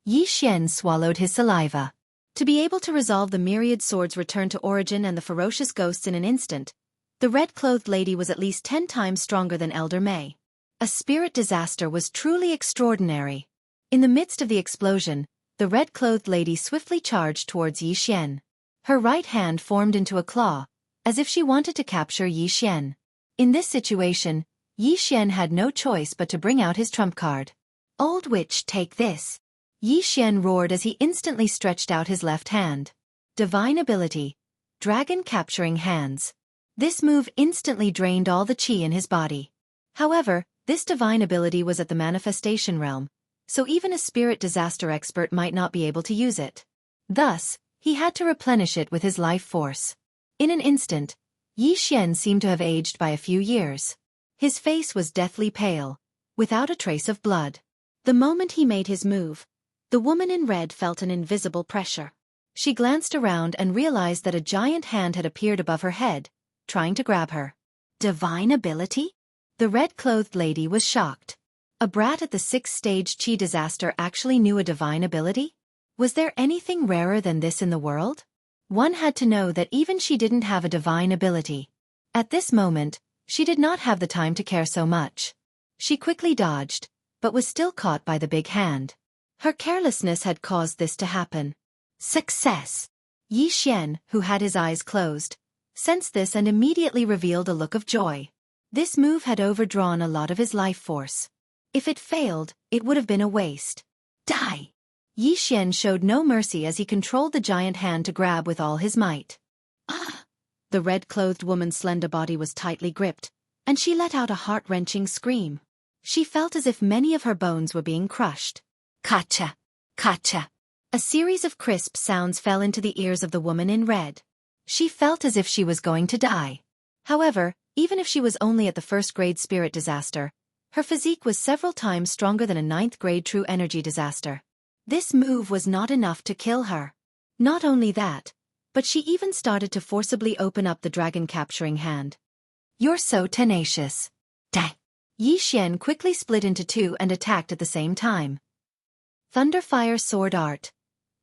Yi Xian swallowed his saliva. To be able to resolve the myriad swords return to origin and the ferocious ghosts in an instant, the red-clothed lady was at least 10 times stronger than Elder Mei. A spirit disaster was truly extraordinary. In the midst of the explosion, the red-clothed lady swiftly charged towards Yi Xian. Her right hand formed into a claw, as if she wanted to capture Yi Xian. In this situation, Yi Xian had no choice but to bring out his trump card. Old witch, take this. Yi Xian roared as he instantly stretched out his left hand. Divine ability, dragon capturing hands. This move instantly drained all the qi in his body. However, this divine ability was at the manifestation realm, so even a spirit disaster expert might not be able to use it. Thus, he had to replenish it with his life force. In an instant, Xian seemed to have aged by a few years. His face was deathly pale, without a trace of blood. The moment he made his move, the woman in red felt an invisible pressure. She glanced around and realized that a giant hand had appeared above her head, trying to grab her. Divine ability? The red-clothed lady was shocked. A brat at the 6th stage chi disaster actually knew a divine ability? Was there anything rarer than this in the world? One had to know that even she didn't have a divine ability. At this moment, she did not have the time to care so much. She quickly dodged, but was still caught by the big hand. Her carelessness had caused this to happen. Success! Xian, who had his eyes closed, sensed this and immediately revealed a look of joy. This move had overdrawn a lot of his life force. If it failed, it would have been a waste. Die! Xian showed no mercy as he controlled the giant hand to grab with all his might. Ah! The red-clothed woman's slender body was tightly gripped, and she let out a heart-wrenching scream. She felt as if many of her bones were being crushed. Kacha! Kacha! A series of crisp sounds fell into the ears of the woman in red. She felt as if she was going to die. However, even if she was only at the 1st grade spirit disaster, her physique was several times stronger than a 9th grade true energy disaster. This move was not enough to kill her. Not only that, but she even started to forcibly open up the dragon-capturing hand. You're so tenacious. Die! Xian quickly split into two and attacked at the same time. Thunderfire Sword Art.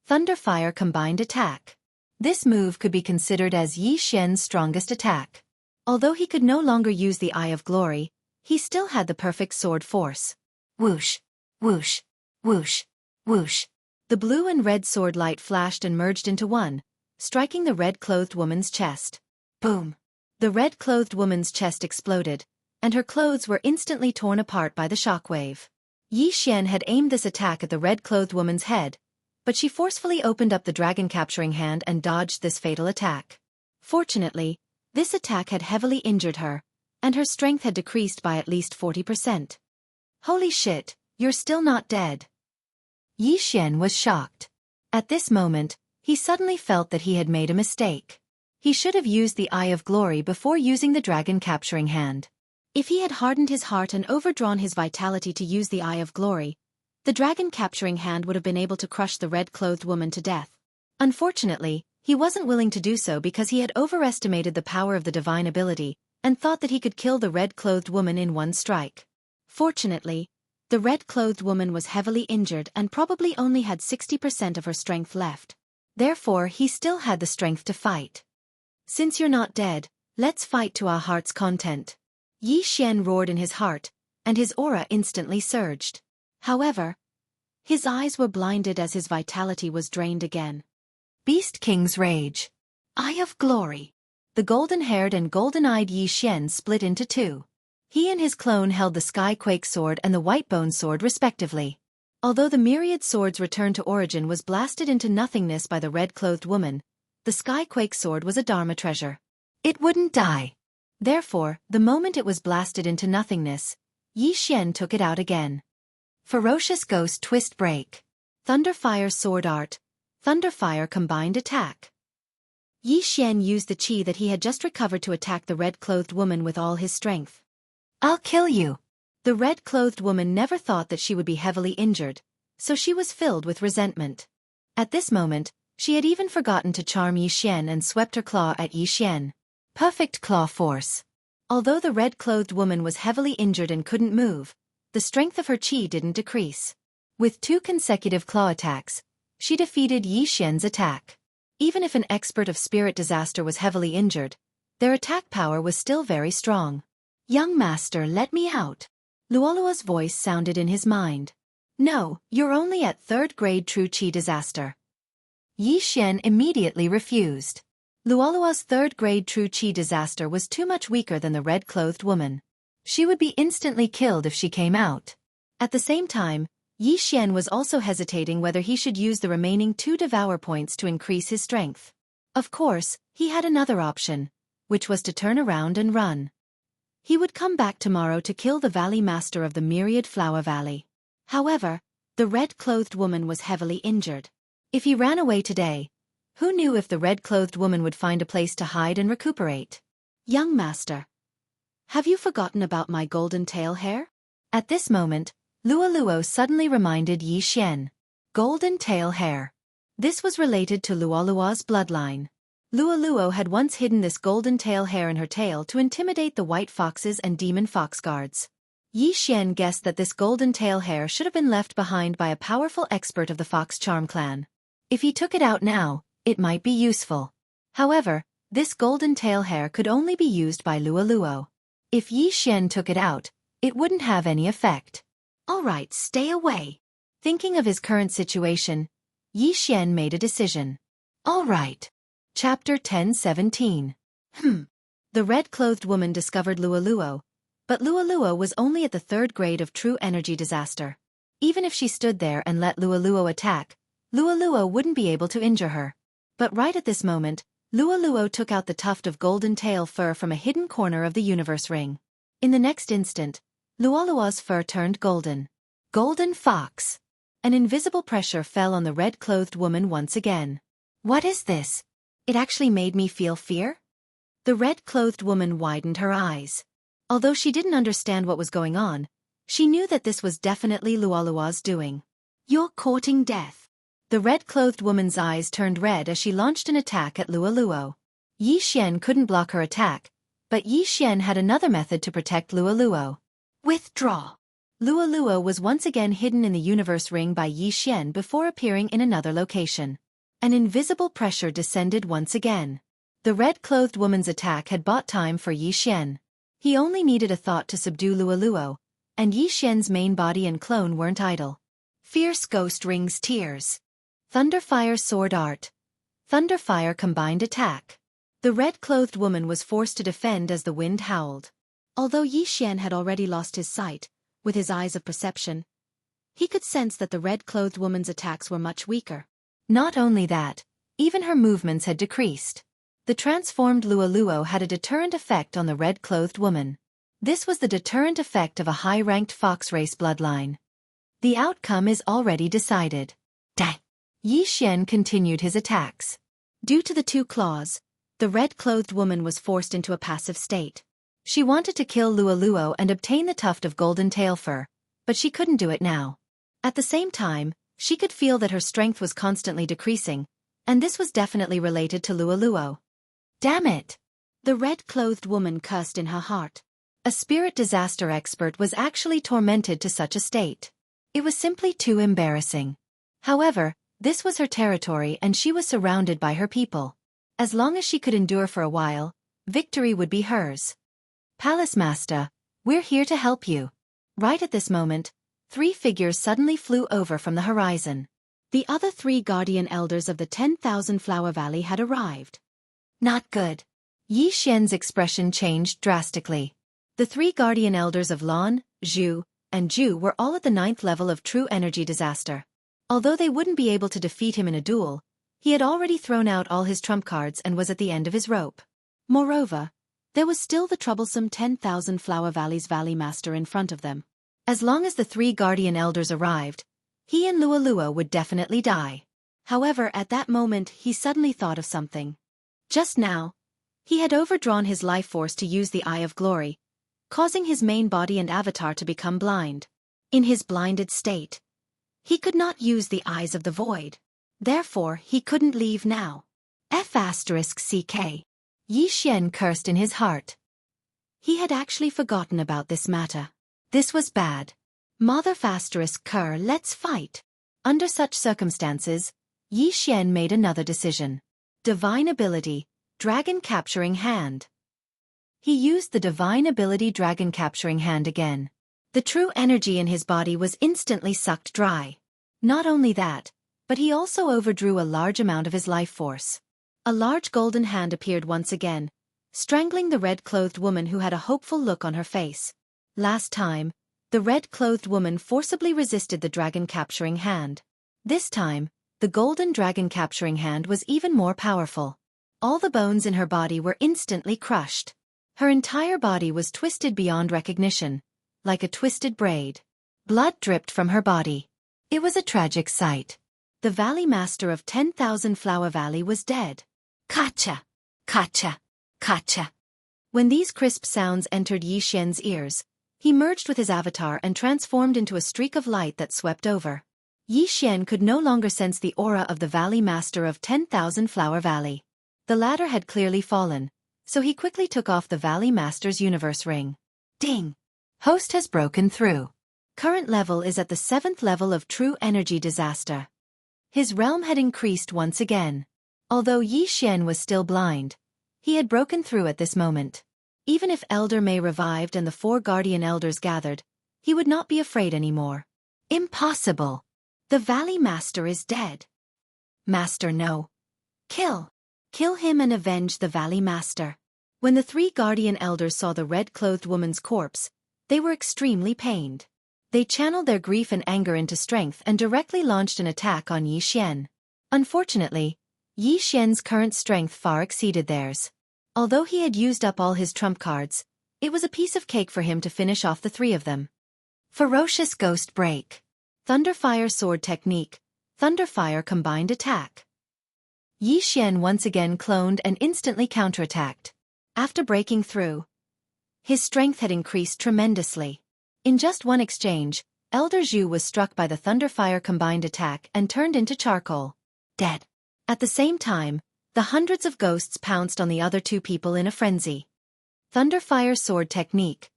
Thunderfire Combined Attack. This move could be considered as Xian's strongest attack. Although he could no longer use the Eye of Glory, he still had the perfect sword force. Whoosh! Whoosh! Whoosh! Whoosh! The blue and red sword light flashed and merged into one, striking the red-clothed woman's chest. Boom! The red-clothed woman's chest exploded, and her clothes were instantly torn apart by the shockwave. Xian had aimed this attack at the red-clothed woman's head, but she forcefully opened up the dragon-capturing hand and dodged this fatal attack. Fortunately, this attack had heavily injured her, and her strength had decreased by at least 40%. Holy shit, you're still not dead. Xian was shocked. At this moment, he suddenly felt that he had made a mistake. He should have used the Eye of Glory before using the dragon-capturing hand. If he had hardened his heart and overdrawn his vitality to use the Eye of Glory, the dragon-capturing hand would have been able to crush the red-clothed woman to death. Unfortunately, he wasn't willing to do so because he had overestimated the power of the divine ability and thought that he could kill the red-clothed woman in one strike. Fortunately, the red-clothed woman was heavily injured and probably only had 60% of her strength left. Therefore, he still had the strength to fight. Since you're not dead, let's fight to our heart's content. Xian roared in his heart, and his aura instantly surged. However, his eyes were blinded as his vitality was drained again. Beast King's Rage. Eye of Glory. The golden-haired and golden-eyed Xian split into two. He and his clone held the Skyquake Sword and the Whitebone Sword respectively. Although the myriad swords' return to origin was blasted into nothingness by the red-clothed woman, the Skyquake Sword was a Dharma treasure. It wouldn't die. Therefore, the moment it was blasted into nothingness, Xian took it out again. Ferocious Ghost Twist Break. Thunderfire Sword Art. Thunderfire Combined Attack. Xian used the chi that he had just recovered to attack the red-clothed woman with all his strength. I'll kill you. The red-clothed woman never thought that she would be heavily injured, so she was filled with resentment. At this moment, she had even forgotten to charm Xian and swept her claw at Xian. Perfect claw force. Although the red-clothed woman was heavily injured and couldn't move, the strength of her chi didn't decrease. With 2 consecutive claw attacks, she defeated Xian's attack. Even if an expert of spirit disaster was heavily injured, their attack power was still very strong. Young master, let me out. Luolua's voice sounded in his mind. No, you're only at 3rd grade true chi disaster. Xian immediately refused. Luolua's 3rd grade true chi disaster was too much weaker than the red-clothed woman. She would be instantly killed if she came out. At the same time, Xian was also hesitating whether he should use the remaining 2 devour points to increase his strength. Of course, he had another option, which was to turn around and run. He would come back tomorrow to kill the Valley Master of the Myriad Flower Valley. However, the red-clothed woman was heavily injured. If he ran away today, who knew if the red-clothed woman would find a place to hide and recuperate? Young master, have you forgotten about my golden tail hair? At this moment, Luoluo suddenly reminded Yi Xian. Golden tail hair. This was related to Luoluo's bloodline. Luoluo had once hidden this golden tail hair in her tail to intimidate the white foxes and demon fox guards. Yi Xian guessed that this golden tail hair should have been left behind by a powerful expert of the Fox Charm clan. If he took it out now, it might be useful. However, this golden tail hair could only be used by Luoluo. If Yi Xian took it out, it wouldn't have any effect. Alright, stay away. Thinking of his current situation, Yi Xian made a decision. Alright. Chapter 10:17. The red-clothed woman discovered Luoluo, but Luoluo was only at the 3rd grade of true energy disaster. Even if she stood there and let Luoluo attack, Luoluo wouldn't be able to injure her. But right at this moment, Luoluo took out the tuft of golden tail fur from a hidden corner of the universe ring. In the next instant, Luoluo's fur turned golden. Golden fox! An invisible pressure fell on the red-clothed woman once again. What is this? It actually made me feel fear? The red-clothed woman widened her eyes. Although she didn't understand what was going on, she knew that this was definitely Luoluo's doing. You're courting death. The red-clothed woman's eyes turned red as she launched an attack at Luoluo. Yi Xian couldn't block her attack, but Yi Xian had another method to protect Luoluo. Withdraw. Luoluo was once again hidden in the universe ring by Yi Xian before appearing in another location. An invisible pressure descended once again. The red-clothed woman's attack had bought time for Yi Xian. He only needed a thought to subdue Luoluo, and Yi Xian's main body and clone weren't idle. Fierce Ghost Rings Tears. Thunderfire Sword Art. Thunderfire Combined Attack. The red-clothed woman was forced to defend as the wind howled. Although Yi Xian had already lost his sight, with his eyes of perception, he could sense that the red-clothed woman's attacks were much weaker. Not only that, even her movements had decreased. The transformed Luoluo had a deterrent effect on the red-clothed woman. This was the deterrent effect of a high-ranked fox race bloodline. The outcome is already decided. Yi Xian continued his attacks. Due to the 2 claws, the red-clothed woman was forced into a passive state. She wanted to kill Luoluo and obtain the tuft of golden tail fur, but she couldn't do it now. At the same time, she could feel that her strength was constantly decreasing, and this was definitely related to Luoluo. Damn it! The red-clothed woman cursed in her heart. A spirit disaster expert was actually tormented to such a state. It was simply too embarrassing. However, this was her territory and she was surrounded by her people. As long as she could endure for a while, victory would be hers. Palace Master, we're here to help you. Right at this moment, 3 figures suddenly flew over from the horizon. The other 3 guardian elders of the 10,000 Flower Valley had arrived. Not good. Yi Xian's expression changed drastically. The 3 guardian elders of Lan, Zhu, and Zhu were all at the 9th level of true energy disaster. Although they wouldn't be able to defeat him in a duel, he had already thrown out all his trump cards and was at the end of his rope. Moreover, there was still the troublesome 10,000 Flower Valley's Valley Master in front of them. As long as the 3 guardian elders arrived, he and Luoluo would definitely die. However, at that moment he suddenly thought of something. Just now, he had overdrawn his life force to use the Eye of Glory, causing his main body and avatar to become blind. In his blinded state, he could not use the Eyes of the Void. Therefore, he couldn't leave now. F***CK. Yi Xian cursed in his heart. He had actually forgotten about this matter. This was bad. Mother **Cur, let's fight. Under such circumstances, Yi Xian made another decision. Divine Ability, Dragon Capturing Hand. He used the Divine Ability Dragon Capturing Hand again. The true energy in his body was instantly sucked dry. Not only that, but he also overdrew a large amount of his life force. A large golden hand appeared once again, strangling the red-clothed woman who had a hopeful look on her face. Last time, the red-clothed woman forcibly resisted the dragon capturing hand. This time, the golden dragon capturing hand was even more powerful. All the bones in her body were instantly crushed. Her entire body was twisted beyond recognition, like a twisted braid. Blood dripped from her body. It was a tragic sight. The Valley Master of 10,000 Flower Valley was dead. Kacha! Kacha! Kacha! When these crisp sounds entered Yi Xian's ears, he merged with his avatar and transformed into a streak of light that swept over. Yi Xian could no longer sense the aura of the Valley Master of 10,000 Flower Valley. The latter had clearly fallen, so he quickly took off the Valley Master's universe ring. Ding! Host has broken through. Current level is at the 7th level of True Energy Disaster. His realm had increased once again. Although Yi Xian was still blind, he had broken through at this moment. Even if Elder May revived and the 4 guardian elders gathered, he would not be afraid anymore. Impossible! The Valley Master is dead. Master, no. Kill! Kill him and avenge the Valley Master. When the 3 guardian elders saw the red-clothed woman's corpse, they were extremely pained. They channeled their grief and anger into strength and directly launched an attack on Yi Xian. Unfortunately, Yi Xian's current strength far exceeded theirs. Although he had used up all his trump cards, it was a piece of cake for him to finish off the 3 of them. Ferocious Ghost Break. Thunderfire Sword Technique. Thunderfire Combined Attack. Yi Xian once again cloned and instantly counterattacked. After breaking through, his strength had increased tremendously. In just one exchange, Elder Zhu was struck by the Thunderfire Combined Attack and turned into charcoal. Dead. At the same time, the hundreds of ghosts pounced on the other 2 people in a frenzy. Thunderfire Sword Technique.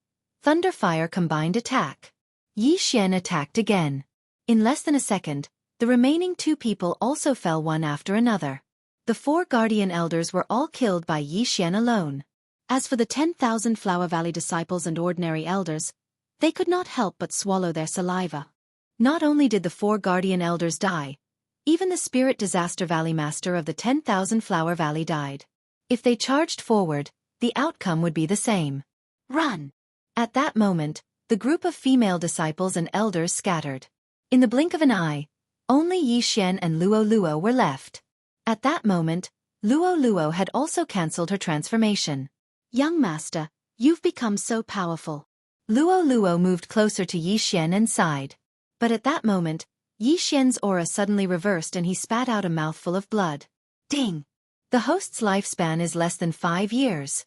Thunderfire Combined Attack. Yi Xian attacked again. In less than a second, the remaining 2 people also fell one after another. The 4 guardian elders were all killed by Yi Xian alone. As for the 10,000 Flower Valley disciples and ordinary elders, they could not help but swallow their saliva. Not only did the 4 guardian elders die, even the Spirit Disaster Valley Master of the 10,000 Flower Valley died. If they charged forward, the outcome would be the same. Run! At that moment, the group of female disciples and elders scattered. In the blink of an eye, only Yi Xian and Luo Luo were left. At that moment, Luo Luo had also cancelled her transformation. Young Master, you've become so powerful. Luo Luo moved closer to Yi Xian and sighed. But at that moment, Yi Xian's aura suddenly reversed and he spat out a mouthful of blood. Ding! The host's lifespan is less than 5 years.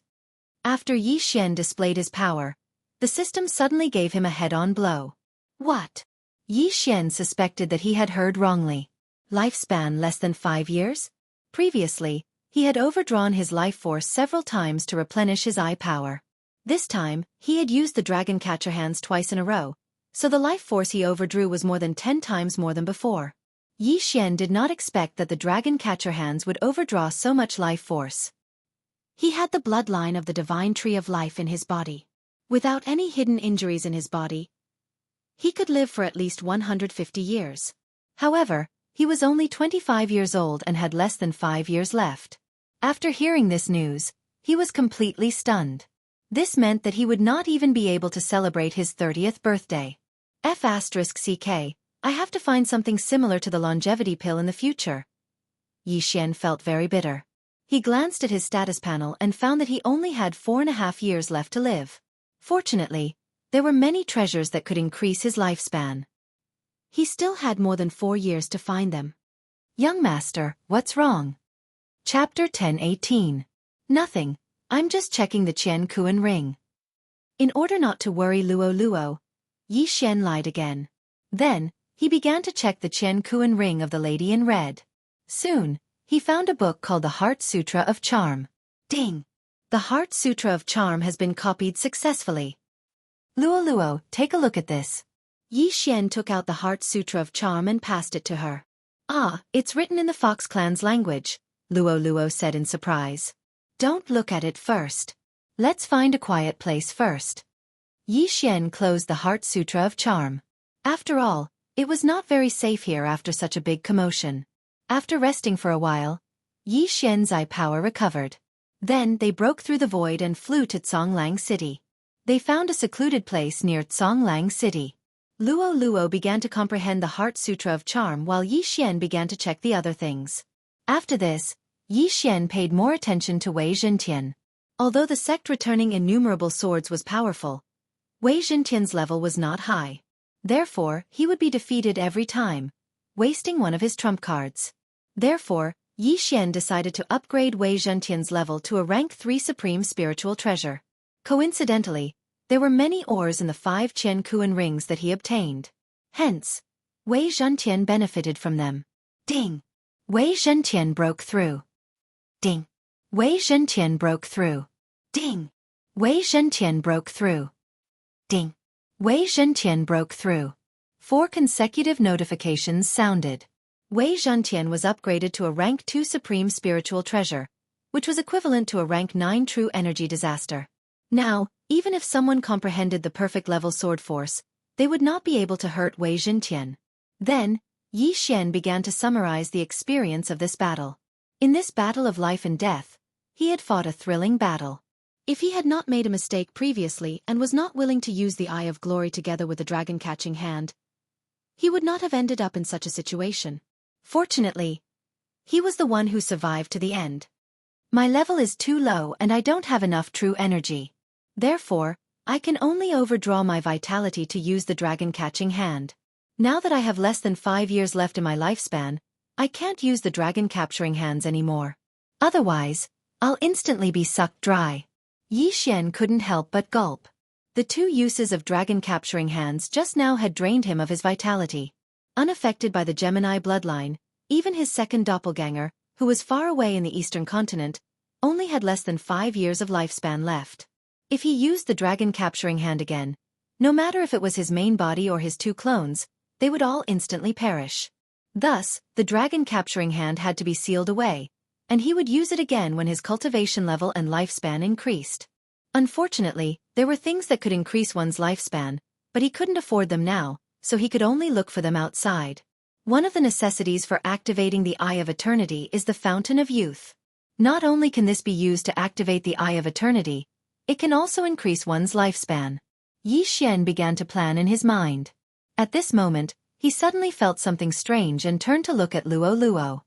After Yi Xian displayed his power, the system suddenly gave him a head-on blow. What? Yi Xian suspected that he had heard wrongly. Lifespan less than 5 years? Previously, he had overdrawn his life force several times to replenish his eye power. This time, he had used the Dragon Catcher hands twice in a row, so the life force he overdrew was more than 10 times more than before. Yi Xian did not expect that the Dragon Catcher hands would overdraw so much life force. He had the bloodline of the Divine Tree of Life in his body. Without any hidden injuries in his body, he could live for at least 150 years. However, he was only 25 years old and had less than 5 years left. After hearing this news, he was completely stunned. This meant that he would not even be able to celebrate his 30th birthday. F***ck, I have to find something similar to the longevity pill in the future. Yi Xian felt very bitter. He glanced at his status panel and found that he only had 4.5 years left to live. Fortunately, there were many treasures that could increase his lifespan. He still had more than 4 years to find them. Young Master, what's wrong? Chapter 10:18. Nothing. I'm just checking the Qian Kuan ring. In order not to worry Luo Luo, Yi Xian lied again. Then, he began to check the Qian Kuan ring of the lady in red. Soon, he found a book called the Heart Sutra of Charm. Ding! The Heart Sutra of Charm has been copied successfully. Luo Luo, take a look at this. Yi Xian took out the Heart Sutra of Charm and passed it to her. Ah, it's written in the Fox Clan's language, Luo Luo said in surprise. Don't look at it first. Let's find a quiet place first. Yi Xian closed the Heart Sutra of Charm. After all, it was not very safe here after such a big commotion. After resting for a while, Yi Xian's eye power recovered. Then they broke through the void and flew to Conglang City. They found a secluded place near Conglang City. Luo Luo began to comprehend the Heart Sutra of Charm while Yi Xian began to check the other things. After this, Yi Xian paid more attention to Wei Zhentian. Although the sect returning innumerable swords was powerful, Wei Zhentian's level was not high. Therefore, he would be defeated every time, wasting one of his trump cards. Therefore, Yi Xian decided to upgrade Wei Zhentian's level to a rank 3 supreme spiritual treasure. Coincidentally, there were many ores in the 5 Qiankuan rings that he obtained. Hence, Wei Zhentian benefited from them. Ding! Wei Zhentian broke through. Ding! Wei Zhentian broke through. Ding! Wei Zhentian broke through. Ding! Wei Zhentian broke through. 4 consecutive notifications sounded. Wei Zhentian was upgraded to a rank 2 supreme spiritual treasure, which was equivalent to a rank 9 true energy disaster. Now, even if someone comprehended the perfect level sword force, they would not be able to hurt Wei Zhentian. Then, Yi Xian began to summarize the experience of this battle. In this battle of life and death, he had fought a thrilling battle. If he had not made a mistake previously and was not willing to use the Eye of Glory together with the dragon-catching hand, he would not have ended up in such a situation. Fortunately, he was the one who survived to the end. My level is too low and I don't have enough true energy. Therefore, I can only overdraw my vitality to use the dragon-catching hand. Now that I have less than 5 years left in my lifespan, I can't use the dragon-capturing hands anymore. Otherwise, I'll instantly be sucked dry. Yi Xian couldn't help but gulp. The 2 uses of dragon-capturing hands just now had drained him of his vitality. Unaffected by the Gemini bloodline, even his second doppelganger, who was far away in the eastern continent, only had less than 5 years of lifespan left. If he used the dragon-capturing hand again, no matter if it was his main body or his 2 clones, they would all instantly perish. Thus, the dragon-capturing hand had to be sealed away, and he would use it again when his cultivation level and lifespan increased. Unfortunately, there were things that could increase one's lifespan, but he couldn't afford them now, so he could only look for them outside. One of the necessities for activating the Eye of Eternity is the Fountain of Youth. Not only can this be used to activate the Eye of Eternity, it can also increase one's lifespan. Yi Xian began to plan in his mind. At this moment, he suddenly felt something strange and turned to look at Luo Luo.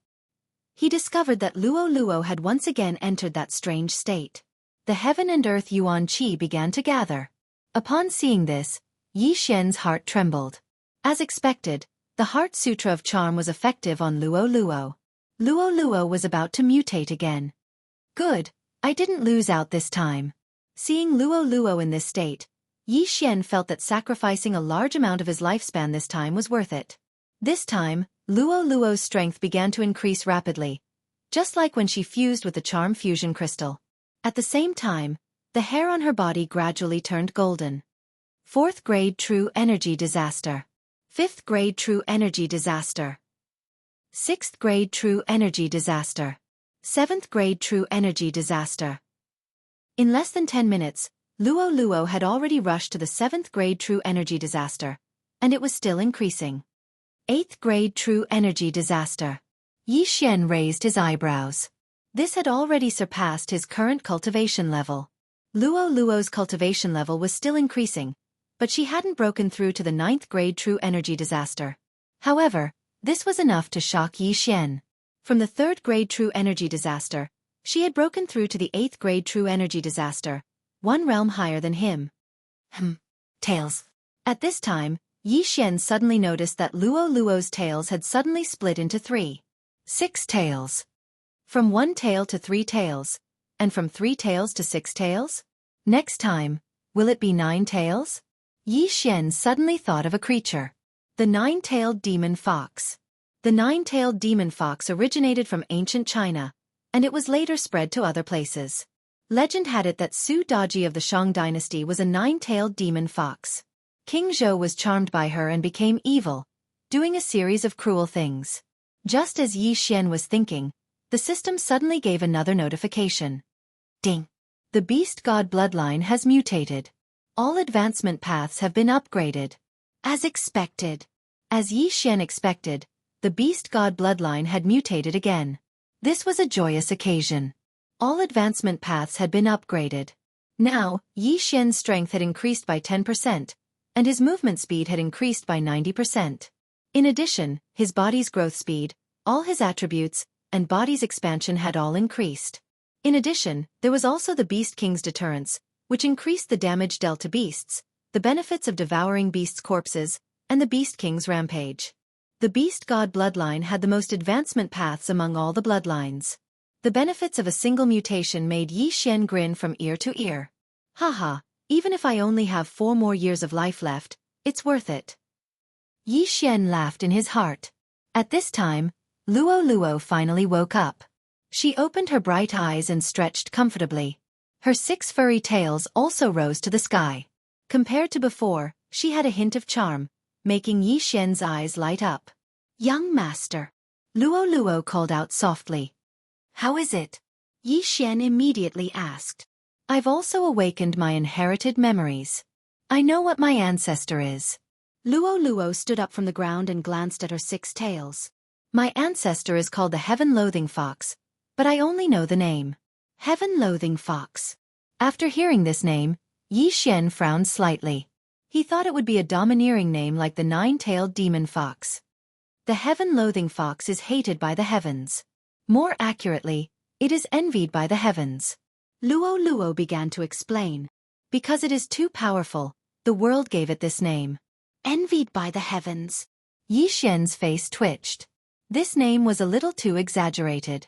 He discovered that Luo Luo had once again entered that strange state. The heaven and earth Yuan Qi began to gather. Upon seeing this, Yi Xian's heart trembled. As expected, the Heart Sutra of Charm was effective on Luo Luo. Luo Luo was about to mutate again. Good, I didn't lose out this time. Seeing Luo Luo in this state, Yi Xian felt that sacrificing a large amount of his lifespan this time was worth it. This time, Luo Luo's strength began to increase rapidly, just like when she fused with the Charm Fusion Crystal. At the same time, the hair on her body gradually turned golden. 4th grade True Energy Disaster. 5th grade True Energy Disaster. 6th grade True Energy Disaster. 7th grade True Energy Disaster. In less than 10 minutes, Luo Luo had already rushed to the 7th grade True Energy Disaster, and it was still increasing. 8th grade True Energy Disaster. Yi Xian raised his eyebrows. This had already surpassed his current cultivation level. Luo Luo's cultivation level was still increasing, but she hadn't broken through to the 9th grade True Energy Disaster. However, this was enough to shock Yi Xian. From the 3rd grade True Energy Disaster, she had broken through to the 8th grade True Energy Disaster, one realm higher than him. Tails. At this time, Yi Xian suddenly noticed that Luo Luo's tails had suddenly split into 3. 6 tails. From 1 tail to 3 tails, and from 3 tails to 6 tails? Next time, will it be 9 tails? Yi Xian suddenly thought of a creature. The 9-tailed demon fox. The 9-tailed demon fox originated from ancient China, and it was later spread to other places. Legend had it that Su Daji of the Shang dynasty was a 9-tailed demon fox. King Zhou was charmed by her and became evil, doing a series of cruel things. Just as Yi Xian was thinking, the system suddenly gave another notification. Ding! The beast god bloodline has mutated. All advancement paths have been upgraded. As expected. As Yi Xian expected, the beast god bloodline had mutated again. This was a joyous occasion. All advancement paths had been upgraded. Now, Yi Xian's strength had increased by 10%, and his movement speed had increased by 90%. In addition, his body's growth speed, all his attributes, and body's expansion had all increased. In addition, there was also the Beast King's deterrence, which increased the damage dealt to beasts, the benefits of devouring beasts' corpses, and the Beast King's rampage. The Beast God bloodline had the most advancement paths among all the bloodlines. The benefits of a single mutation made Yi Xian grin from ear to ear. Haha, even if I only have 4 more years of life left, it's worth it. Yi Xian laughed in his heart. At this time, Luo finally woke up. She opened her bright eyes and stretched comfortably. Her 6 furry tails also rose to the sky. Compared to before, she had a hint of charm, making Yi Xian's eyes light up. Young master. Luo called out softly. How is it? Yi Xian immediately asked. I've also awakened my inherited memories. I know what my ancestor is. Luo stood up from the ground and glanced at her 6 tails. My ancestor is called the Heaven-Loathing Fox, but I only know the name. Heaven-Loathing Fox. After hearing this name, Yi Xian frowned slightly. He thought it would be a domineering name like the 9-tailed demon fox. The Heaven-Loathing Fox is hated by the heavens. More accurately, it is envied by the heavens. Luo began to explain. Because it is too powerful, the world gave it this name. Envied by the heavens. Yi Xian's face twitched. This name was a little too exaggerated.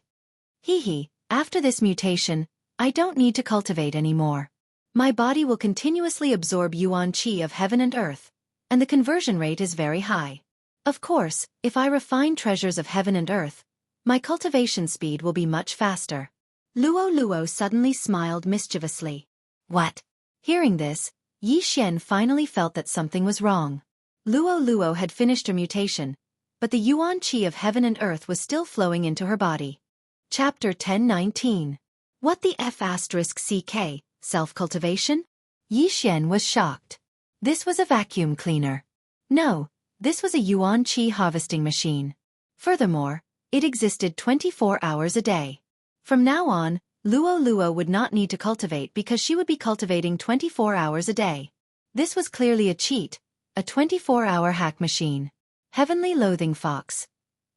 After this mutation, I don't need to cultivate anymore. My body will continuously absorb yuan qi of heaven and earth, and the conversion rate is very high. Of course, if I refine treasures of heaven and earth, my cultivation speed will be much faster. Luo suddenly smiled mischievously. What? Hearing this, Yi Xian finally felt that something was wrong. Luo had finished her mutation, but the yuan qi of heaven and earth was still flowing into her body. Chapter 10:19. What the F***ck, self-cultivation? Yi Xian was shocked. This was a vacuum cleaner. No, this was a yuan qi harvesting machine. Furthermore, it existed 24 hours a day. From now on, Luo would not need to cultivate because she would be cultivating 24 hours a day. This was clearly a cheat, a 24-hour hack machine. Heavenly Loathing Fox.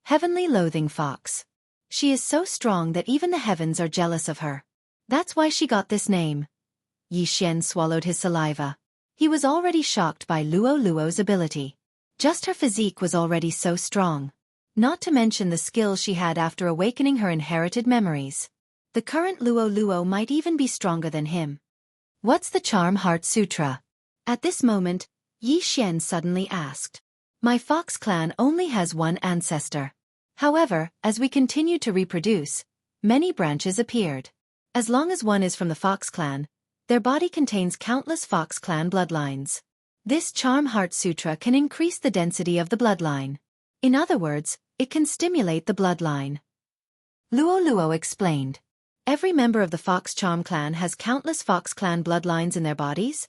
Heavenly Loathing Fox. She is so strong that even the heavens are jealous of her. That's why she got this name. Yi Xian swallowed his saliva. He was already shocked by Luo's ability. Just her physique was already so strong. Not to mention the skills she had after awakening her inherited memories. The current Luo might even be stronger than him. What's the Charm Heart Sutra? At this moment, Yi Xian suddenly asked. My fox clan only has one ancestor. However, as we continued to reproduce, many branches appeared. As long as one is from the fox clan, their body contains countless fox clan bloodlines. This Charm Heart Sutra can increase the density of the bloodline. In other words, it can stimulate the bloodline. Luo explained. Every member of the Fox Charm clan has countless Fox clan bloodlines in their bodies?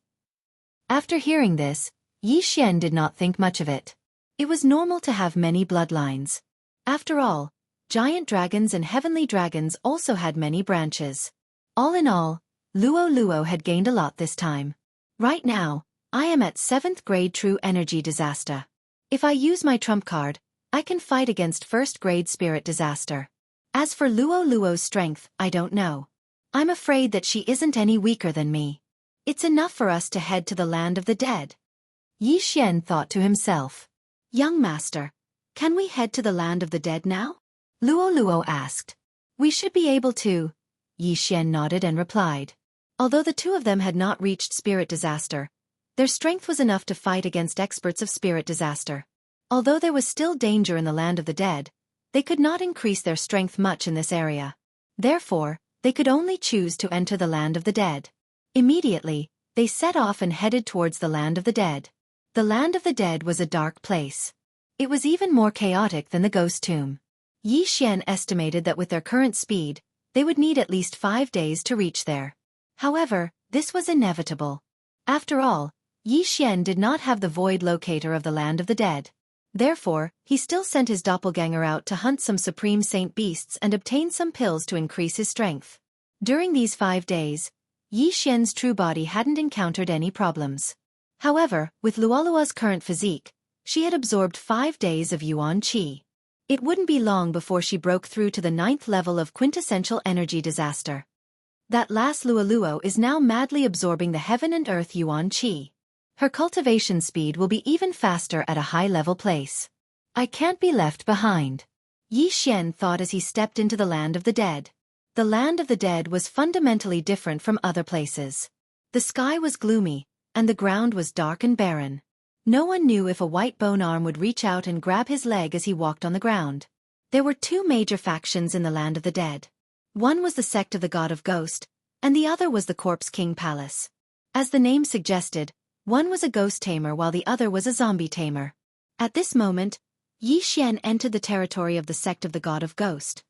After hearing this, Yi Xian did not think much of it. It was normal to have many bloodlines. After all, giant dragons and heavenly dragons also had many branches. All in all, Luo had gained a lot this time. Right now, I am at 7th grade True Energy Disaster. If I use my trump card, I can fight against 1st grade Spirit Disaster. As for Luo's strength, I don't know. I'm afraid that she isn't any weaker than me. It's enough for us to head to the land of the dead. Yi Xian thought to himself. Young master, can we head to the land of the dead now? Luo asked. We should be able to. Yi Xian nodded and replied. Although the two of them had not reached Spirit Disaster, their strength was enough to fight against experts of Spirit Disaster. Although there was still danger in the land of the dead, they could not increase their strength much in this area. Therefore, they could only choose to enter the land of the dead. Immediately, they set off and headed towards the land of the dead. The land of the dead was a dark place. It was even more chaotic than the ghost tomb. Yi Xian estimated that with their current speed, they would need at least 5 days to reach there. However, this was inevitable. After all, Yi Xian did not have the void locator of the land of the dead. Therefore, he still sent his doppelganger out to hunt some supreme saint beasts and obtain some pills to increase his strength. During these 5 days, Yi Xian's true body hadn't encountered any problems. However, with Luo's current physique, she had absorbed 5 days of yuan qi. It wouldn't be long before she broke through to the 9th level of quintessential energy disaster. That last Luoluo is now madly absorbing the heaven and earth yuan qi. Her cultivation speed will be even faster at a high-level place. I can't be left behind. Yi Xian thought as he stepped into the land of the dead. The land of the dead was fundamentally different from other places. The sky was gloomy, and the ground was dark and barren. No one knew if a white bone arm would reach out and grab his leg as he walked on the ground. There were two major factions in the land of the dead. One was the sect of the god of ghost, and the other was the corpse king palace. As the name suggested, one was a ghost tamer while the other was a zombie tamer. At this moment, Yi Xian entered the territory of the sect of the god of ghost.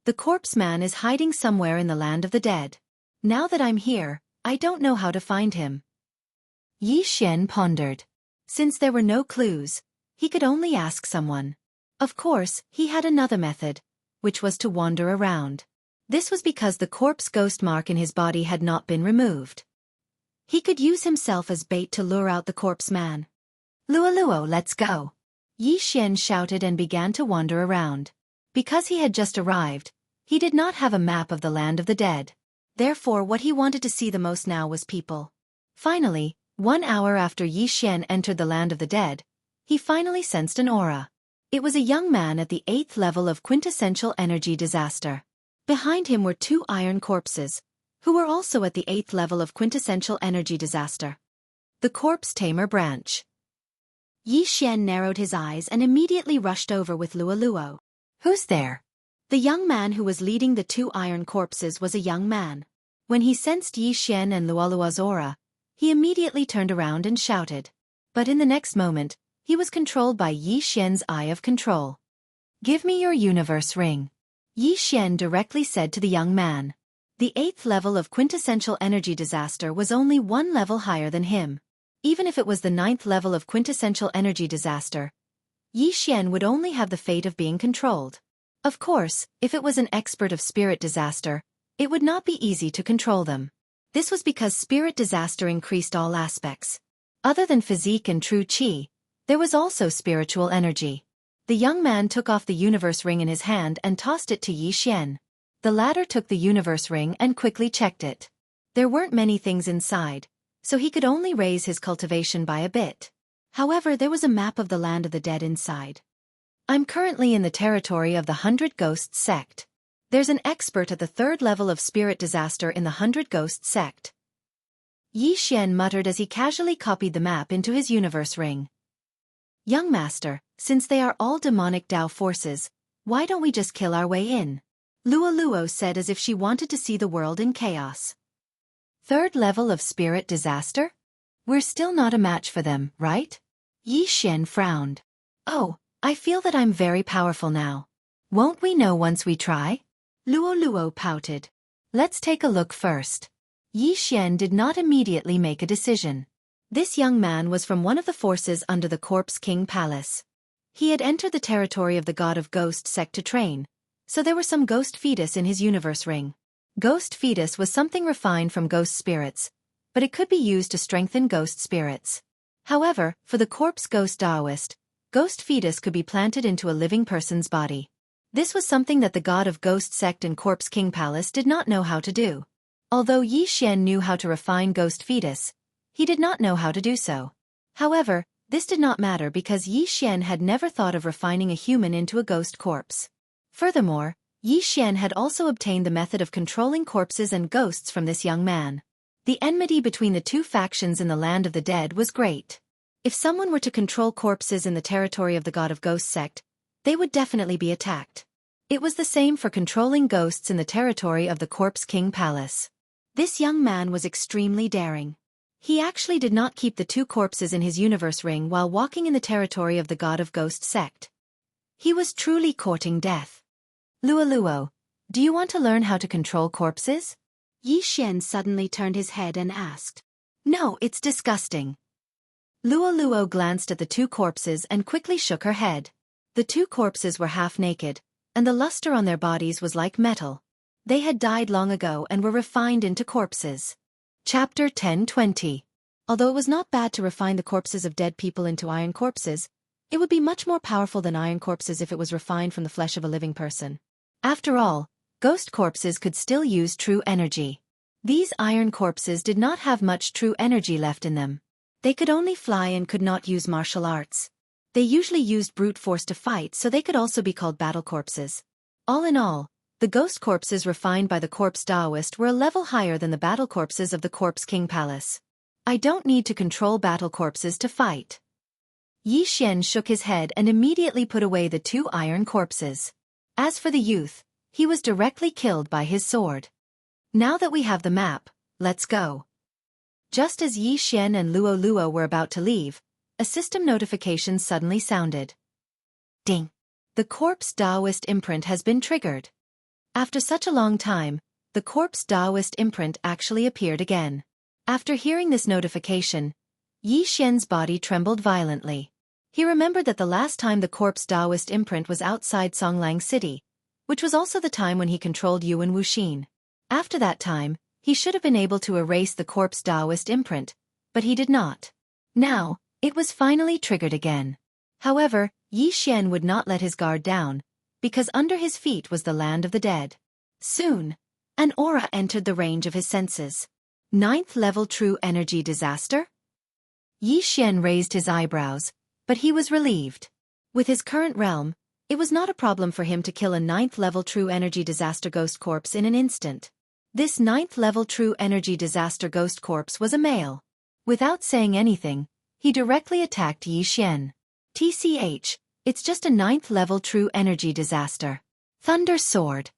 The corpse man is hiding somewhere in the land of the dead. Now that I'm here, I don't know how to find him. Yi Xian pondered. Since there were no clues, he could only ask someone. Of course, he had another method, which was to wander around. This was because the corpse ghost mark in his body had not been removed. He could use himself as bait to lure out the corpse man. Luoluo, let's go. Yi Xian shouted and began to wander around. Because he had just arrived, he did not have a map of the land of the dead. Therefore what he wanted to see the most now was people. Finally, 1 hour after Yi Xian entered the land of the dead, he finally sensed an aura. It was a young man at the 8th level of quintessential energy disaster. Behind him were 2 iron corpses, who were also at the 8th level of quintessential energy disaster. The corpse tamer branch. Yi Xian narrowed his eyes and immediately rushed over with Luoluo. Who's there? The young man who was leading the 2 iron corpses was a young man. When he sensed Yi Xian and Luoluo's aura, he immediately turned around and shouted. But in the next moment, he was controlled by Yi Xian's eye of control. Give me your universe ring. Yi Xian directly said to the young man. The 8th level of quintessential energy disaster was only 1 level higher than him. Even if it was the 9th level of quintessential energy disaster, Yi Xian would only have the fate of being controlled. Of course, if it was an expert of spirit disaster, it would not be easy to control them. This was because spirit disaster increased all aspects. Other than physique and true qi, there was also spiritual energy. The young man took off the universe ring in his hand and tossed it to Yi Xian. The latter took the universe ring and quickly checked it. There weren't many things inside, so he could only raise his cultivation by a bit. However, there was a map of the land of the dead inside. I'm currently in the territory of the 100 Ghosts sect. There's an expert at the 3rd level of spirit disaster in the 100 Ghosts sect. Yi Xian muttered as he casually copied the map into his universe ring. Young master, since they are all demonic Tao forces, why don't we just kill our way in? Luoluo said as if she wanted to see the world in chaos. 3rd level of spirit disaster? We're still not a match for them, right? Yi Xian frowned. Oh, I feel that I'm very powerful now. Won't we know once we try? Luoluo pouted. Let's take a look first. Yi Xian did not immediately make a decision. This young man was from one of the forces under the Corpse King Palace. He had entered the territory of the God of Ghost sect to train, so there were some ghost fetus in his universe ring. Ghost fetus was something refined from ghost spirits, but it could be used to strengthen ghost spirits. However, for the corpse ghost Taoist, ghost fetus could be planted into a living person's body. This was something that the God of Ghost sect and Corpse King Palace did not know how to do. Although Yi Xian knew how to refine ghost fetus, he did not know how to do so. However, this did not matter because Yi Xian had never thought of refining a human into a ghost corpse. Furthermore, Yi Xian had also obtained the method of controlling corpses and ghosts from this young man. The enmity between the 2 factions in the land of the dead was great. If someone were to control corpses in the territory of the God of Ghost sect, they would definitely be attacked. It was the same for controlling ghosts in the territory of the Corpse King Palace. This young man was extremely daring. He actually did not keep the 2 corpses in his universe ring while walking in the territory of the God of Ghost sect. He was truly courting death. Luoluo, do you want to learn how to control corpses? Yi Xian suddenly turned his head and asked. No, it's disgusting. Luoluo glanced at the 2 corpses and quickly shook her head. The 2 corpses were half naked, and the luster on their bodies was like metal. They had died long ago and were refined into corpses. Chapter 10:20. Although it was not bad to refine the corpses of dead people into iron corpses, it would be much more powerful than iron corpses if it was refined from the flesh of a living person. After all, ghost corpses could still use true energy. These iron corpses did not have much true energy left in them. They could only fly and could not use martial arts. They usually used brute force to fight, so they could also be called battle corpses. All in all, the ghost corpses refined by the corpse Taoist were a level higher than the battle corpses of the Corpse King Palace. I don't need to control battle corpses to fight. Yi Xian shook his head and immediately put away the 2 iron corpses. As for the youth, he was directly killed by his sword. Now that we have the map, let's go. Just as Yi Xian and Luo Luo were about to leave, a system notification suddenly sounded. Ding! The Corpse Taoist imprint has been triggered. After such a long time, the Corpse Taoist imprint actually appeared again. After hearing this notification, Yi Xian's body trembled violently. He remembered that the last time the Corpse Taoist imprint was outside Songlang City, which was also the time when he controlled Yuan Wuxin. After that time, he should have been able to erase the Corpse Taoist imprint, but he did not. Now, it was finally triggered again. However, Yi Xian would not let his guard down, because under his feet was the land of the dead. Soon, an aura entered the range of his senses. 9th level true energy disaster? Yi Xian raised his eyebrows, but he was relieved. With his current realm, it was not a problem for him to kill a 9th level true energy disaster ghost corpse in an instant. This 9th level true energy disaster ghost corpse was a male. Without saying anything, he directly attacked Yi Xian. TCH, it's just a 9th level true energy disaster. Thunder Sword.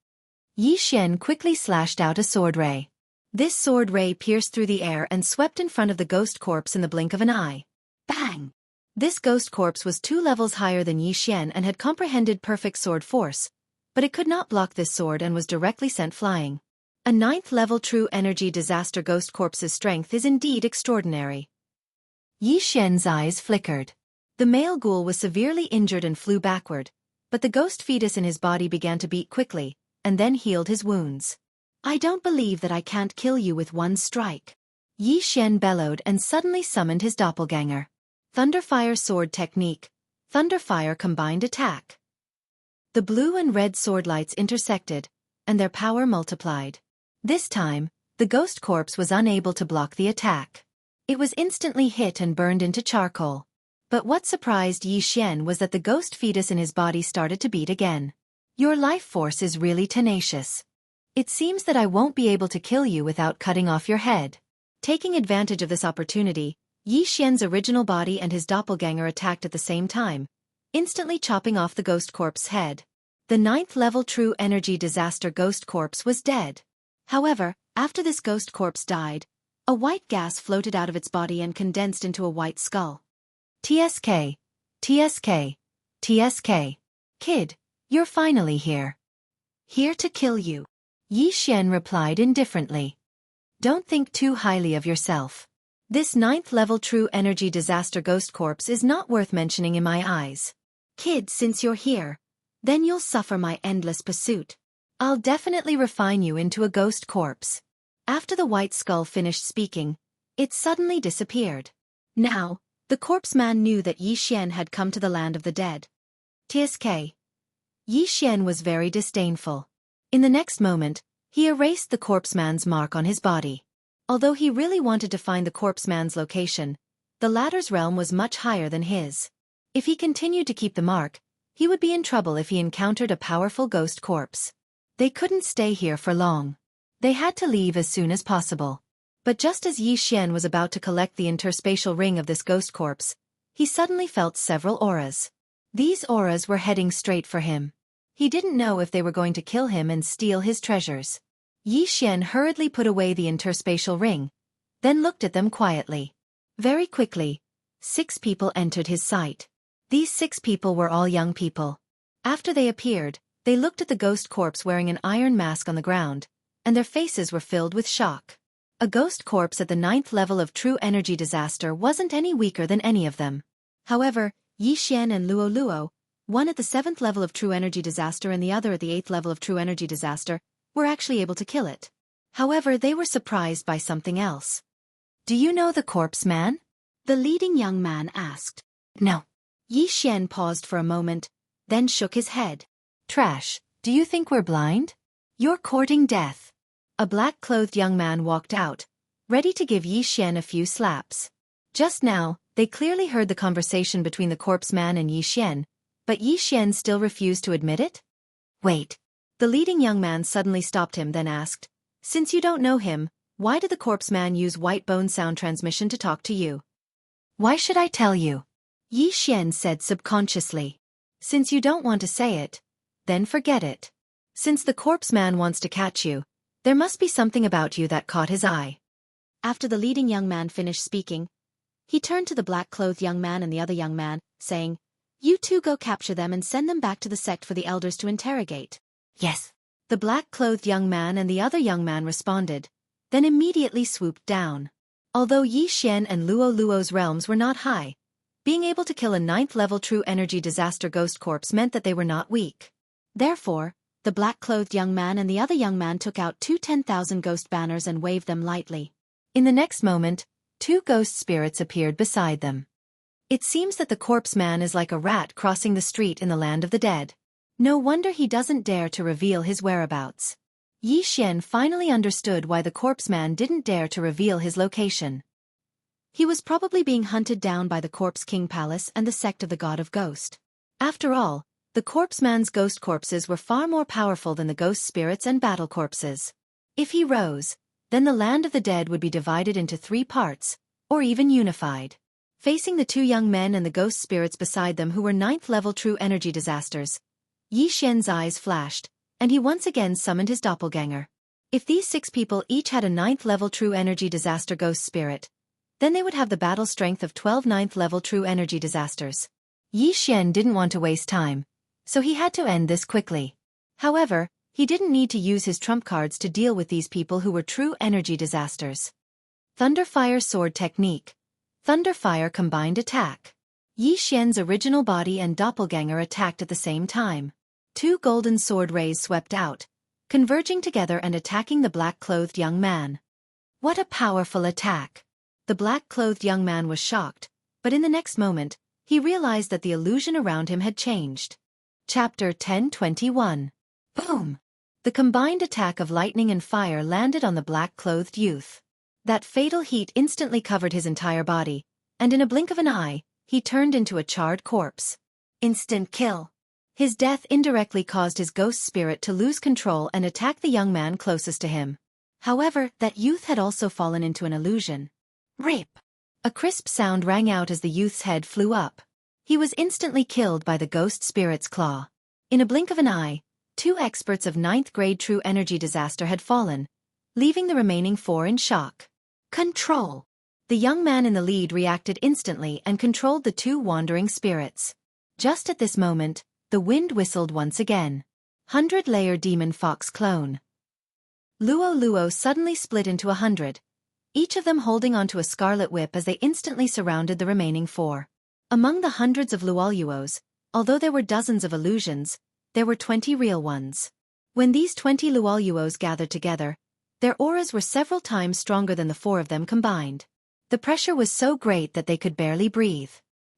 Yi Xian quickly slashed out a sword ray. This sword ray pierced through the air and swept in front of the ghost corpse in the blink of an eye. Bang! This ghost corpse was 2 levels higher than Yi Xian and had comprehended perfect sword force, but it could not block this sword and was directly sent flying. A 9th level true energy disaster ghost corpse's strength is indeed extraordinary. Yi Xian's eyes flickered. The male ghoul was severely injured and flew backward, but the ghost fetus in his body began to beat quickly, and then healed his wounds. I don't believe that I can't kill you with one strike. Yi Xian bellowed and suddenly summoned his doppelganger. Thunderfire sword technique. Thunderfire combined attack. The blue and red sword lights intersected, and their power multiplied. This time, the ghost corpse was unable to block the attack. It was instantly hit and burned into charcoal. But what surprised Yi Xian was that the ghost fetus in his body started to beat again. Your life force is really tenacious. It seems that I won't be able to kill you without cutting off your head. Taking advantage of this opportunity, Yi Xian's original body and his doppelganger attacked at the same time, instantly chopping off the ghost corpse's head. The 9th level true energy disaster ghost corpse was dead. However, after this ghost corpse died, a white gas floated out of its body and condensed into a white skull. TSK, TSK, TSK. Kid, you're finally here. Here to kill you. Yi Xian replied indifferently. Don't think too highly of yourself. This 9th level true energy disaster ghost corpse is not worth mentioning in my eyes. Kid, since you're here, then you'll suffer my endless pursuit. I'll definitely refine you into a ghost corpse. After the white skull finished speaking, it suddenly disappeared. Now, the corpse man knew that Yi Xian had come to the land of the dead. TSK. Yi Xian was very disdainful. In the next moment, he erased the corpse man's mark on his body. Although he really wanted to find the corpse man's location, the latter's realm was much higher than his. If he continued to keep the mark, he would be in trouble if he encountered a powerful ghost corpse. They couldn't stay here for long. They had to leave as soon as possible. But just as Yi Xian was about to collect the interspatial ring of this ghost corpse, he suddenly felt several auras. These auras were heading straight for him. He didn't know if they were going to kill him and steal his treasures. Yi Xian hurriedly put away the interspatial ring, then looked at them quietly. Very quickly, 6 people entered his sight. These 6 people were all young people. After they appeared, they looked at the ghost corpse wearing an iron mask on the ground, and their faces were filled with shock. A ghost corpse at the 9th level of true energy disaster wasn't any weaker than any of them. However, Yi Xian and Luo Luo, one at the 7th level of true energy disaster and the other at the 8th level of true energy disaster, were actually able to kill it. However, they were surprised by something else. Do you know the corpse man? The leading young man asked. No. Yi Xian paused for a moment, then shook his head. Trash, do you think we're blind? You're courting death. A black-clothed young man walked out, ready to give Yi Xian a few slaps. Just now, they clearly heard the conversation between the corpse man and Yi Xian, but Yi Xian still refused to admit it? Wait. The leading young man suddenly stopped him, then asked, "Since you don't know him, why did the corpse man use white bone sound transmission to talk to you?" "Why should I tell you?" Yi Xian said subconsciously. "Since you don't want to say it, then forget it. Since the corpse man wants to catch you, there must be something about you that caught his eye." After the leading young man finished speaking, he turned to the black-clothed young man and the other young man, saying, "You two go capture them and send them back to the sect for the elders to interrogate." "Yes." The black-clothed young man and the other young man responded, then immediately swooped down. Although Yi Xian and Luo Luo's realms were not high, being able to kill a 9th-level true energy disaster ghost corpse meant that they were not weak. Therefore, the black-clothed young man and the other young man took out two 10,000 ghost banners and waved them lightly. In the next moment, two ghost spirits appeared beside them. It seems that the corpse man is like a rat crossing the street in the land of the dead. No wonder he doesn't dare to reveal his whereabouts. Yi Xian finally understood why the corpse man didn't dare to reveal his location. He was probably being hunted down by the Corpse King Palace and the sect of the God of Ghost. After all, the corpse man's ghost corpses were far more powerful than the ghost spirits and battle corpses. If he rose, then the land of the dead would be divided into 3 parts, or even unified. Facing the two young men and the ghost spirits beside them who were 9th-level true energy disasters, Yi Xian's eyes flashed, and he once again summoned his doppelganger. If these 6 people each had a 9th-level true energy disaster ghost spirit, then they would have the battle strength of 12 9th-level true energy disasters. Yi Xian didn't want to waste time, so he had to end this quickly. However, he didn't need to use his trump cards to deal with these people who were true energy disasters. Thunderfire Sword Technique. Thunderfire Combined Attack. Yi Xian's original body and doppelganger attacked at the same time. 2 golden sword rays swept out, converging together and attacking the black-clothed young man. What a powerful attack! The black-clothed young man was shocked, but in the next moment, he realized that the illusion around him had changed. Chapter 10:21. Boom! The combined attack of lightning and fire landed on the black-clothed youth. That fatal heat instantly covered his entire body, and in a blink of an eye, he turned into a charred corpse. Instant kill. His death indirectly caused his ghost spirit to lose control and attack the young man closest to him. However, that youth had also fallen into an illusion. Rip! A crisp sound rang out as the youth's head flew up. He was instantly killed by the ghost spirit's claw. In a blink of an eye, 2 experts of 9th-grade true energy disaster had fallen, leaving the remaining 4 in shock. Control! The young man in the lead reacted instantly and controlled the 2 wandering spirits. Just at this moment, the wind whistled once again. 100-layer demon fox clone. Luo Luo suddenly split into 100, each of them holding onto a scarlet whip as they instantly surrounded the remaining 4. Among the hundreds of Luoluos, although there were dozens of illusions, there were 20 real ones. When these 20 Luoluos gathered together, their auras were several times stronger than the 4 of them combined. The pressure was so great that they could barely breathe.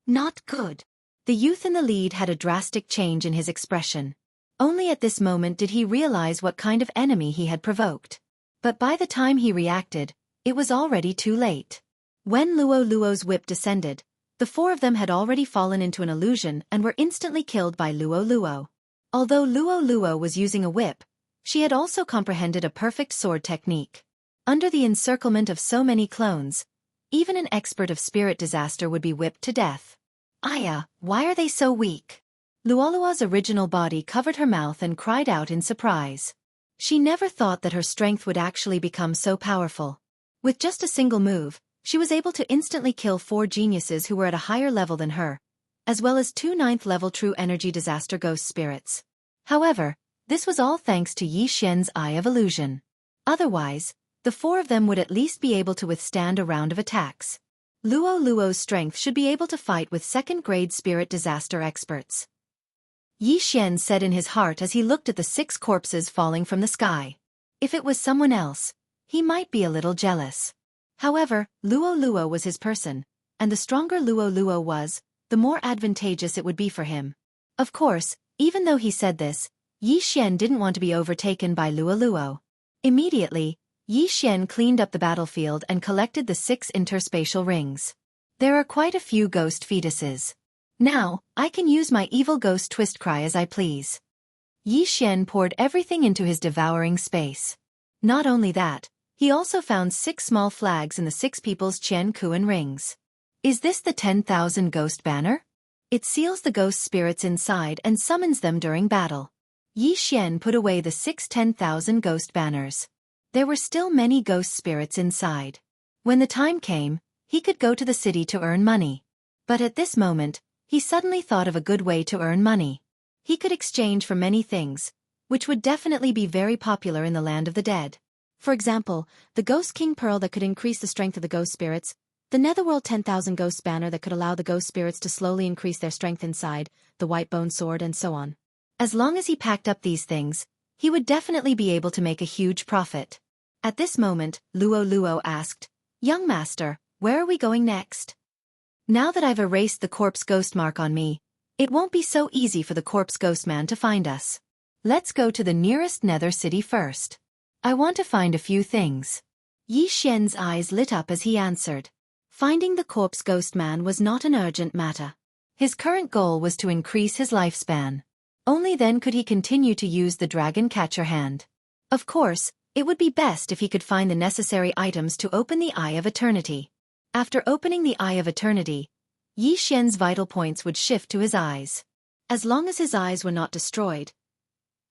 Not good. The youth in the lead had a drastic change in his expression. Only at this moment did he realize what kind of enemy he had provoked. But by the time he reacted, it was already too late. When Luo Luo's whip descended, the 4 of them had already fallen into an illusion and were instantly killed by Luo Luo. Although Luo Luo was using a whip, she had also comprehended a perfect sword technique. Under the encirclement of so many clones, even an expert of spirit disaster would be whipped to death. Aya, why are they so weak? Luolua's original body covered her mouth and cried out in surprise. She never thought that her strength would actually become so powerful. With just a single move, she was able to instantly kill 4 geniuses who were at a higher level than her, as well as 2 9th-level true energy disaster ghost spirits. However, this was all thanks to Yi Xian's Eye of Illusion. Otherwise, the 4 of them would at least be able to withstand a round of attacks. Luo Luo's strength should be able to fight with 2nd-grade spirit disaster experts. Yi Xian said in his heart as he looked at the 6 corpses falling from the sky. If it was someone else, he might be a little jealous. However, Luo Luo was his person, and the stronger Luo Luo was, the more advantageous it would be for him. Of course, even though he said this, Yi Xian didn't want to be overtaken by Luo Luo. Immediately, Yi Xian cleaned up the battlefield and collected the 6 interspatial rings. There are quite a few ghost fetuses. Now, I can use my evil ghost twist cry as I please. Yi Xian poured everything into his devouring space. Not only that, he also found 6 small flags in the 6 people's Qian rings. Is this the 10,000 ghost banner? It seals the ghost spirits inside and summons them during battle. Yi Xian put away the 6 10,000 ghost banners. There were still many ghost spirits inside. When the time came, he could go to the city to earn money. But at this moment, he suddenly thought of a good way to earn money. He could exchange for many things, which would definitely be very popular in the land of the dead. For example, the Ghost King Pearl that could increase the strength of the ghost spirits, the Netherworld 10,000 Ghost Banner that could allow the ghost spirits to slowly increase their strength inside, the White Bone Sword, and so on. As long as he packed up these things, he would definitely be able to make a huge profit. At this moment, Luo asked, "Young master, where are we going next?" "Now that I've erased the corpse ghost mark on me, it won't be so easy for the corpse ghost man to find us. Let's go to the nearest nether city first. I want to find a few things." Yi Xian's eyes lit up as he answered. Finding the corpse ghost man was not an urgent matter. His current goal was to increase his lifespan. Only then could he continue to use the dragon catcher hand. Of course, it would be best if he could find the necessary items to open the Eye of Eternity. After opening the Eye of Eternity, Yi Xian's vital points would shift to his eyes. As long as his eyes were not destroyed,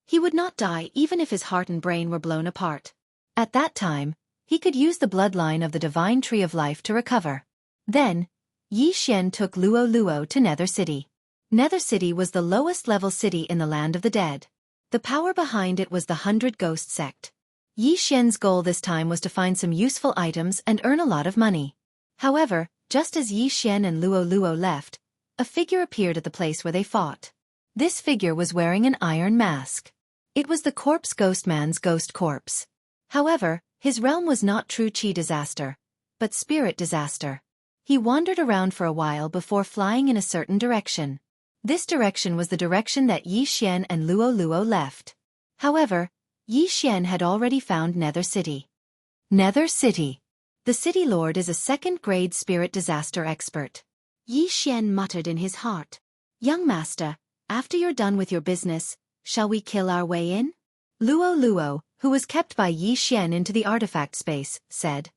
he would not die even if his heart and brain were blown apart. At that time, he could use the bloodline of the Divine Tree of Life to recover. Then, Yi Xian took Luo to Nether City. Nether City was the lowest level city in the land of the dead. The power behind it was the 100 Ghost Sect. Yi Xian's goal this time was to find some useful items and earn a lot of money. However, just as Yi Xian and Luo left, a figure appeared at the place where they fought. This figure was wearing an iron mask. It was the corpse ghost man's ghost corpse. However, his realm was not true chi disaster, but spirit disaster. He wandered around for a while before flying in a certain direction. This direction was the direction that Yi Xian and Luo left. However, Yi Xian had already found Nether City. Nether City. The City Lord is a 2nd-grade spirit disaster expert. Yi Xian muttered in his heart. "Young master, after you're done with your business, shall we kill our way in?" Luo, who was kept by Yi Xian into the artifact space, said.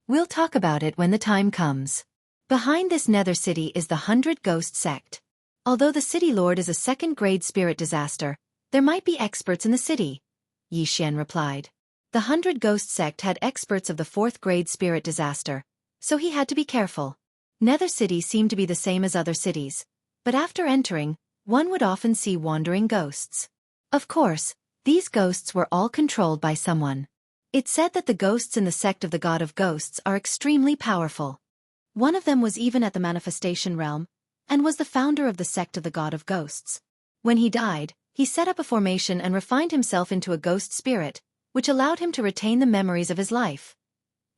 "We'll talk about it when the time comes. Behind this Nether City is the 100 Ghost Sect. Although the City Lord is a 2nd-grade spirit disaster, there might be experts in the city," Yi Xian replied. The 100 Ghost Sect had experts of the 4th-grade spirit disaster, so he had to be careful. Nether City seemed to be the same as other cities, but after entering, one would often see wandering ghosts. Of course, these ghosts were all controlled by someone. It said that the ghosts in the sect of the God of Ghosts are extremely powerful. One of them was even at the manifestation realm, and was the founder of the sect of the God of Ghosts. When he died, he set up a formation and refined himself into a ghost spirit, which allowed him to retain the memories of his life.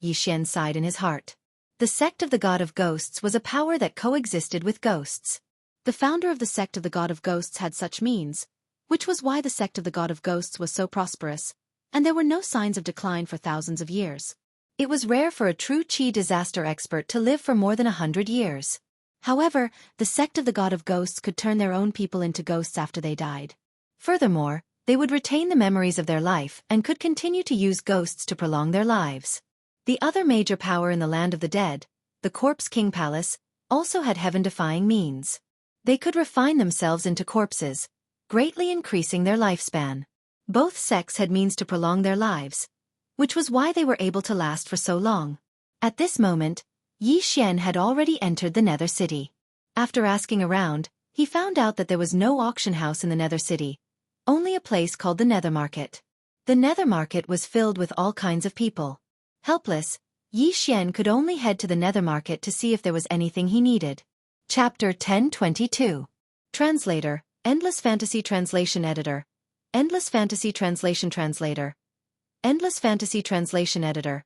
Yi Xian sighed in his heart. The sect of the God of Ghosts was a power that coexisted with ghosts. The founder of the sect of the God of Ghosts had such means, which was why the sect of the God of Ghosts was so prosperous, and there were no signs of decline for thousands of years. It was rare for a true chi disaster expert to live for more than 100 years. However, the sect of the God of Ghosts could turn their own people into ghosts after they died. Furthermore, they would retain the memories of their life and could continue to use ghosts to prolong their lives. The other major power in the land of the dead, the Corpse King Palace, also had heaven-defying means. They could refine themselves into corpses, greatly increasing their lifespan. Both sects had means to prolong their lives, which was why they were able to last for so long. At this moment, Yi Xian had already entered the Nether City. After asking around, he found out that there was no auction house in the Nether City, only a place called the Nether Market. The Nether Market was filled with all kinds of people. Helpless, Yi Xian could only head to the Nether Market to see if there was anything he needed. Chapter 1022. Translator, Endless Fantasy Translation Editor. Endless Fantasy Translation Translator. Endless Fantasy Translation Editor.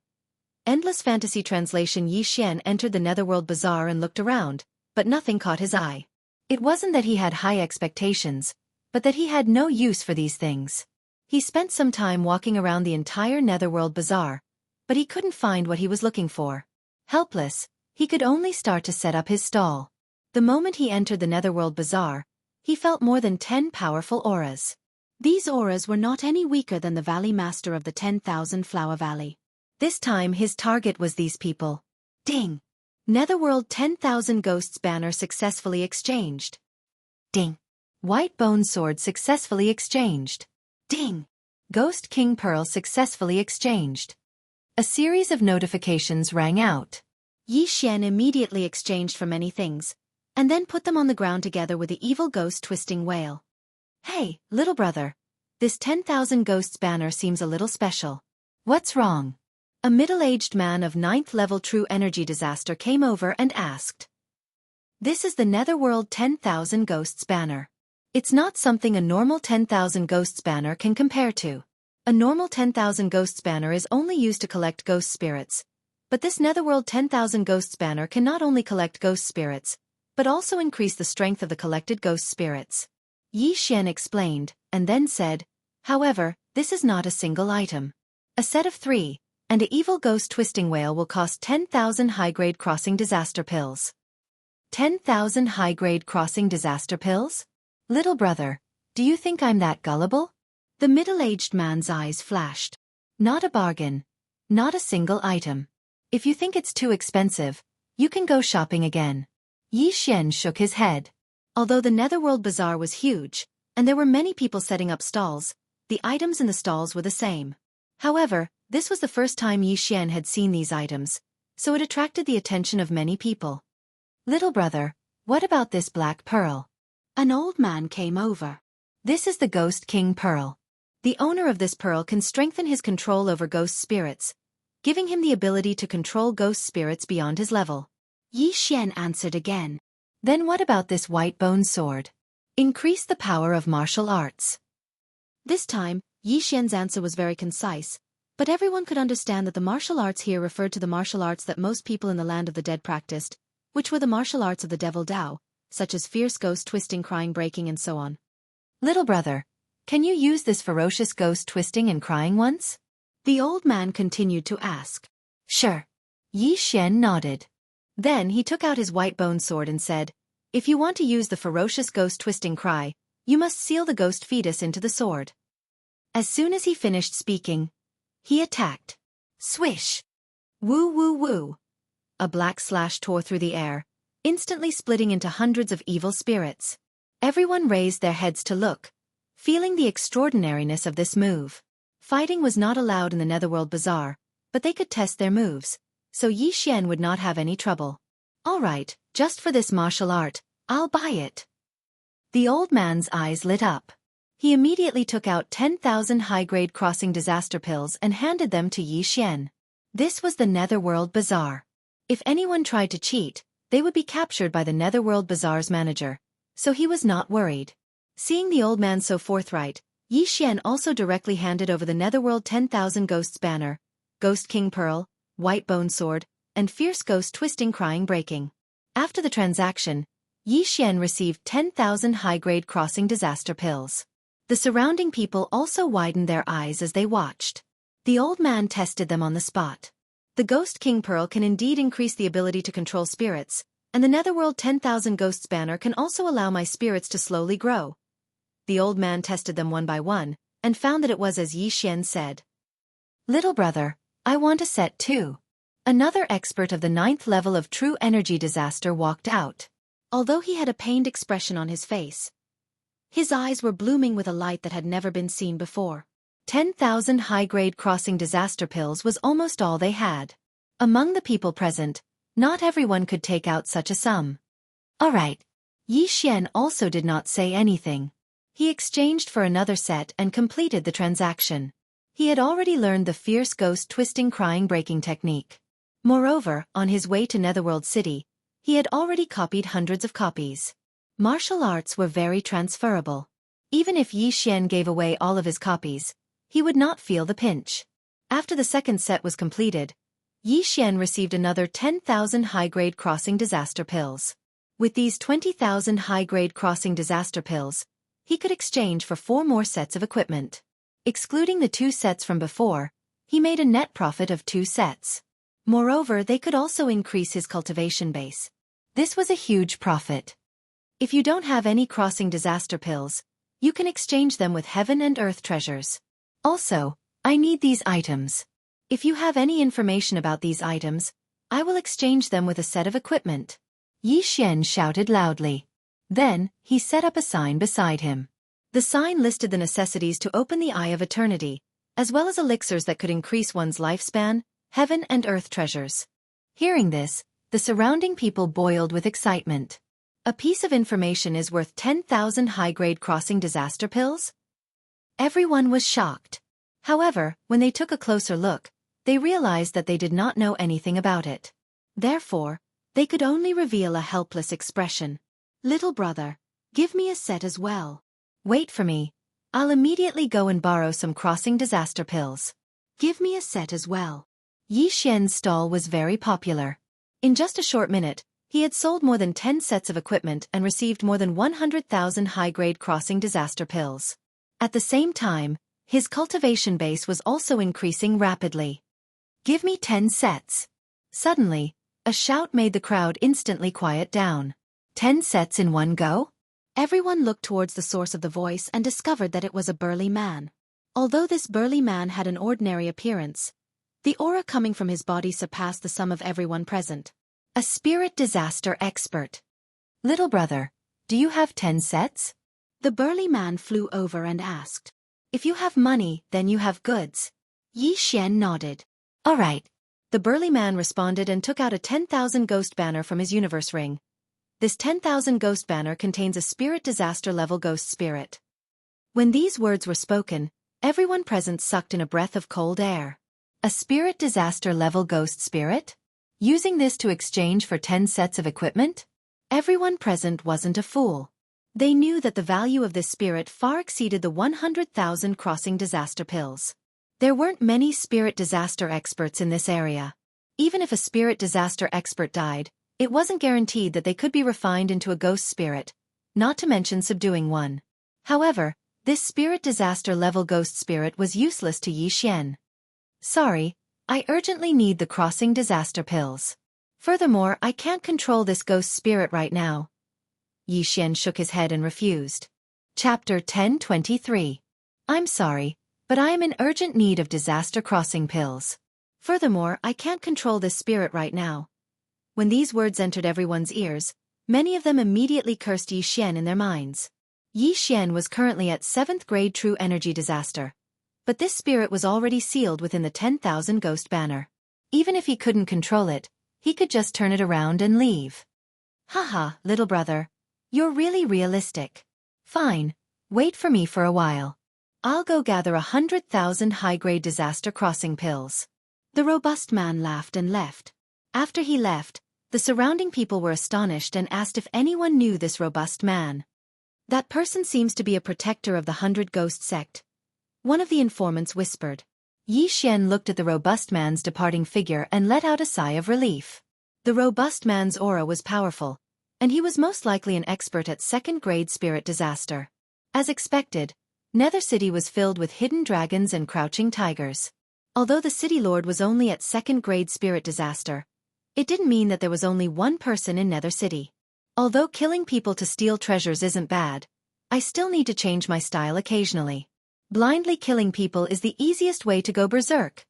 Endless Fantasy Translation. Yi Xian entered the Netherworld Bazaar and looked around, but nothing caught his eye. It wasn't that he had high expectations, but that he had no use for these things. He spent some time walking around the entire Netherworld Bazaar, but he couldn't find what he was looking for. Helpless, he could only start to set up his stall. The moment he entered the Netherworld Bazaar, he felt more than 10 powerful auras. These auras were not any weaker than the Valley Master of the 10,000 Flower Valley. This time his target was these people. Ding! Netherworld 10,000 Ghosts banner successfully exchanged. Ding! White Bone Sword successfully exchanged. Ding! Ghost King Pearl successfully exchanged. A series of notifications rang out. Xianxia immediately exchanged for many things, and then put them on the ground together with the evil ghost twisting whale. Hey, little brother. This 10,000 Ghosts banner seems a little special. What's wrong? A middle-aged man of 9th level True Energy Disaster came over and asked. This is the Netherworld 10,000 Ghosts banner. It's not something a normal 10,000 Ghosts banner can compare to. A normal 10,000 Ghosts banner is only used to collect ghost spirits, but this Netherworld 10,000 Ghosts banner can not only collect ghost spirits, but also increase the strength of the collected ghost spirits. Xianxia explained, and then said, however, this is not a single item. A set of 3, and an evil ghost twisting whale will cost 10,000 high-grade crossing disaster pills. 10,000 high-grade crossing disaster pills? Little brother, do you think I'm that gullible? The middle-aged man's eyes flashed. Not a bargain. Not a single item. If you think it's too expensive, you can go shopping again. Xianxia shook his head. Although the Netherworld Bazaar was huge, and there were many people setting up stalls, the items in the stalls were the same. However, this was the first time Xianxia had seen these items, so it attracted the attention of many people. Little brother, what about this black pearl? An old man came over. This is the Ghost King Pearl. The owner of this pearl can strengthen his control over ghost spirits, giving him the ability to control ghost spirits beyond his level. Xianxia answered again. Then what about this white bone sword? Increase the power of martial arts. This time, Xianxia's answer was very concise, but everyone could understand that the martial arts here referred to the martial arts that most people in the land of the dead practiced, which were the martial arts of the devil Dao, such as fierce ghost twisting, crying, breaking, and so on. Little brother, can you use this ferocious ghost twisting and crying once? The old man continued to ask. Sure. Xianxia nodded. Then he took out his white bone sword and said, if you want to use the ferocious ghost twisting cry, you must seal the ghost fetus into the sword. As soon as he finished speaking, he attacked. Swish! Woo woo woo! A black slash tore through the air, instantly splitting into hundreds of evil spirits. Everyone raised their heads to look, feeling the extraordinariness of this move. Fighting was not allowed in the Netherworld Bazaar, but they could test their moves, so Xianxia would not have any trouble. All right, just for this martial art, I'll buy it. The old man's eyes lit up. He immediately took out 10,000 high-grade crossing disaster pills and handed them to Xianxia. This was the Netherworld Bazaar. If anyone tried to cheat, they would be captured by the Netherworld Bazaar's manager, so he was not worried. Seeing the old man so forthright, Xianxia also directly handed over the Netherworld 10,000 Ghosts banner, Ghost King Pearl, White Bone Sword, and Fierce Ghost Twisting, Crying, Breaking. After the transaction, Xianxia received 10,000 high-grade crossing disaster pills. The surrounding people also widened their eyes as they watched. The old man tested them on the spot. The Ghost King Pearl can indeed increase the ability to control spirits, and the Netherworld 10,000 Ghosts banner can also allow my spirits to slowly grow. The old man tested them one by one, and found that it was as Xianxia said. Little brother, I want a set too. Another expert of the 9th level of True Energy Disaster walked out. Although he had a pained expression on his face, his eyes were blooming with a light that had never been seen before. 10,000 high-grade crossing disaster pills was almost all they had. Among the people present, not everyone could take out such a sum. All right. Xianxia also did not say anything. He exchanged for another set and completed the transaction. He had already learned the fierce ghost twisting, crying, breaking technique. Moreover, on his way to Netherworld City, he had already copied hundreds of copies. Martial arts were very transferable. Even if Xianxia gave away all of his copies, he would not feel the pinch. After the second set was completed, Xianxia received another 10,000 high-grade crossing disaster pills. With these 20,000 high-grade crossing disaster pills, he could exchange for 4 more sets of equipment. Excluding the 2 sets from before, he made a net profit of 2 sets. Moreover, they could also increase his cultivation base. This was a huge profit. If you don't have any crossing disaster pills, you can exchange them with heaven and earth treasures. Also, I need these items. If you have any information about these items, I will exchange them with a set of equipment. Yi Xian shouted loudly. Then, he set up a sign beside him. The sign listed the necessities to open the Eye of Eternity, as well as elixirs that could increase one's lifespan, heaven and earth treasures. Hearing this, the surrounding people boiled with excitement. A piece of information is worth 10,000 high-grade crossing disaster pills? Everyone was shocked. However, when they took a closer look, they realized that they did not know anything about it. Therefore, they could only reveal a helpless expression. Little brother, give me a set as well. Wait for me. I'll immediately go and borrow some crossing disaster pills. Give me a set as well. Yi Xian's stall was very popular. In just a short minute, he had sold more than 10 sets of equipment and received more than 100,000 high-grade crossing disaster pills. At the same time, his cultivation base was also increasing rapidly. Give me 10 sets. Suddenly, a shout made the crowd instantly quiet down. 10 sets in one go? Everyone looked towards the source of the voice and discovered that it was a burly man. Although this burly man had an ordinary appearance, the aura coming from his body surpassed the sum of everyone present. A spirit disaster expert. Little brother, do you have 10 sets? The burly man flew over and asked. If you have money, then you have goods. Yi Xian nodded. All right. The burly man responded and took out a 10,000 ghost banner from his universe ring. This 10,000 ghost banner contains a spirit disaster level ghost spirit. When these words were spoken, everyone present sucked in a breath of cold air. A spirit disaster level ghost spirit? Using this to exchange for 10 sets of equipment? Everyone present wasn't a fool. They knew that the value of this spirit far exceeded the 100,000 crossing disaster pills. There weren't many spirit disaster experts in this area. Even if a spirit disaster expert died, it wasn't guaranteed that they could be refined into a ghost spirit, not to mention subduing one. However, this spirit disaster level ghost spirit was useless to Yi Xian. Sorry, I urgently need the crossing disaster pills. Furthermore, I can't control this ghost spirit right now. Yi Xian shook his head and refused. Chapter 1023. I'm sorry, but I am in urgent need of disaster crossing pills. Furthermore, I can't control this spirit right now. When these words entered everyone's ears, many of them immediately cursed Yi Xian in their minds. Yi Xian was currently at 7th grade true energy disaster. But this spirit was already sealed within the 10,000 ghost banner. Even if he couldn't control it, he could just turn it around and leave. Haha, little brother. You're really realistic. Fine, wait for me for a while. I'll go gather 100,000 high-grade disaster crossing pills. The robust man laughed and left. After he left, the surrounding people were astonished and asked if anyone knew this robust man. That person seems to be a protector of the 100 Ghost sect. One of the informants whispered. Yi Xian looked at the robust man's departing figure and let out a sigh of relief. The robust man's aura was powerful, and he was most likely an expert at 2nd grade spirit disaster. As expected, Nether City was filled with hidden dragons and crouching tigers. Although the city lord was only at 2nd grade spirit disaster, it didn't mean that there was only one person in Nether City. Although killing people to steal treasures isn't bad, I still need to change my style occasionally. Blindly killing people is the easiest way to go berserk,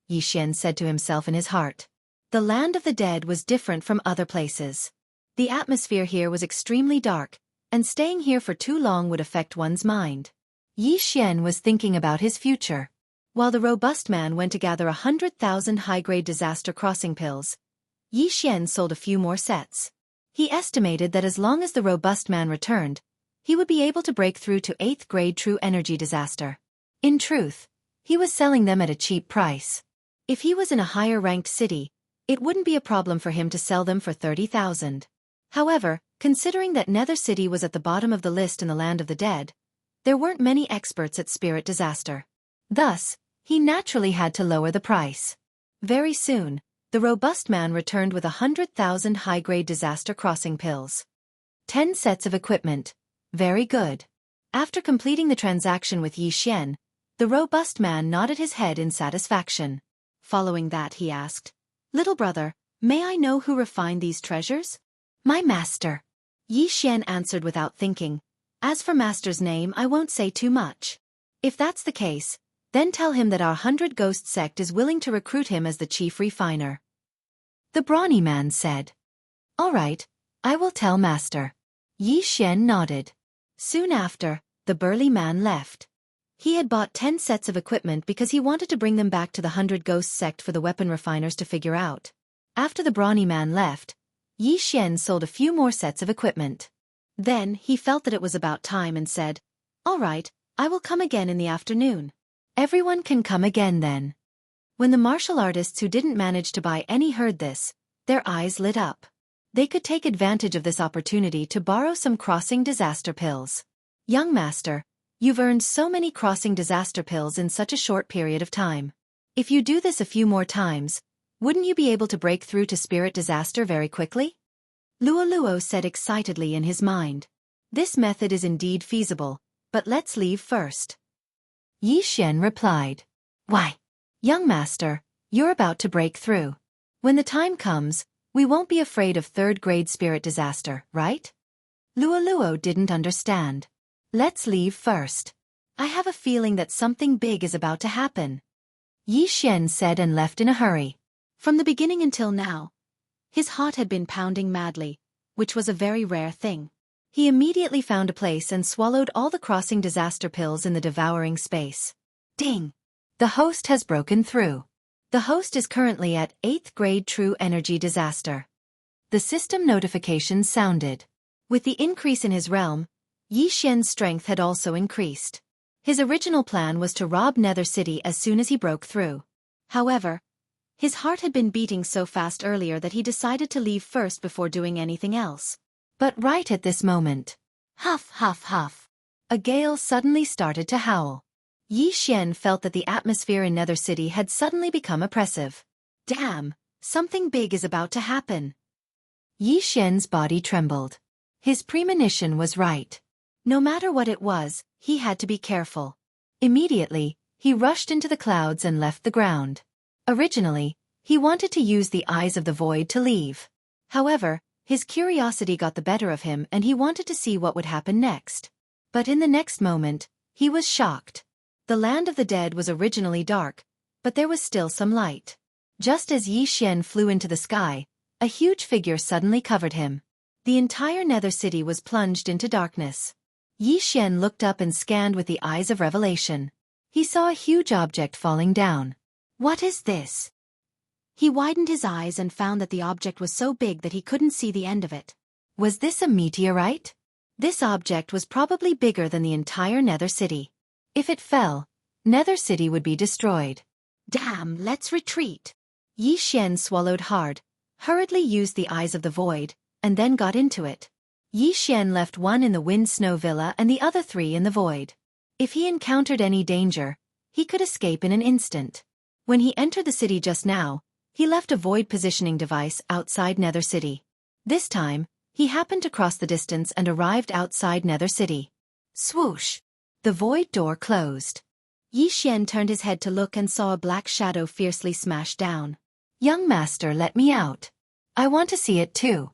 Yi Xian said to himself in his heart. The land of the dead was different from other places. The atmosphere here was extremely dark, and staying here for too long would affect one's mind. Yi Xian was thinking about his future. While the robust man went to gather 100,000 high-grade disaster crossing pills, Yi Xian sold a few more sets. He estimated that as long as the robust man returned, he would be able to break through to 8th grade true energy disaster. In truth, he was selling them at a cheap price. If he was in a higher-ranked city, it wouldn't be a problem for him to sell them for 30,000. However, considering that Nether City was at the bottom of the list in the land of the dead, there weren't many experts at spirit disaster. Thus, he naturally had to lower the price. Very soon, the robust man returned with 100,000 high-grade disaster crossing pills. 10 sets of equipment. Very good. After completing the transaction with Yi Xian, The robust man nodded his head in satisfaction. Following that he asked, "Little brother, may I know who refined these treasures?" "My master," Yi Xian answered without thinking. "As for master's name, I won't say too much. If that's the case, then tell him that our 100 Ghost sect is willing to recruit him as the chief refiner." The brawny man said, "All right, I will tell master." Yi Xian nodded. Soon after, the burly man left. He had bought 10 sets of equipment because he wanted to bring them back to the 100 Ghost sect for the weapon refiners to figure out. After the brawny man left, Yi Xian sold a few more sets of equipment. Then, he felt that it was about time and said, "All right, I will come again in the afternoon." Everyone can come again then. When the martial artists who didn't manage to buy any heard this, their eyes lit up. They could take advantage of this opportunity to borrow some crossing disaster pills. "Young master, you've earned so many crossing disaster pills in such a short period of time. If you do this a few more times, wouldn't you be able to break through to spirit disaster very quickly?" Luo said excitedly in his mind. "This method is indeed feasible, but let's leave first." Yi Xian replied, "Why, young master, you're about to break through. When the time comes, we won't be afraid of third-grade spirit disaster, right?" Luo didn't understand. "Let's leave first. I have a feeling that something big is about to happen," Yi Xian said and left in a hurry. From the beginning until now, his heart had been pounding madly, which was a very rare thing. He immediately found a place and swallowed all the crossing disaster pills in the devouring space. Ding! The host has broken through. The host is currently at 8th grade true energy disaster. The system notification sounded. With the increase in his realm, Yi Xian's strength had also increased. His original plan was to rob Nether City as soon as he broke through. However, his heart had been beating so fast earlier that he decided to leave first before doing anything else. But right at this moment, huff huff huff, a gale suddenly started to howl. Yi Xian felt that the atmosphere in Nether City had suddenly become oppressive. Damn, something big is about to happen. Yi Xian's body trembled. His premonition was right. No matter what it was, he had to be careful. Immediately, he rushed into the clouds and left the ground. Originally, he wanted to use the eyes of the void to leave. However, his curiosity got the better of him and he wanted to see what would happen next. But in the next moment, he was shocked. The land of the dead was originally dark, but there was still some light. Just as Yi Xian flew into the sky, a huge figure suddenly covered him. The entire Nether City was plunged into darkness. Yi Xian looked up and scanned with the eyes of revelation. He saw a huge object falling down. What is this? He widened his eyes and found that the object was so big that he couldn't see the end of it. Was this a meteorite? This object was probably bigger than the entire Nether City. If it fell, Nether City would be destroyed. Damn, let's retreat. Yi Xian swallowed hard, hurriedly used the eyes of the void, and then got into it. Yi Xian left one in the Wind Snow Villa and the other 3 in the void. If he encountered any danger, he could escape in an instant. When he entered the city just now, he left a void positioning device outside Nether City. This time, he happened to cross the distance and arrived outside Nether City. Swoosh! The void door closed. Yi Xian turned his head to look and saw a black shadow fiercely smash down. Young master, let me out. I want to see it too.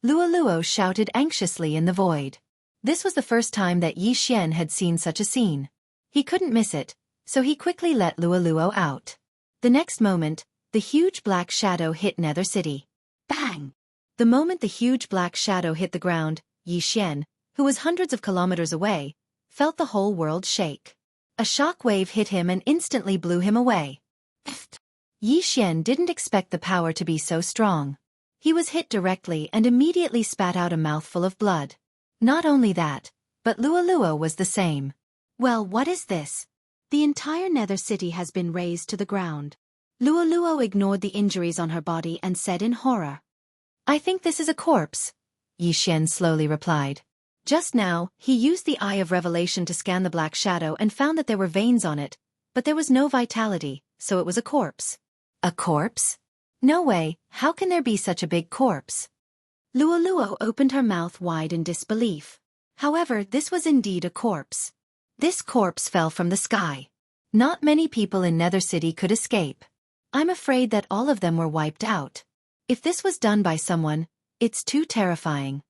Luo shouted anxiously in the void. This was the first time that Yi Xian had seen such a scene. He couldn't miss it, so he quickly let Luo out. The next moment, the huge black shadow hit Nether City. Bang! The moment the huge black shadow hit the ground, Yi Xian, who was hundreds of kilometers away, felt the whole world shake. A shock wave hit him and instantly blew him away. Yi Xian didn't expect the power to be so strong. He was hit directly and immediately spat out a mouthful of blood. Not only that, but Luo was the same. Well, what is this? The entire Nether City has been razed to the ground. Luo ignored the injuries on her body and said in horror. I think this is a corpse, Yi Xian slowly replied. Just now, he used the Eye of Revelation to scan the black shadow and found that there were veins on it, but there was no vitality, so it was a corpse. A corpse? No way, how can there be such a big corpse? Luo opened her mouth wide in disbelief. However, this was indeed a corpse. This corpse fell from the sky. Not many people in Nether City could escape. I'm afraid that all of them were wiped out. If this was done by someone, it's too terrifying.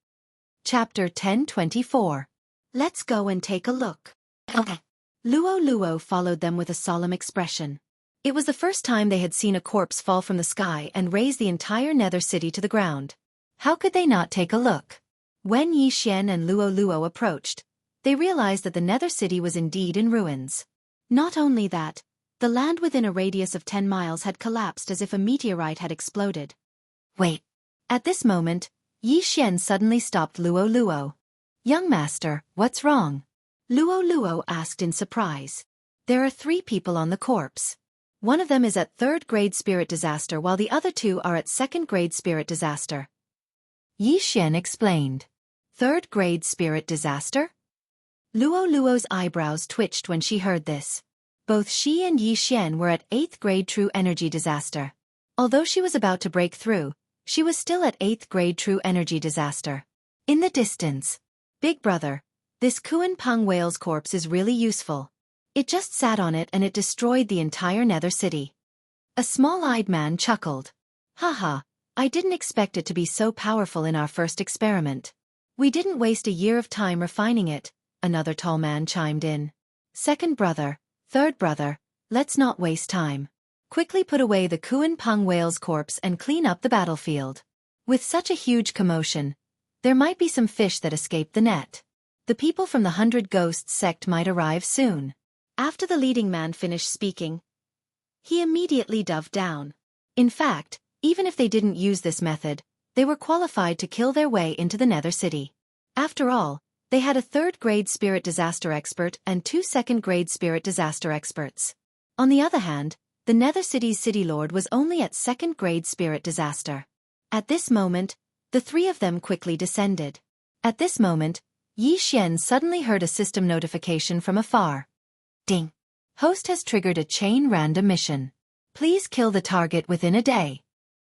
Chapter 10:24. Let's go and take a look. Okay. Luo followed them with a solemn expression. It was the first time they had seen a corpse fall from the sky and raise the entire Nether City to the ground. How could they not take a look? When Yixian and Luo approached, they realized that the Nether City was indeed in ruins. Not only that, the land within a radius of 10 miles had collapsed as if a meteorite had exploded. Wait. At this moment, Yixian suddenly stopped Luo. Young master, what's wrong? Luo asked in surprise. There are 3 people on the corpse. One of them is at 3rd grade spirit disaster while the other 2 are at 2nd grade spirit disaster. Yixian explained. 3rd grade spirit disaster? Luo's eyebrows twitched when she heard this. Both she and Yixian were at 8th grade true energy disaster. Although she was about to break through, she was still at 8th grade true energy disaster. In the distance. Big brother, this Kuan Peng whale's corpse is really useful. It just sat on it and it destroyed the entire Nether City. A small-eyed man chuckled. Haha, I didn't expect it to be so powerful in our first experiment. We didn't waste a year of time refining it, another tall man chimed in. Second brother, third brother, let's not waste time. Quickly put away the Kuan Peng whale's corpse and clean up the battlefield. With such a huge commotion, there might be some fish that escaped the net. The people from the 100 Ghosts sect might arrive soon. After the leading man finished speaking, he immediately dove down. In fact, even if they didn't use this method, they were qualified to kill their way into the Nether City. After all, they had a 3rd grade spirit disaster expert and 2 2nd grade spirit disaster experts. On the other hand, the Nether City's city lord was only at 2nd grade spirit disaster. At this moment, the 3 of them quickly descended. At this moment, Yixian suddenly heard a system notification from afar. Ding! Host has triggered a chain random mission. Please kill the target within a day.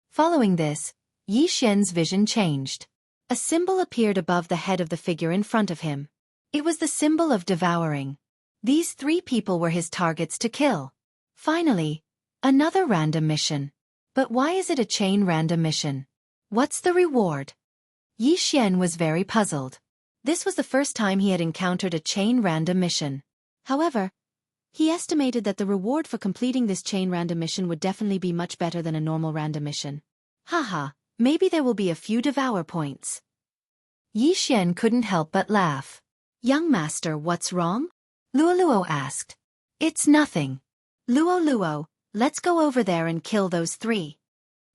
Following this, Yixian's vision changed. A symbol appeared above the head of the figure in front of him. It was the symbol of devouring. These 3 people were his targets to kill. Finally, another random mission. But why is it a chain random mission? What's the reward? Yixian was very puzzled. This was the first time he had encountered a chain random mission. However, he estimated that the reward for completing this chain random mission would definitely be much better than a normal random mission. Haha, maybe there will be a few devour points. Yixian couldn't help but laugh. Young master, what's wrong? Luo asked. It's nothing. Luo, let's go over there and kill those 3.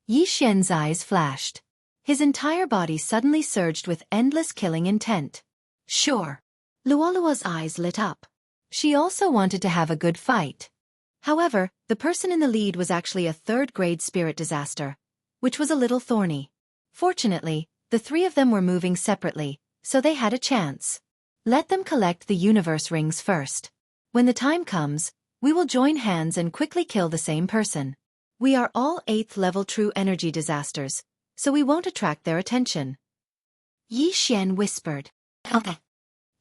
Yixian's eyes flashed. His entire body suddenly surged with endless killing intent. Sure. Luo's eyes lit up. She also wanted to have a good fight. However, the person in the lead was actually a 3rd grade spirit disaster, which was a little thorny. Fortunately, the 3 of them were moving separately, so they had a chance. Let them collect the universe rings first. When the time comes, we will join hands and quickly kill the same person. We are all 8th level true energy disasters, so we won't attract their attention. Yixian whispered. Okay.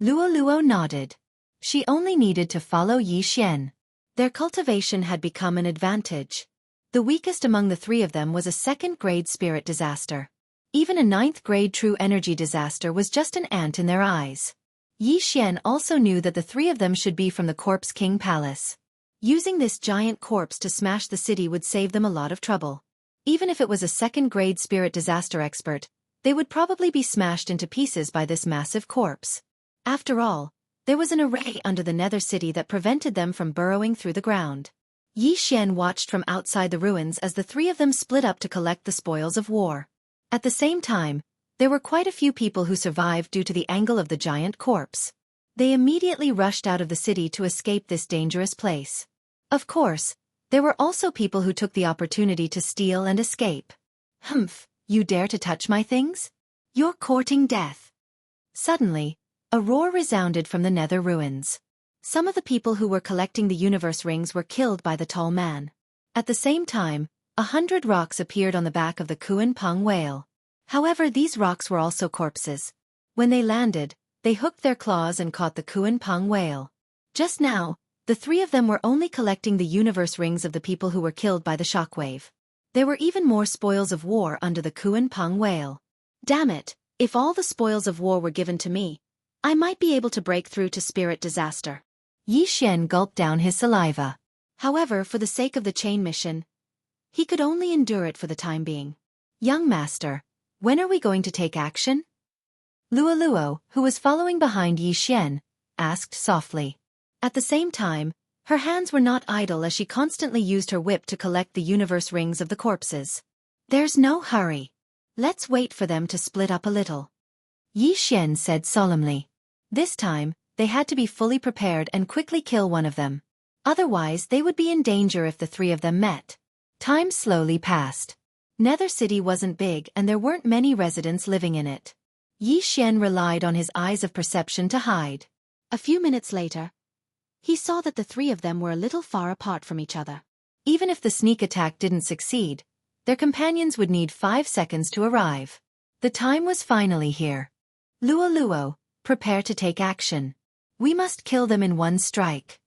Luo nodded. She only needed to follow Yixian. Their cultivation had become an advantage. The weakest among the 3 of them was a 2nd grade spirit disaster. Even a 9th grade true energy disaster was just an ant in their eyes. Yixian also knew that the 3 of them should be from the Corpse King Palace. Using this giant corpse to smash the city would save them a lot of trouble. Even if it was a 2nd grade spirit disaster expert, they would probably be smashed into pieces by this massive corpse. After all, there was an array under the Nether City that prevented them from burrowing through the ground. Yixian watched from outside the ruins as the 3 of them split up to collect the spoils of war. At the same time, there were quite a few people who survived due to the angle of the giant corpse. They immediately rushed out of the city to escape this dangerous place. Of course, there were also people who took the opportunity to steal and escape. Humph, you dare to touch my things? You're courting death. Suddenly, a roar resounded from the Nether ruins. Some of the people who were collecting the universe rings were killed by the tall man. At the same time, 100 rocks appeared on the back of the Kuan Peng whale. However, these rocks were also corpses. When they landed, they hooked their claws and caught the Kuan Peng whale. Just now, The three of them were only collecting the universe rings of the people who were killed by the shockwave. There were even more spoils of war under the Kuan Peng whale. Damn it, if all the spoils of war were given to me, I might be able to break through to spirit disaster. Yi Xian gulped down his saliva. However, for the sake of the chain mission, he could only endure it for the time being. Young master, when are we going to take action? Luo, who was following behind Yi Xian, asked softly. At the same time, her hands were not idle as she constantly used her whip to collect the universe rings of the corpses. There's no hurry. Let's wait for them to split up a little. Yi Xian said solemnly. This time, they had to be fully prepared and quickly kill one of them. Otherwise, they would be in danger if the three of them met. Time slowly passed. Nether City wasn't big and there weren't many residents living in it. Yi Xian relied on his eyes of perception to hide. A few minutes later, he saw that the three of them were a little far apart from each other. Even if the sneak attack didn't succeed, their companions would need 5 seconds to arrive. The time was finally here. Luo, prepare to take action. We must kill them in one strike.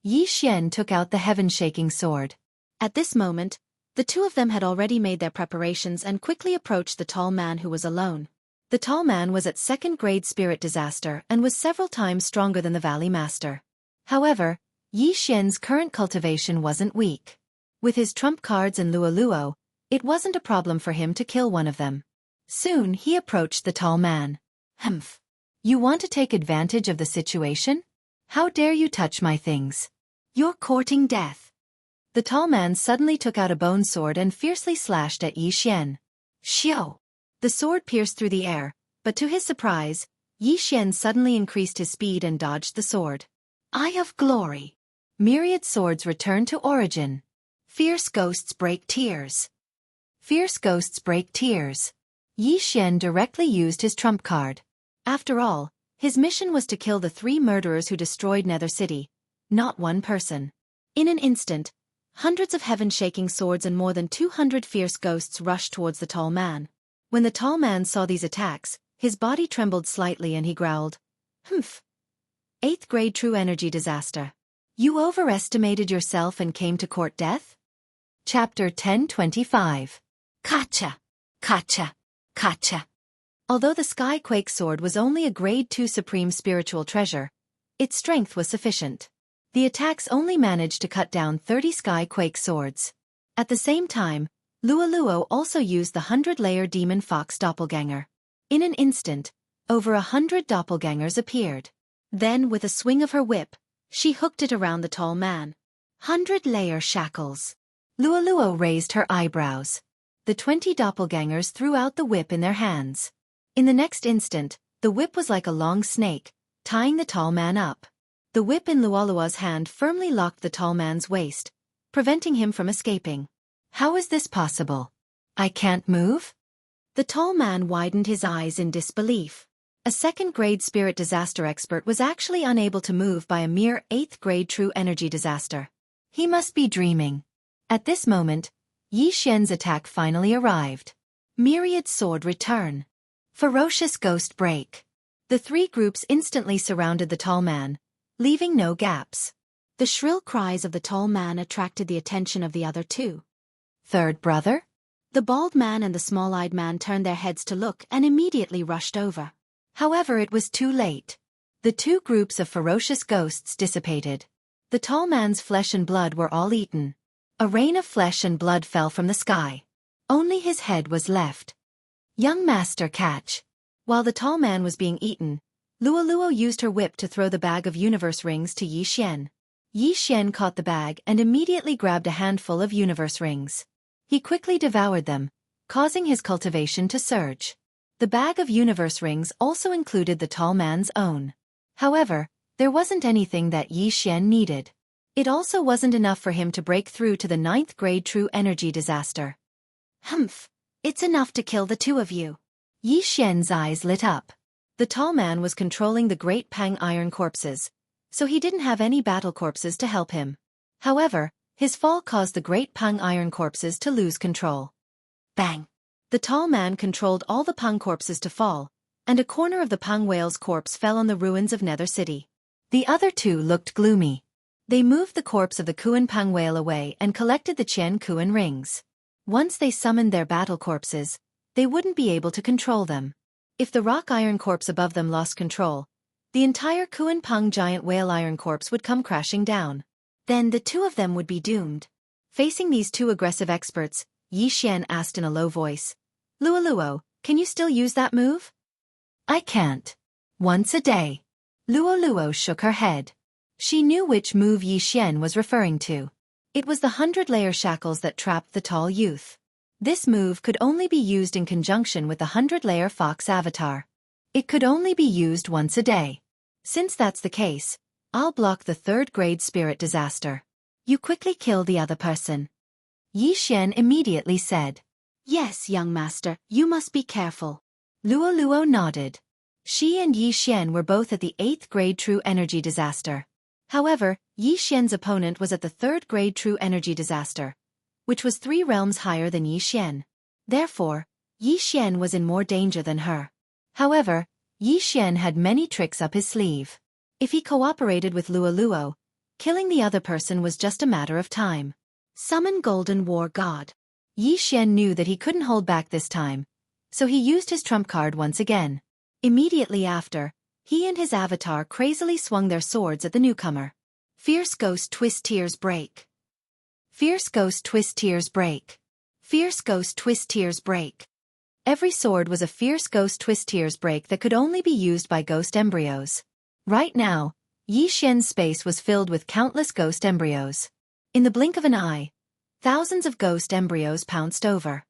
Yi Xian took out the heaven-shaking sword. At this moment, the two of them had already made their preparations and quickly approached the tall man who was alone. The tall man was at 2nd grade spirit disaster and was several times stronger than the Valley Master. However, Yi Xian's current cultivation wasn't weak. With his trump cards and Luo, it wasn't a problem for him to kill one of them. Soon he approached the tall man. Humph. You want to take advantage of the situation? How dare you touch my things? You're courting death. The tall man suddenly took out a bone sword and fiercely slashed at Yi Xian. Xiao! The sword pierced through the air, but to his surprise, Yi Xian suddenly increased his speed and dodged the sword. Eye of Glory! Myriad swords return to origin. Fierce ghosts break tears. Fierce ghosts break tears. Yi Xian directly used his trump card. After all, his mission was to kill the 3 murderers who destroyed Nether City, not one person. In an instant, hundreds of heaven-shaking swords and more than 200 fierce ghosts rushed towards the tall man. When the tall man saw these attacks, his body trembled slightly and he growled, Humph. 8th grade true energy disaster. You overestimated yourself and came to court death? Chapter 1025. Kacha! Kacha! Kacha! Although the Skyquake sword was only a grade 2 supreme spiritual treasure, its strength was sufficient. The attacks only managed to cut down 30 Skyquake swords. At the same time, Luo also used the 100-layer demon fox doppelganger. In an instant, over 100 doppelgangers appeared. Then, with a swing of her whip, she hooked it around the tall man. 100-layer shackles. Luo raised her eyebrows. The 20 doppelgangers threw out the whip in their hands. In the next instant, the whip was like a long snake, tying the tall man up. The whip in Luo's hand firmly locked the tall man's waist, preventing him from escaping. How is this possible? I can't move? The tall man widened his eyes in disbelief. A 2nd grade spirit disaster expert was actually unable to move by a mere 8th grade true energy disaster. He must be dreaming. At this moment, Yi Xian's attack finally arrived. Myriad sword return. Ferocious ghost break. The 3 groups instantly surrounded the tall man, leaving no gaps. The shrill cries of the tall man attracted the attention of the other 2. Third brother? The bald man and the small-eyed man turned their heads to look and immediately rushed over. However, it was too late. The 2 groups of ferocious ghosts dissipated. The tall man's flesh and blood were all eaten. A rain of flesh and blood fell from the sky. Only his head was left. Young master, catch. While the tall man was being eaten, Luo used her whip to throw the bag of universe rings to Yi Xian. Yi Xian caught the bag and immediately grabbed a handful of universe rings. He quickly devoured them, causing his cultivation to surge. The bag of universe rings also included the tall man's own. However, there wasn't anything that Yi Xian needed. It also wasn't enough for him to break through to the 9th grade true energy disaster. Humph! It's enough to kill the 2 of you. Yi Xian's eyes lit up. The tall man was controlling the Great Pang iron corpses, so he didn't have any battle corpses to help him. However, his fall caused the Great Pang iron corpses to lose control. Bang! The tall man controlled all the Pang corpses to fall, and a corner of the Pang whale's corpse fell on the ruins of Nether City. The other 2 looked gloomy. They moved the corpse of the Kuan-Pang whale away and collected the Qian Kuan rings. Once they summoned their battle corpses, they wouldn't be able to control them. If the rock iron corpse above them lost control, the entire Kuan-Pang giant whale iron corpse would come crashing down. Then the two of them would be doomed. Facing these two aggressive experts, Yi Xian asked in a low voice, "Luo, can you still use that move?" "I can't. Once a day." Luo shook her head. She knew which move Yi Xian was referring to. It was the 100-layer shackles that trapped the tall youth. This move could only be used in conjunction with the 100-layer fox avatar. It could only be used once a day. Since that's the case, I'll block the third-grade spirit disaster. You quickly kill the other person. Yi Xian immediately said. "Yes, young master, you must be careful." Luo nodded. She and Yi Xian were both at the 8th-grade true energy disaster. However, Yi Xian's opponent was at the 3rd-grade true energy disaster, which was 3 realms higher than Yi Xian. Therefore, Yi Xian was in more danger than her. However, Yi Xian had many tricks up his sleeve. If he cooperated with Luo, killing the other person was just a matter of time. Summon Golden War God. Yi Xian knew that he couldn't hold back this time, so he used his trump card once again. Immediately after, he and his avatar crazily swung their swords at the newcomer. Fierce Ghost Twist Tears Break. Fierce Ghost Twist Tears Break. Fierce Ghost Twist Tears Break. Every sword was a Fierce Ghost Twist Tears Break that could only be used by ghost embryos. Right now, Yi Xian's space was filled with countless ghost embryos. In the blink of an eye, thousands of ghost embryos pounced over.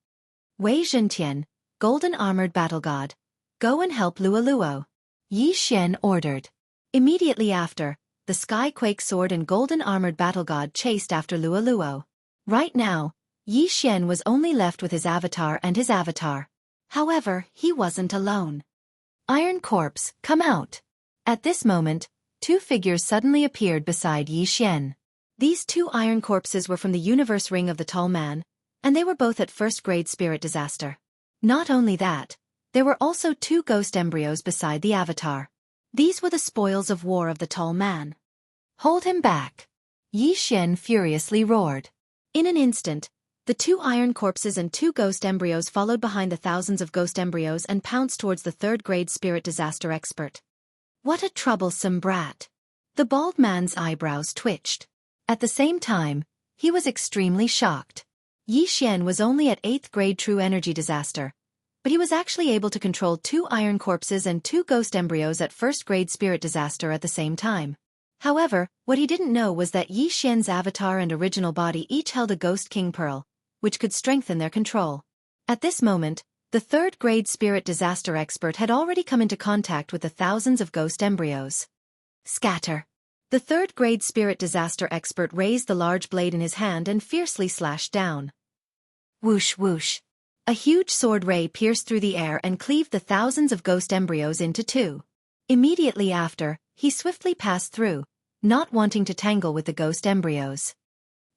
Wei Zhentian, Golden Armored Battle God, go and help Luo. Yi Xian ordered. Immediately after, the Skyquake Sword and Golden Armored Battle God chased after Luo. Right now, Yi Xian was only left with his avatar and his avatar. However, he wasn't alone. Iron Corpse, come out. At this moment, 2 figures suddenly appeared beside Yi Xian. These 2 iron corpses were from the universe ring of the tall man, and they were both at 1st-grade spirit disaster. Not only that, there were also 2 ghost embryos beside the avatar. These were the spoils of war of the tall man. Hold him back. Yi Xian furiously roared. In an instant, the 2 iron corpses and 2 ghost embryos followed behind the thousands of ghost embryos and pounced towards the 3rd-grade spirit disaster expert. What a troublesome brat. The bald man's eyebrows twitched. At the same time, he was extremely shocked. Yi Xian was only at 8th-grade true energy disaster, but he was actually able to control 2 iron corpses and 2 ghost embryos at 1st-grade spirit disaster at the same time. However, what he didn't know was that Yi Xian's avatar and original body each held a ghost king pearl, which could strengthen their control. At this moment, the 3rd-grade spirit disaster expert had already come into contact with the thousands of ghost embryos. Scatter. The 3rd-grade spirit disaster expert raised the large blade in his hand and fiercely slashed down. Whoosh whoosh. A huge sword ray pierced through the air and cleaved the thousands of ghost embryos into 2. Immediately after, he swiftly passed through, not wanting to tangle with the ghost embryos.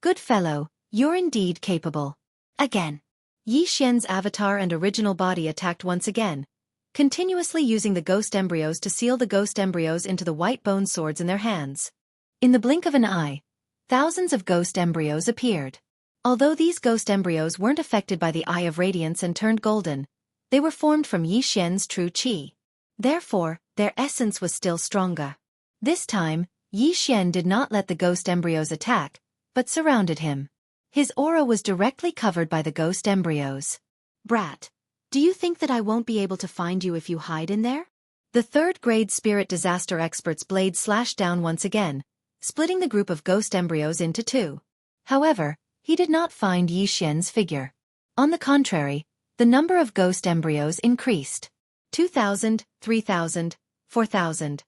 Good fellow, you're indeed capable. Again. Yi Xian's avatar and original body attacked once again, continuously using the ghost embryos to seal the ghost embryos into the white bone swords in their hands. In the blink of an eye, thousands of ghost embryos appeared. Although these ghost embryos weren't affected by the Eye of Radiance and turned golden, they were formed from Yi Xian's true qi. Therefore, their essence was still stronger. This time, Yi Xian did not let the ghost embryos attack, but surrounded him. His aura was directly covered by the ghost embryos. Brat, do you think that I won't be able to find you if you hide in there? The 3rd-grade spirit disaster expert's blade slashed down once again, splitting the group of ghost embryos into 2. However, he did not find Yi Xian's figure. On the contrary, the number of ghost embryos increased. 2,000, 3,000, 4,000.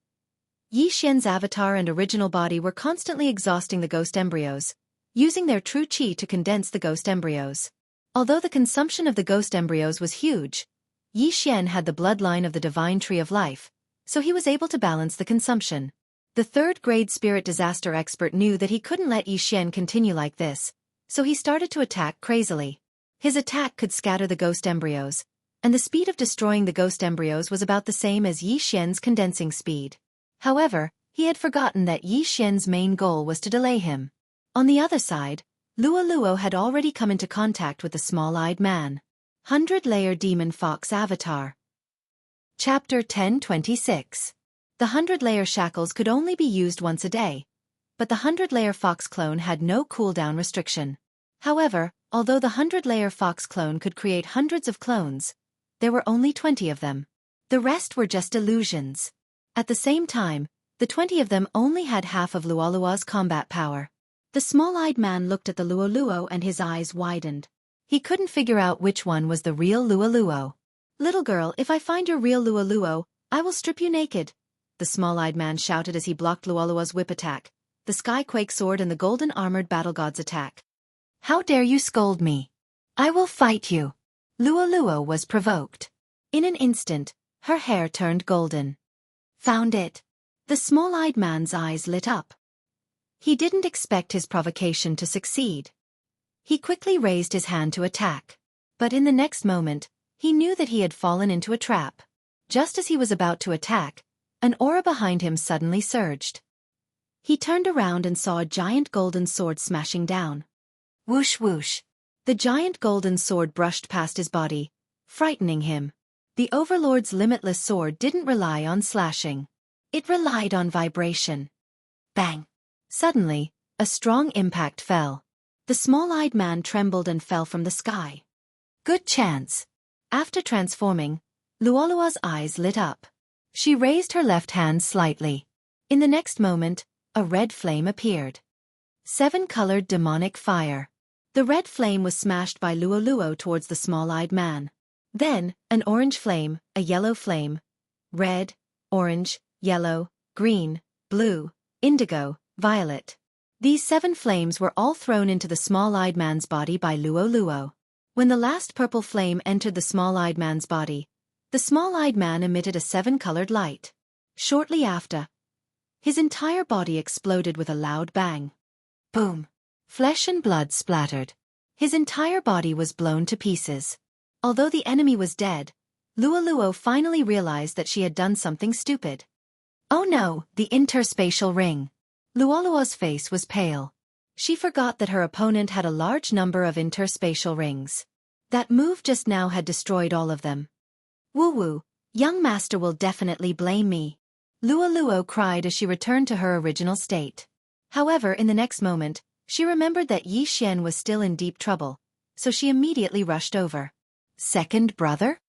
Yi Xian's avatar and original body were constantly exhausting the ghost embryos, using their true qi to condense the ghost embryos. Although the consumption of the ghost embryos was huge, Yi Xian had the bloodline of the divine tree of life, so he was able to balance the consumption. The 3rd-grade spirit disaster expert knew that he couldn't let Yi Xian continue like this, so he started to attack crazily. His attack could scatter the ghost embryos, and the speed of destroying the ghost embryos was about the same as Yi Xian's condensing speed. However, He had forgotten that Yi Xian's main goal was to delay him. On the other side, Luo Luo had already come into contact with the small-eyed man. 100-layer demon fox avatar. Chapter 1026. The 100-layer shackles could only be used once a day, but the 100-layer fox clone had no cooldown restriction. However, although the 100-layer fox clone could create hundreds of clones, there were only 20 of them. The rest were just illusions. At the same time, the 20 of them only had half of Luoluo's combat power. The small-eyed man looked at the Luo Luo and his eyes widened. He couldn't figure out which one was the real Luo Luo. "Little girl, if I find your real Luo Luo, I will strip you naked," the small-eyed man shouted as he blocked Luoluo's whip attack, the Skyquake sword and the golden armored battle god's attack. "How dare you scold me? I will fight you." Luo Luo was provoked. In an instant, her hair turned golden. "Found it." The small-eyed man's eyes lit up. He didn't expect his provocation to succeed. He quickly raised his hand to attack. But in the next moment, he knew that he had fallen into a trap. Just as he was about to attack, an aura behind him suddenly surged. He turned around and saw a giant golden sword smashing down. Whoosh whoosh. The giant golden sword brushed past his body, frightening him. The Overlord's limitless sword didn't rely on slashing. It relied on vibration. Bang! Suddenly, a strong impact fell. The small-eyed man trembled and fell from the sky. Good chance. After transforming, Luoluo's eyes lit up. She raised her left hand slightly. In the next moment, a red flame appeared. 7-colored demonic fire. The red flame was smashed by Luo Luo towards the small-eyed man. Then, an orange flame, a yellow flame, red, orange, yellow, green, blue, indigo, violet. These 7 flames were all thrown into the small-eyed man's body by Luo Luo. When the last purple flame entered the small-eyed man's body, the small-eyed man emitted a 7-colored light. Shortly after, his entire body exploded with a loud bang. Boom! Flesh and blood splattered. His entire body was blown to pieces. Although the enemy was dead, Luo Luo finally realized that she had done something stupid. Oh no, the interspatial ring. Luoluo's face was pale. She forgot that her opponent had a large number of interspatial rings. That move just now had destroyed all of them. Woo-woo, young master will definitely blame me. Luo Luo cried as she returned to her original state. However, in the next moment, she remembered that Yi Xian was still in deep trouble, so she immediately rushed over. Second brother?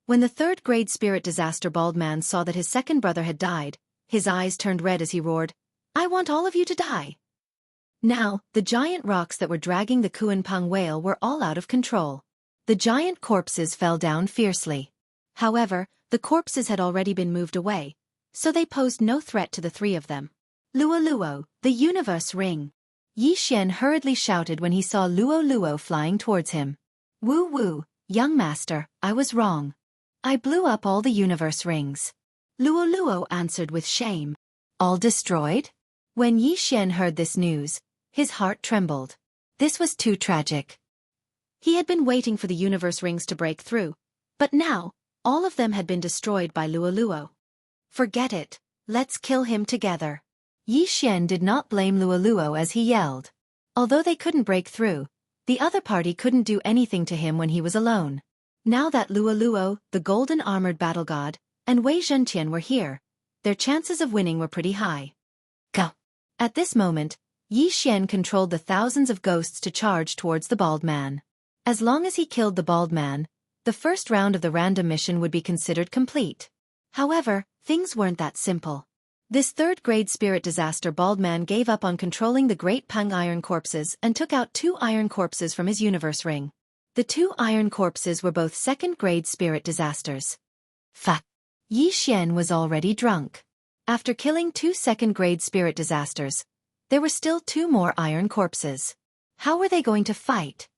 When the 3rd-grade spirit disaster bald man saw that his second brother had died, his eyes turned red as he roared, "I want all of you to die." Now, the giant rocks that were dragging the Kuanpang whale were all out of control. The giant corpses fell down fiercely. However, the corpses had already been moved away, so they posed no threat to the 3 of them. Luo Luo, the universe ring. Yi Xian hurriedly shouted when he saw Luo Luo flying towards him. Woo woo, young master, I was wrong. I blew up all the universe rings. Luo Luo answered with shame. All destroyed? When Yi Xian heard this news, his heart trembled. This was too tragic. He had been waiting for the universe rings to break through, but now, all of them had been destroyed by Luo Luo. Forget it, let's kill him together. Yi Xian did not blame Luo Luo as he yelled. Although they couldn't break through, the other party couldn't do anything to him when he was alone. Now that Luo Luo, the golden armored battle god, and Wei Zhenqian were here, their chances of winning were pretty high. Go! At this moment, Yi Xian controlled the thousands of ghosts to charge towards the bald man. As long as he killed the bald man, the first round of the random mission would be considered complete. However, things weren't that simple. This 3rd-grade spirit disaster bald man gave up on controlling the Great Pang iron corpses and took out 2 iron corpses from his universe ring. The 2 iron corpses were both 2nd-grade spirit disasters. Fuck! Yi Xian was already drunk. After killing 2 2nd-grade spirit disasters, there were still 2 more iron corpses. How were they going to fight?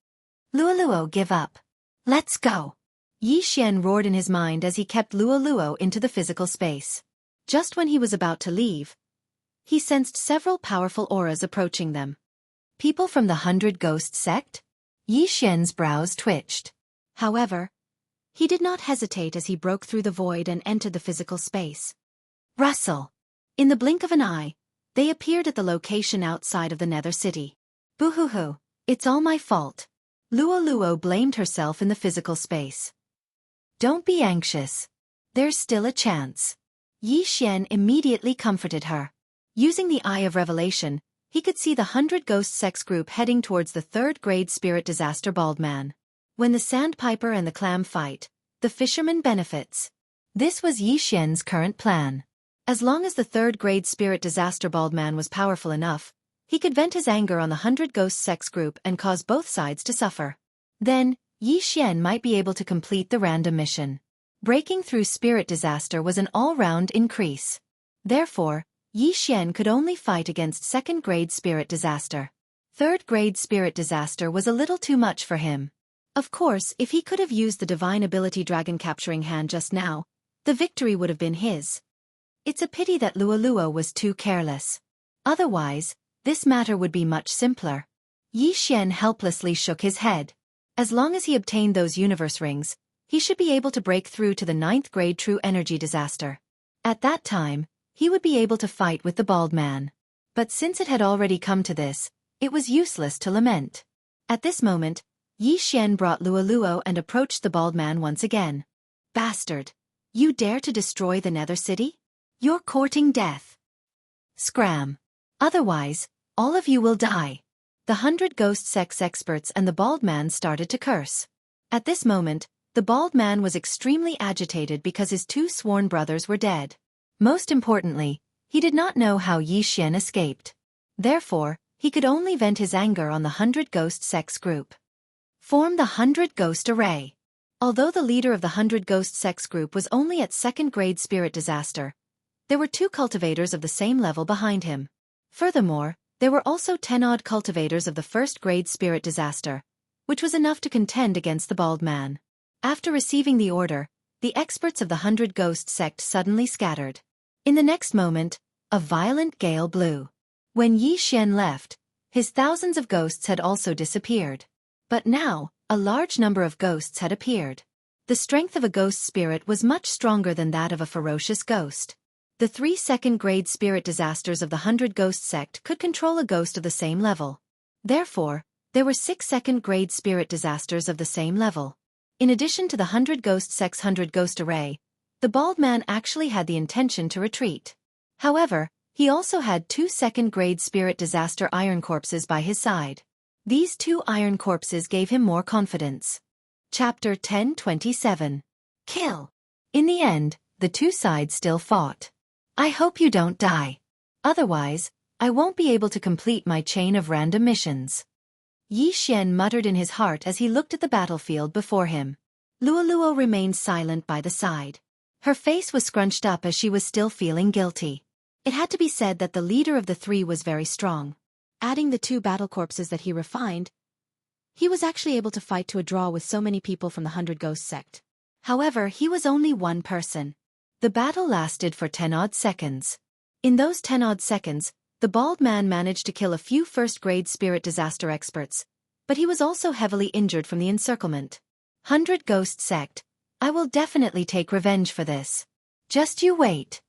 Luo Luo, give up. Let's go. Yi Xian roared in his mind as he kept Luo Luo into the physical space. Just when he was about to leave, he sensed several powerful auras approaching them. People from the 100 Ghost sect? Yi Xian's brows twitched. However, he did not hesitate as he broke through the void and entered the physical space. Rustle! In the blink of an eye, they appeared at the location outside of the Nether City. Boo-hoo-hoo, it's all my fault. Luo blamed herself in the physical space. Don't be anxious. There's still a chance. Yi Xian immediately comforted her. Using the Eye of Revelation, he could see the 100 Ghost Sex group heading towards the third-grade spirit disaster Bald Man. When the Sandpiper and the Clam fight, the fisherman benefits. This was Yi Xian's current plan. As long as the third-grade spirit disaster Bald Man was powerful enough, he could vent his anger on the 100 Ghost Sex group and cause both sides to suffer. Then, Yi Xian might be able to complete the random mission. Breaking through spirit disaster was an all-round increase. Therefore, Yi Xian could only fight against second-grade spirit disaster. Third-grade spirit disaster was a little too much for him. Of course, if he could have used the divine ability Dragon Capturing Hand just now, the victory would have been his. It's a pity that Luo was too careless. Otherwise, this matter would be much simpler. Yi Xian helplessly shook his head. As long as he obtained those universe rings, he should be able to break through to the 9th grade true energy disaster. At that time, he would be able to fight with the Bald Man. But since it had already come to this, it was useless to lament. At this moment, Yi Xian brought Luo and approached the Bald Man once again. Bastard! You dare to destroy the Nether City? You're courting death. Scram. Otherwise, all of you will die. The 100 Ghost Sex experts and the Bald Man started to curse. At this moment, the Bald Man was extremely agitated because his 2 sworn brothers were dead. Most importantly, he did not know how Yi Xian escaped. Therefore, he could only vent his anger on the 100 Ghost Sex group. Form the 100 Ghost Array. Although the leader of the 100 Ghost Sex group was only at 2nd grade spirit disaster, there were 2 cultivators of the same level behind him. Furthermore, there were also 10-odd cultivators of the 1st grade spirit disaster, which was enough to contend against the Bald Man. After receiving the order, the experts of the 100 Ghost sect suddenly scattered. In the next moment, a violent gale blew. When Yi Xian left, his thousands of ghosts had also disappeared. But now, a large number of ghosts had appeared. The strength of a ghost spirit was much stronger than that of a ferocious ghost. The 3 second-grade spirit disasters of the 100 Ghost sect could control a ghost of the same level. Therefore, there were 6 second-grade spirit disasters of the same level. In addition to the 100 Ghost sect's 100 Ghost Array, the Bald Man actually had the intention to retreat. However, he also had 2 second-grade spirit disaster iron corpses by his side. These 2 iron corpses gave him more confidence. Chapter 10:27. Kill. In the end, the 2 sides still fought. I hope you don't die. Otherwise, I won't be able to complete my chain of random missions. Yi Xian muttered in his heart as he looked at the battlefield before him. Luo remained silent by the side. Her face was scrunched up as she was still feeling guilty. It had to be said that the leader of the 3 was very strong. Adding the 2 battle corpses that he refined, he was actually able to fight to a draw with so many people from the 100 Ghost sect. However, he was only one person. The battle lasted for 10-odd seconds. In those 10-odd seconds, the Bald Man managed to kill a few first-grade spirit disaster experts, but he was also heavily injured from the encirclement. 100 Ghost sect, I will definitely take revenge for this. Just you wait.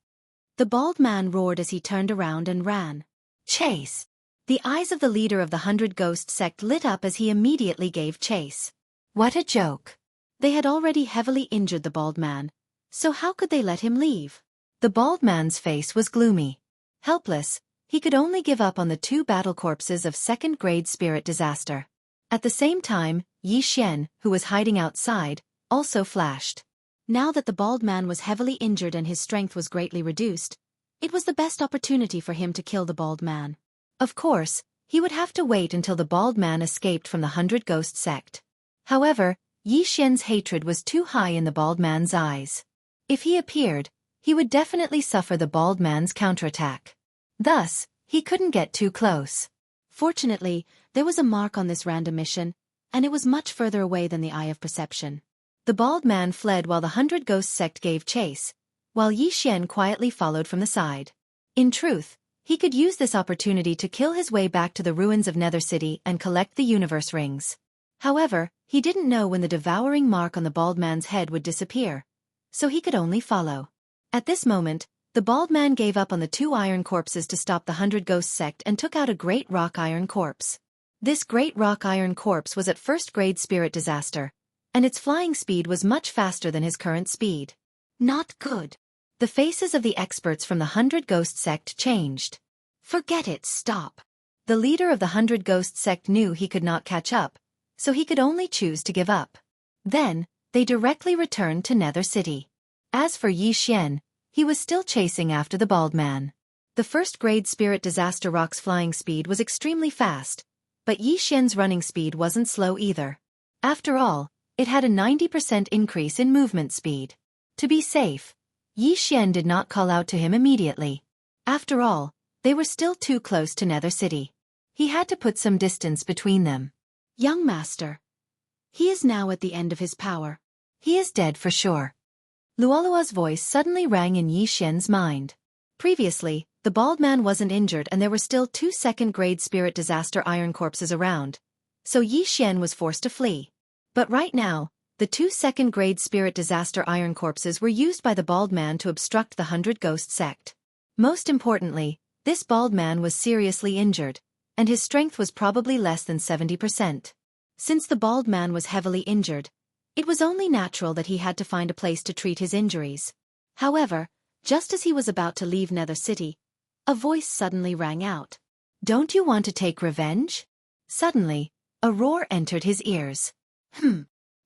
The Bald Man roared as he turned around and ran. Chase. The eyes of the leader of the 100 Ghost sect lit up as he immediately gave chase. What a joke. They had already heavily injured the Bald Man, so how could they let him leave? The Bald Man's face was gloomy. Helpless, he could only give up on the 2 battle corpses of 2nd grade spirit disaster. At the same time, Yi Xian, who was hiding outside, also flashed. Now that the Bald Man was heavily injured and his strength was greatly reduced, it was the best opportunity for him to kill the Bald Man. Of course, he would have to wait until the Bald Man escaped from the 100 Ghost sect. However, Yi Xian's hatred was too high in the Bald Man's eyes. If he appeared, he would definitely suffer the Bald Man's counterattack. Thus, he couldn't get too close. Fortunately, there was a mark on this random mission, and it was much further away than the Eye of Perception. The Bald Man fled while the 100 Ghost sect gave chase, while Yi Xian quietly followed from the side. In truth, he could use this opportunity to kill his way back to the ruins of Nether City and collect the universe rings. However, he didn't know when the devouring mark on the Bald Man's head would disappear, so he could only follow. At this moment, The bald man gave up on the 2 iron corpses to stop the 100 Ghost sect and took out a great rock iron corpse. This great rock iron corpse was at first-grade spirit disaster, and its flying speed was much faster than his current speed. Not good. The faces of the experts from the 100 Ghost sect changed. Forget it, stop. The leader of the 100 Ghost sect knew he could not catch up, so he could only choose to give up. Then, they directly returned to Nether City. As for Xianxia, he was still chasing after the bald man. The first-grade spirit disaster rock's flying speed was extremely fast, but Xianxia's running speed wasn't slow either. After all, it had a 90% increase in movement speed. To be safe, Xianxia did not call out to him immediately. After all, they were still too close to Nether City. He had to put some distance between them. Young master. He is now at the end of his power. He is dead for sure. Luolua's voice suddenly rang in Xianxia's mind. Previously, the bald man wasn't injured and there were still 2 second-grade spirit disaster iron corpses around, so Xianxia was forced to flee. But right now, the 2 second-grade spirit disaster iron corpses were used by the bald man to obstruct the 100 Ghost sect. Most importantly, this bald man was seriously injured, and his strength was probably less than 70%. Since the bald man was heavily injured, it was only natural that he had to find a place to treat his injuries. However, just as he was about to leave Nether City, a voice suddenly rang out. Don't you want to take revenge? Suddenly, a roar entered his ears.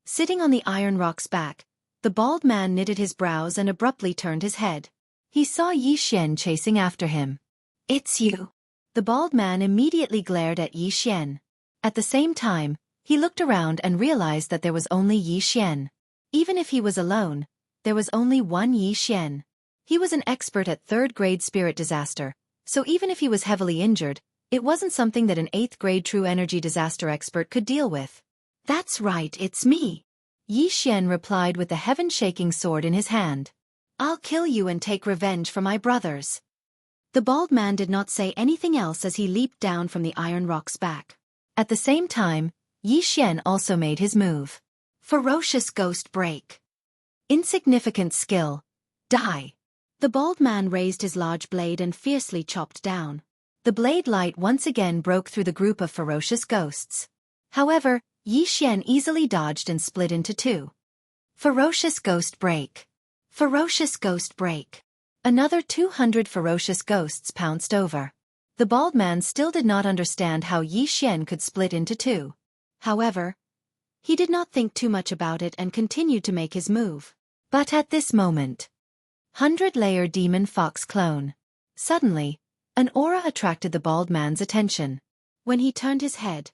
Sitting on the iron rock's back, the bald man knitted his brows and abruptly turned his head. He saw Xianxia chasing after him. It's you. The bald man immediately glared at Xianxia. At the same time, he looked around and realized that there was only Xianxia. Even if he was alone, there was only one Xianxia. He was an expert at 3rd-grade spirit disaster, so even if he was heavily injured, it wasn't something that an 8th-grade true energy disaster expert could deal with. That's right, it's me. Xianxia replied with the heaven-shaking sword in his hand. I'll kill you and take revenge for my brothers. The bald man did not say anything else as he leaped down from the iron rock's back. At the same time, Xianxia also made his move. Ferocious Ghost Break. Insignificant skill. Die. The bald man raised his large blade and fiercely chopped down. The blade light once again broke through the group of ferocious ghosts. However, Xianxia easily dodged and split into 2. Ferocious Ghost Break. Ferocious Ghost Break. Another 200 ferocious ghosts pounced over. The bald man still did not understand how Xianxia could split into 2. However, he did not think too much about it and continued to make his move. But at this moment, 100-layer demon fox clone. Suddenly, an aura attracted the bald man's attention. When he turned his head,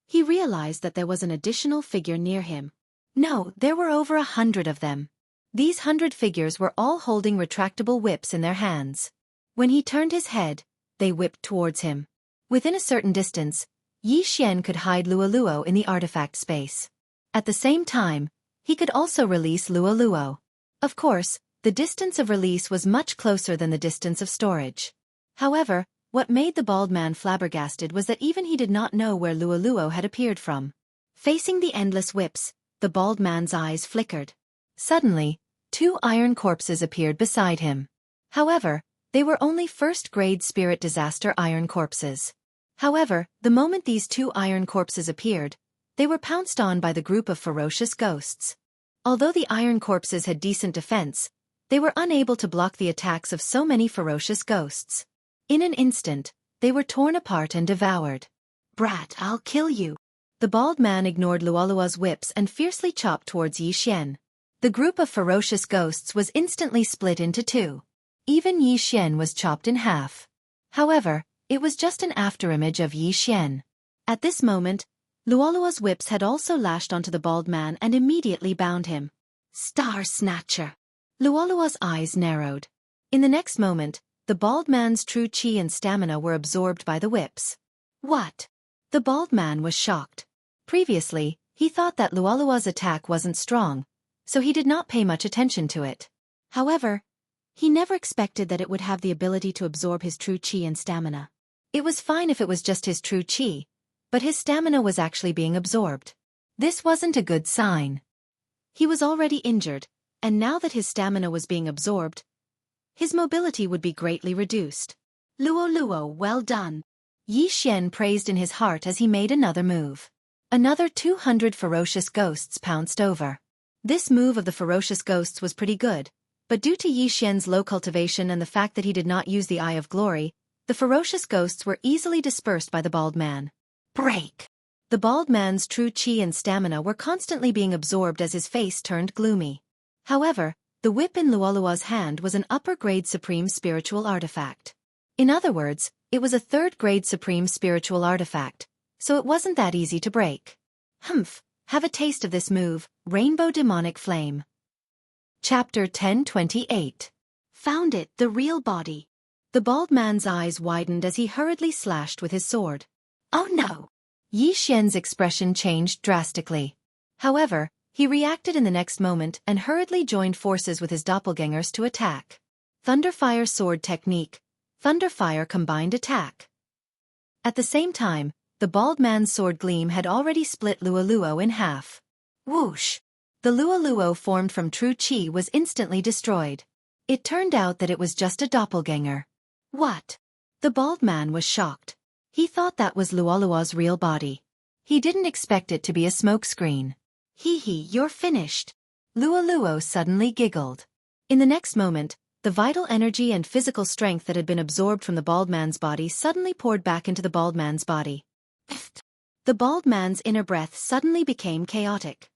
he realized that there was an additional figure near him. No, there were over 100 of them. These 100 figures were all holding retractable whips in their hands. When he turned his head, they whipped towards him. Within a certain distance, Xianxia could hide Luoluo in the artifact space. At the same time, he could also release Luoluo. Of course, the distance of release was much closer than the distance of storage. However, what made the bald man flabbergasted was that even he did not know where Luoluo had appeared from. Facing the endless whips, the bald man's eyes flickered. Suddenly, 2 iron corpses appeared beside him. However, they were only 1st-grade spirit disaster iron corpses. However, the moment these 2 iron corpses appeared, they were pounced on by the group of ferocious ghosts. Although the iron corpses had decent defense, they were unable to block the attacks of so many ferocious ghosts. In an instant, they were torn apart and devoured. Brat, I'll kill you. The bald man ignored Luolua's whips and fiercely chopped towards Xianxia. The group of ferocious ghosts was instantly split into 2. Even Xianxia was chopped in half. However, it was just an afterimage of Xianxia. At this moment, Luolua's whips had also lashed onto the bald man and immediately bound him. Star Snatcher. Luolua's eyes narrowed. In the next moment, the bald man's true chi and stamina were absorbed by the whips. What? The bald man was shocked. Previously, he thought that Luolua's attack wasn't strong, so he did not pay much attention to it. However, he never expected that it would have the ability to absorb his true chi and stamina. It was fine if it was just his true chi, but his stamina was actually being absorbed. This wasn't a good sign. He was already injured, and now that his stamina was being absorbed, his mobility would be greatly reduced. Luo Luo, well done. Yi Xian praised in his heart as he made another move. Another 200 ferocious ghosts pounced over. This move of the ferocious ghosts was pretty good, but due to Yi Xian's low cultivation and the fact that he did not use the Eye of Glory, the ferocious ghosts were easily dispersed by the bald man. Break! The bald man's true chi and stamina were constantly being absorbed as his face turned gloomy. However, the whip in Luoluo's hand was an upper-grade supreme spiritual artifact. In other words, it was a third-grade supreme spiritual artifact, so it wasn't that easy to break. Humph, have a taste of this move, Rainbow Demonic Flame. Chapter 1028. Found it, the real body. The bald man's eyes widened as he hurriedly slashed with his sword. Oh no! Yi Xian's expression changed drastically. However, he reacted in the next moment and hurriedly joined forces with his doppelgangers to attack. Thunderfire Sword Technique. Thunderfire Combined Attack. At the same time, the bald man's sword gleam had already split Luoluo in half. Whoosh! The Luoluo formed from true chi was instantly destroyed. It turned out that it was just a doppelganger. What? The bald man was shocked. He thought that was Luoluo's real body. He didn't expect it to be a smokescreen. Hee hee, you're finished. Luoluo suddenly giggled. In the next moment, the vital energy and physical strength that had been absorbed from the bald man's body suddenly poured back into the bald man's body. The bald man's inner breath suddenly became chaotic.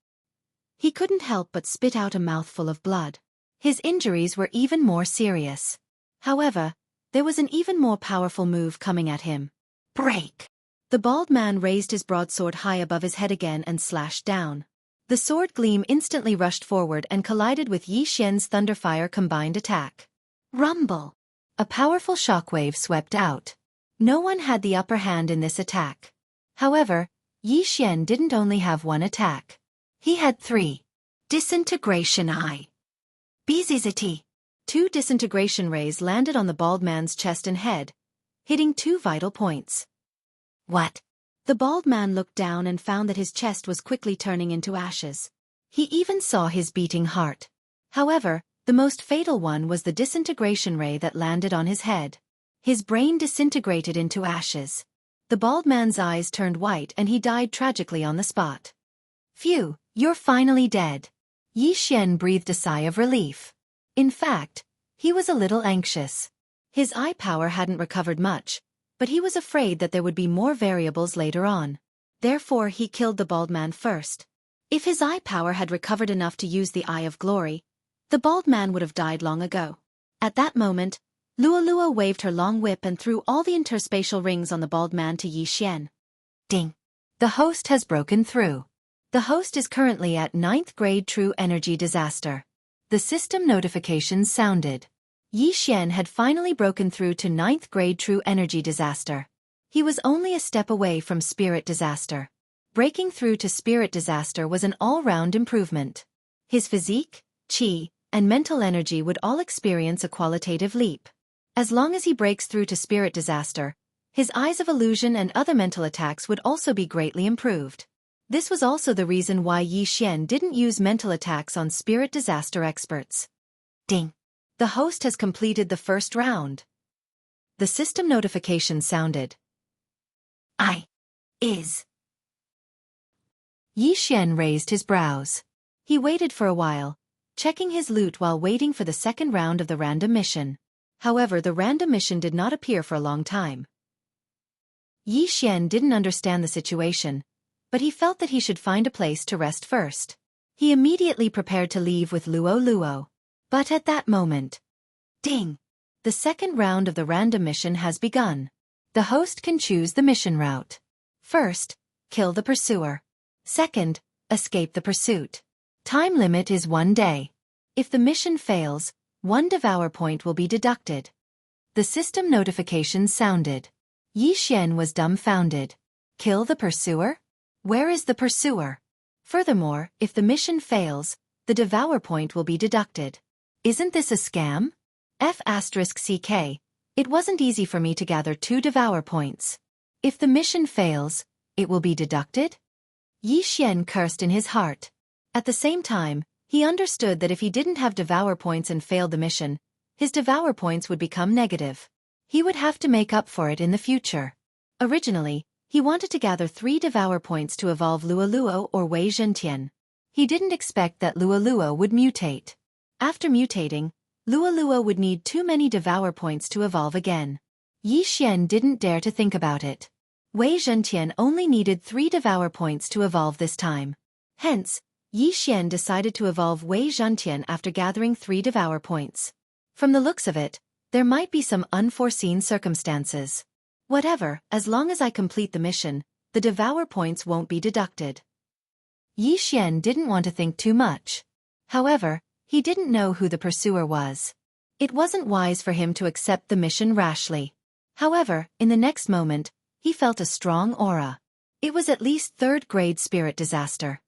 He couldn't help but spit out a mouthful of blood. His injuries were even more serious. However, there was an even more powerful move coming at him. Break! The bald man raised his broadsword high above his head again and slashed down. The sword gleam instantly rushed forward and collided with Yi Xian's Thunderfire Combined Attack. Rumble! A powerful shockwave swept out. No one had the upper hand in this attack. However, Yi Xian didn't only have one attack. He had three. Disintegration Eye. BZZT. Two disintegration rays landed on the bald man's chest and head, hitting two vital points. What? The bald man looked down and found that his chest was quickly turning into ashes. He even saw his beating heart. However, the most fatal one was the disintegration ray that landed on his head. His brain disintegrated into ashes. The bald man's eyes turned white and he died tragically on the spot. Phew, you're finally dead. Yi Xian breathed a sigh of relief. In fact, he was a little anxious. His eye power hadn't recovered much, but he was afraid that there would be more variables later on. Therefore he killed the bald man first. If his eye power had recovered enough to use the Eye of Glory, the bald man would have died long ago. At that moment, Luoluo waved her long whip and threw all the interspatial rings on the bald man to Yi Xian. Ding! The host has broken through. The host is currently at 9th grade True Energy Disaster. The system notifications sounded. Yi Xian had finally broken through to 9th grade True Energy Disaster. He was only a step away from Spirit Disaster. Breaking through to Spirit Disaster was an all-round improvement. His physique, chi, and mental energy would all experience a qualitative leap. As long as he breaks through to Spirit Disaster, his Eyes of Illusion and other mental attacks would also be greatly improved. This was also the reason why Yi Xian didn't use mental attacks on Spirit Disaster experts. Ding! The host has completed the first round. The system notification sounded. Is. Yi Xian raised his brows. He waited for a while, checking his loot while waiting for the second round of the random mission. However, the random mission did not appear for a long time. Yi Xian didn't understand the situation, but he felt that he should find a place to rest first. He immediately prepared to leave with Luoluo. But at that moment, ding! The second round of the random mission has begun. The host can choose the mission route. First, kill the pursuer. Second, escape the pursuit. Time limit is 1 day. If the mission fails, 1 devour point will be deducted. The system notification sounded. Yi Xian was dumbfounded. Kill the pursuer? Where is the pursuer? Furthermore, if the mission fails, the devour point will be deducted. Isn't this a scam? F*CK. It wasn't easy for me to gather 2 devour points. If the mission fails, it will be deducted? Yi Xian cursed in his heart. At the same time, he understood that if he didn't have devour points and failed the mission, his devour points would become negative. He would have to make up for it in the future. Originally, he wanted to gather 3 devour points to evolve Luo or Wei Zhentian. He didn't expect that Luo would mutate. After mutating, Luo would need too many devour points to evolve again. Yi Xian didn't dare to think about it. Wei Zhentian only needed 3 devour points to evolve this time. Hence, Yi Xian decided to evolve Wei Zhentian after gathering 3 devour points. From the looks of it, there might be some unforeseen circumstances. Whatever, as long as I complete the mission, the devour points won't be deducted. Yi Xian didn't want to think too much. However, he didn't know who the pursuer was. It wasn't wise for him to accept the mission rashly. However, in the next moment, he felt a strong aura. It was at least 3rd grade spirit disaster.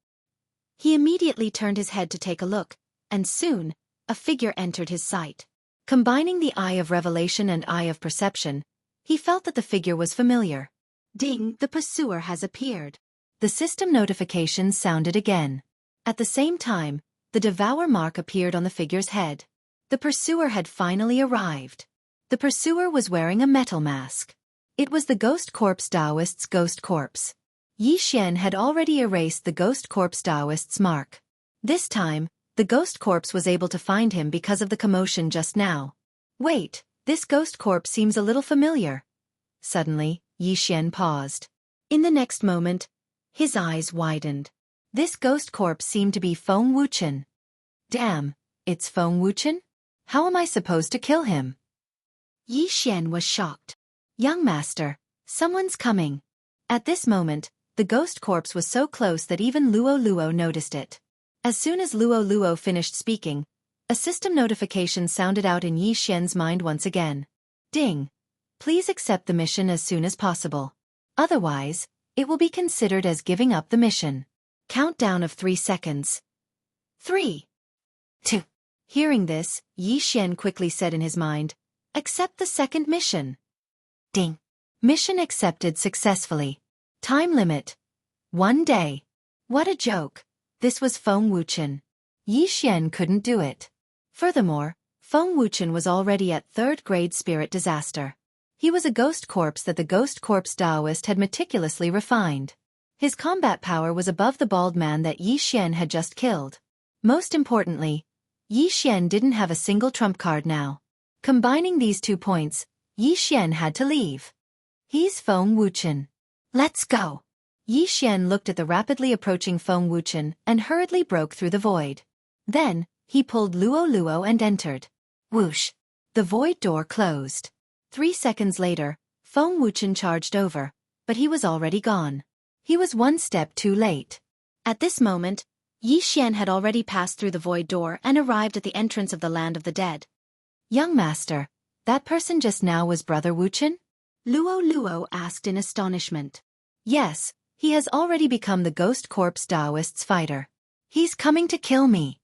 He immediately turned his head to take a look, and soon, a figure entered his sight. Combining the Eye of Revelation and Eye of Perception, he felt that the figure was familiar. Ding! The pursuer has appeared. The system notification sounded again. At the same time, the devour mark appeared on the figure's head. The pursuer had finally arrived. The pursuer was wearing a metal mask. It was the Ghost Corpse Taoist's ghost corpse. Yi Xian had already erased the Ghost Corpse Taoist's mark. This time, the ghost corpse was able to find him because of the commotion just now. Wait, this ghost corpse seems a little familiar. Suddenly, Yi Xian paused. In the next moment, his eyes widened. This ghost corpse seemed to be Feng Wuchen. Damn, it's Feng Wuchen? How am I supposed to kill him? Yi Xian was shocked. Young master, someone's coming. At this moment, the ghost corpse was so close that even Luo noticed it. As soon as Luo finished speaking, a system notification sounded out in Yi Xian's mind once again. Ding! Please accept the mission as soon as possible. Otherwise, it will be considered as giving up the mission. Countdown of 3 seconds. 3, 2. Hearing this, Yi Xian quickly said in his mind, accept the second mission. Ding! Mission accepted successfully. Time limit. 1 day. What a joke. This was Feng Wuchen. Yi Xian couldn't do it. Furthermore, Feng Wuchen was already at 3rd grade spirit disaster. He was a ghost corpse that the Ghost Corpse Taoist had meticulously refined. His combat power was above the bald man that Yi Xian had just killed. Most importantly, Yi Xian didn't have a single trump card now. Combining these 2 points, Yi Xian had to leave. He's Feng Wuchen. Let's go. Yi Xian looked at the rapidly approaching Feng Wuchen and hurriedly broke through the void. Then, he pulled Luo and entered. Whoosh! The void door closed. 3 seconds later, Feng Wuchen charged over, but he was already gone. He was 1 step too late. At this moment, Yi Xian had already passed through the void door and arrived at the entrance of the land of the dead. Young master, that person just now was Brother Wuchen? Luo asked in astonishment. Yes, he has already become the Ghost Corpse Taoist's fighter. He's coming to kill me.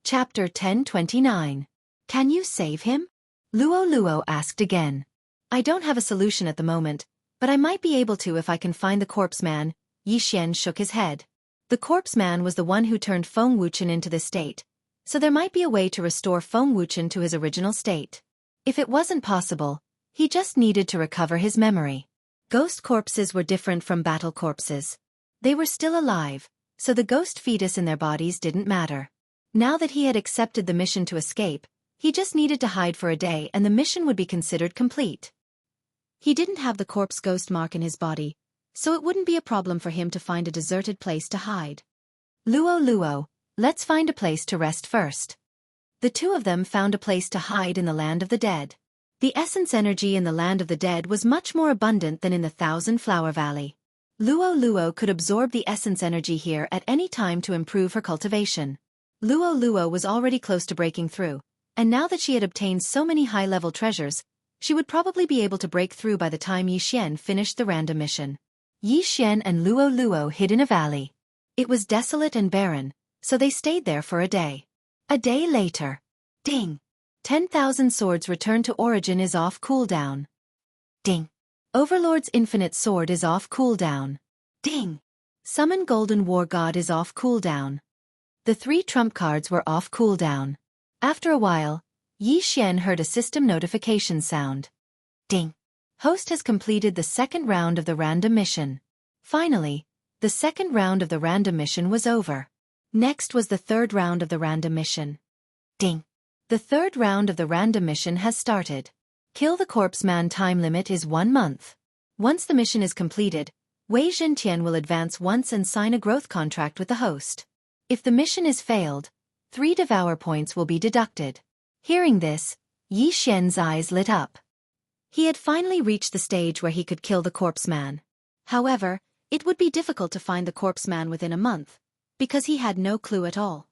Chapter 1029. Can you save him? Luo asked again. I don't have a solution at the moment, but I might be able to if I can find the corpse man. Yi Xian shook his head. The corpse man was the one who turned Feng Wuchen into this state, so there might be a way to restore Feng Wuchen to his original state. If it wasn't possible, he just needed to recover his memory. Ghost corpses were different from battle corpses. They were still alive, so the ghost fetus in their bodies didn't matter. Now that he had accepted the mission to escape, he just needed to hide for a day and the mission would be considered complete. He didn't have the corpse ghost mark in his body, so it wouldn't be a problem for him to find a deserted place to hide. Luo, let's find a place to rest first. The 2 of them found a place to hide in the land of the dead. The essence energy in the land of the dead was much more abundant than in the Thousand Flower Valley. Luo could absorb the essence energy here at any time to improve her cultivation. Luo was already close to breaking through, and now that she had obtained so many high-level treasures, she would probably be able to break through by the time Yi Xian finished the random mission. Yi Xian and Luo hid in a valley. It was desolate and barren, so they stayed there for a day. A day later. Ding! 10,000 swords return to origin is off cooldown. Ding! Overlord's infinite sword is off cooldown. Ding! Summon Golden War God is off cooldown. The 3 trump cards were off cooldown. After a while, Yi Xian heard a system notification sound. Ding. Host has completed the second round of the random mission. Finally, the second round of the random mission was over. Next was the third round of the random mission. Ding. The third round of the random mission has started. Kill the corpse man time limit is 1 month. Once the mission is completed, Wei Zhentian will advance once and sign a growth contract with the host. If the mission is failed, 3 devour points will be deducted. Hearing this, Yi Xian's eyes lit up. He had finally reached the stage where he could kill the corpse man. However, it would be difficult to find the corpse man within a month, because he had no clue at all.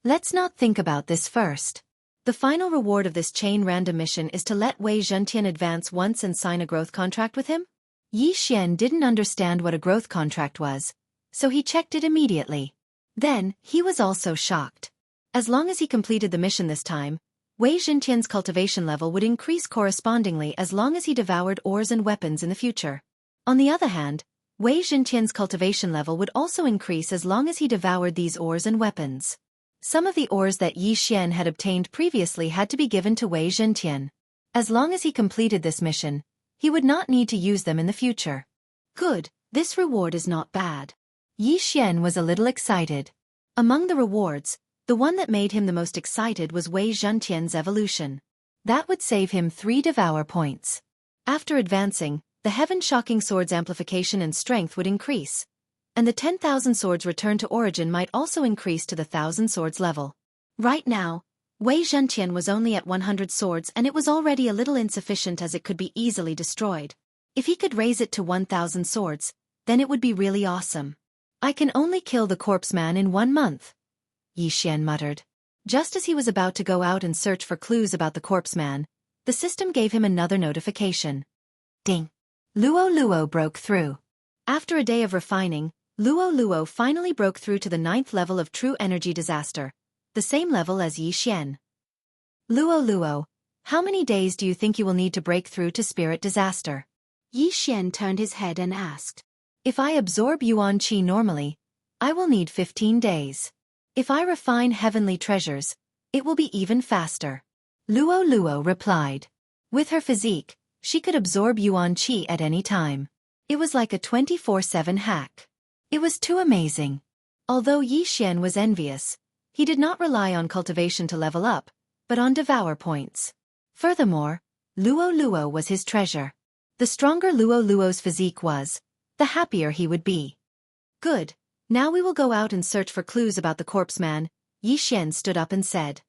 Let's not think about this first. The final reward of this chain random mission is to let Wei Zhentian advance once and sign a growth contract with him? Yi Xian didn't understand what a growth contract was, so he checked it immediately. Then, he was also shocked. As long as he completed the mission this time, Wei Zhentian's cultivation level would increase correspondingly as long as he devoured ores and weapons in the future. On the other hand, Wei Zhentian's cultivation level would also increase as long as he devoured these ores and weapons. Some of the ores that Yi Xian had obtained previously had to be given to Wei Zhentian. As long as he completed this mission, he would not need to use them in the future. Good, this reward is not bad. Yi Xian was a little excited. Among the rewards, the one that made him the most excited was Wei Zhentian's evolution. That would save him 3 devour points. After advancing, the heaven-shocking sword's amplification and strength would increase, and the 10,000 swords return to origin might also increase to the 1,000 swords level. Right now, Wei Zhentian was only at 100 swords and it was already a little insufficient as it could be easily destroyed. If he could raise it to 1,000 swords, then it would be really awesome. I can only kill the corpse man in 1 month. Yi Xian muttered. Just as he was about to go out and search for clues about the corpse man, the system gave him another notification. Ding. Luo Luo broke through. After a day of refining, Luo Luo finally broke through to the 9th level of True Energy Disaster, the same level as Yi Xian. Luo Luo, how many days do you think you will need to break through to Spirit Disaster? Yi Xian turned his head and asked. If I absorb Yuan Qi normally, I will need 15 days. If I refine heavenly treasures, it will be even faster. Luo Luo replied. With her physique, she could absorb Yuan Qi at any time. It was like a 24/7 hack. It was too amazing. Although Yi Xian was envious, he did not rely on cultivation to level up, but on devour points. Furthermore, Luo Luo was his treasure. The stronger Luo Luo's physique was, the happier he would be. Good. Now we will go out and search for clues about the corpse man, Yi Xian stood up and said.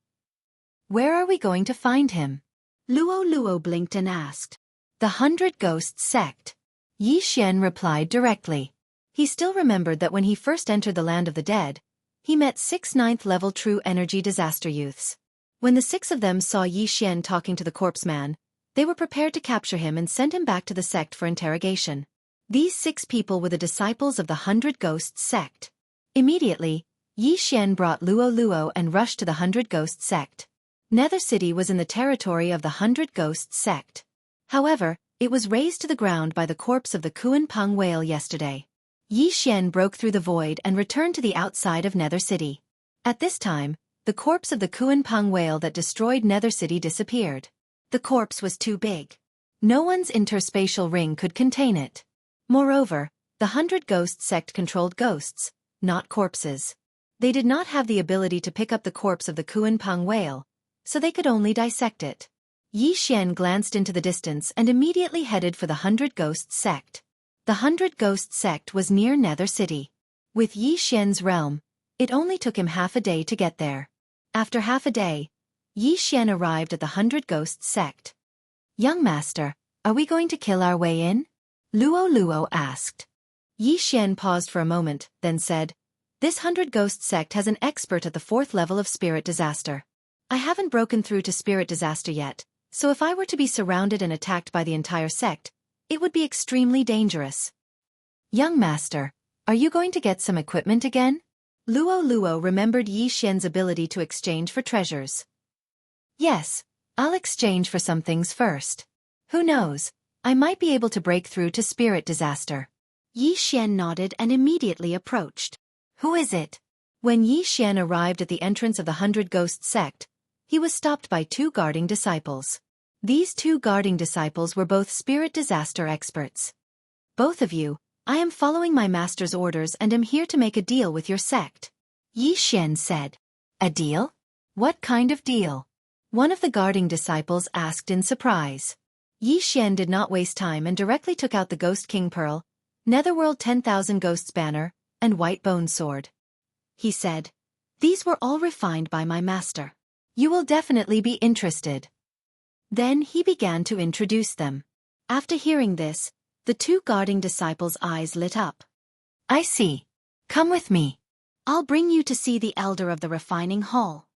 Where are we going to find him? Luo Luo blinked and asked. The 100 Ghosts Sect. Yi Xian replied directly. He still remembered that when he first entered the land of the dead, he met 6 9th level True Energy Disaster youths. When the 6 of them saw Yi Xian talking to the corpse man, they were prepared to capture him and send him back to the sect for interrogation. These 6 people were the disciples of the 100 Ghosts Sect. Immediately, Yi Xian brought Luo Luo and rushed to the 100 Ghosts Sect. Nether City was in the territory of the 100 Ghosts Sect. However, it was razed to the ground by the corpse of the Kuan Peng whale yesterday. Yi Xian broke through the void and returned to the outside of Nether City. At this time, the corpse of the Kuan Peng whale that destroyed Nether City disappeared. The corpse was too big. No one's interspatial ring could contain it. Moreover, the 100 Ghost Sect controlled ghosts, not corpses. They did not have the ability to pick up the corpse of the Kuan Peng whale, so they could only dissect it. Yi Xian glanced into the distance and immediately headed for the 100 Ghost Sect. The 100 Ghost Sect was near Nether City. With Yi Xian's realm, it only took him half a day to get there. After half a day, Yi Xian arrived at the 100 Ghost Sect. Young master, are we going to kill our way in? Luo Luo asked. Yi Xian paused for a moment, then said, This 100 Ghost Sect has an expert at the 4th level of Spirit Disaster. I haven't broken through to Spirit Disaster yet, so if I were to be surrounded and attacked by the entire sect, it would be extremely dangerous. Young master, are you going to get some equipment again? Luo Luo remembered Yi Xian's ability to exchange for treasures. Yes, I'll exchange for some things first. Who knows, I might be able to break through to Spirit Disaster. Yi Xian nodded and immediately approached. Who is it? When Yi Xian arrived at the entrance of the 100 Ghost Sect, he was stopped by two guarding disciples. These two guarding disciples were both spirit disaster experts. "Both of you, I am following my master's orders and am here to make a deal with your sect," Yi Xian said. "A deal? What kind of deal?" one of the guarding disciples asked in surprise. Yi Xian did not waste time and directly took out the Ghost King Pearl, Netherworld 10,000 Ghosts Banner, and White Bone Sword. He said, "These were all refined by my master. You will definitely be interested." Then he began to introduce them. After hearing this, the two guarding disciples' eyes lit up. "I see. Come with me. I'll bring you to see the elder of the refining hall."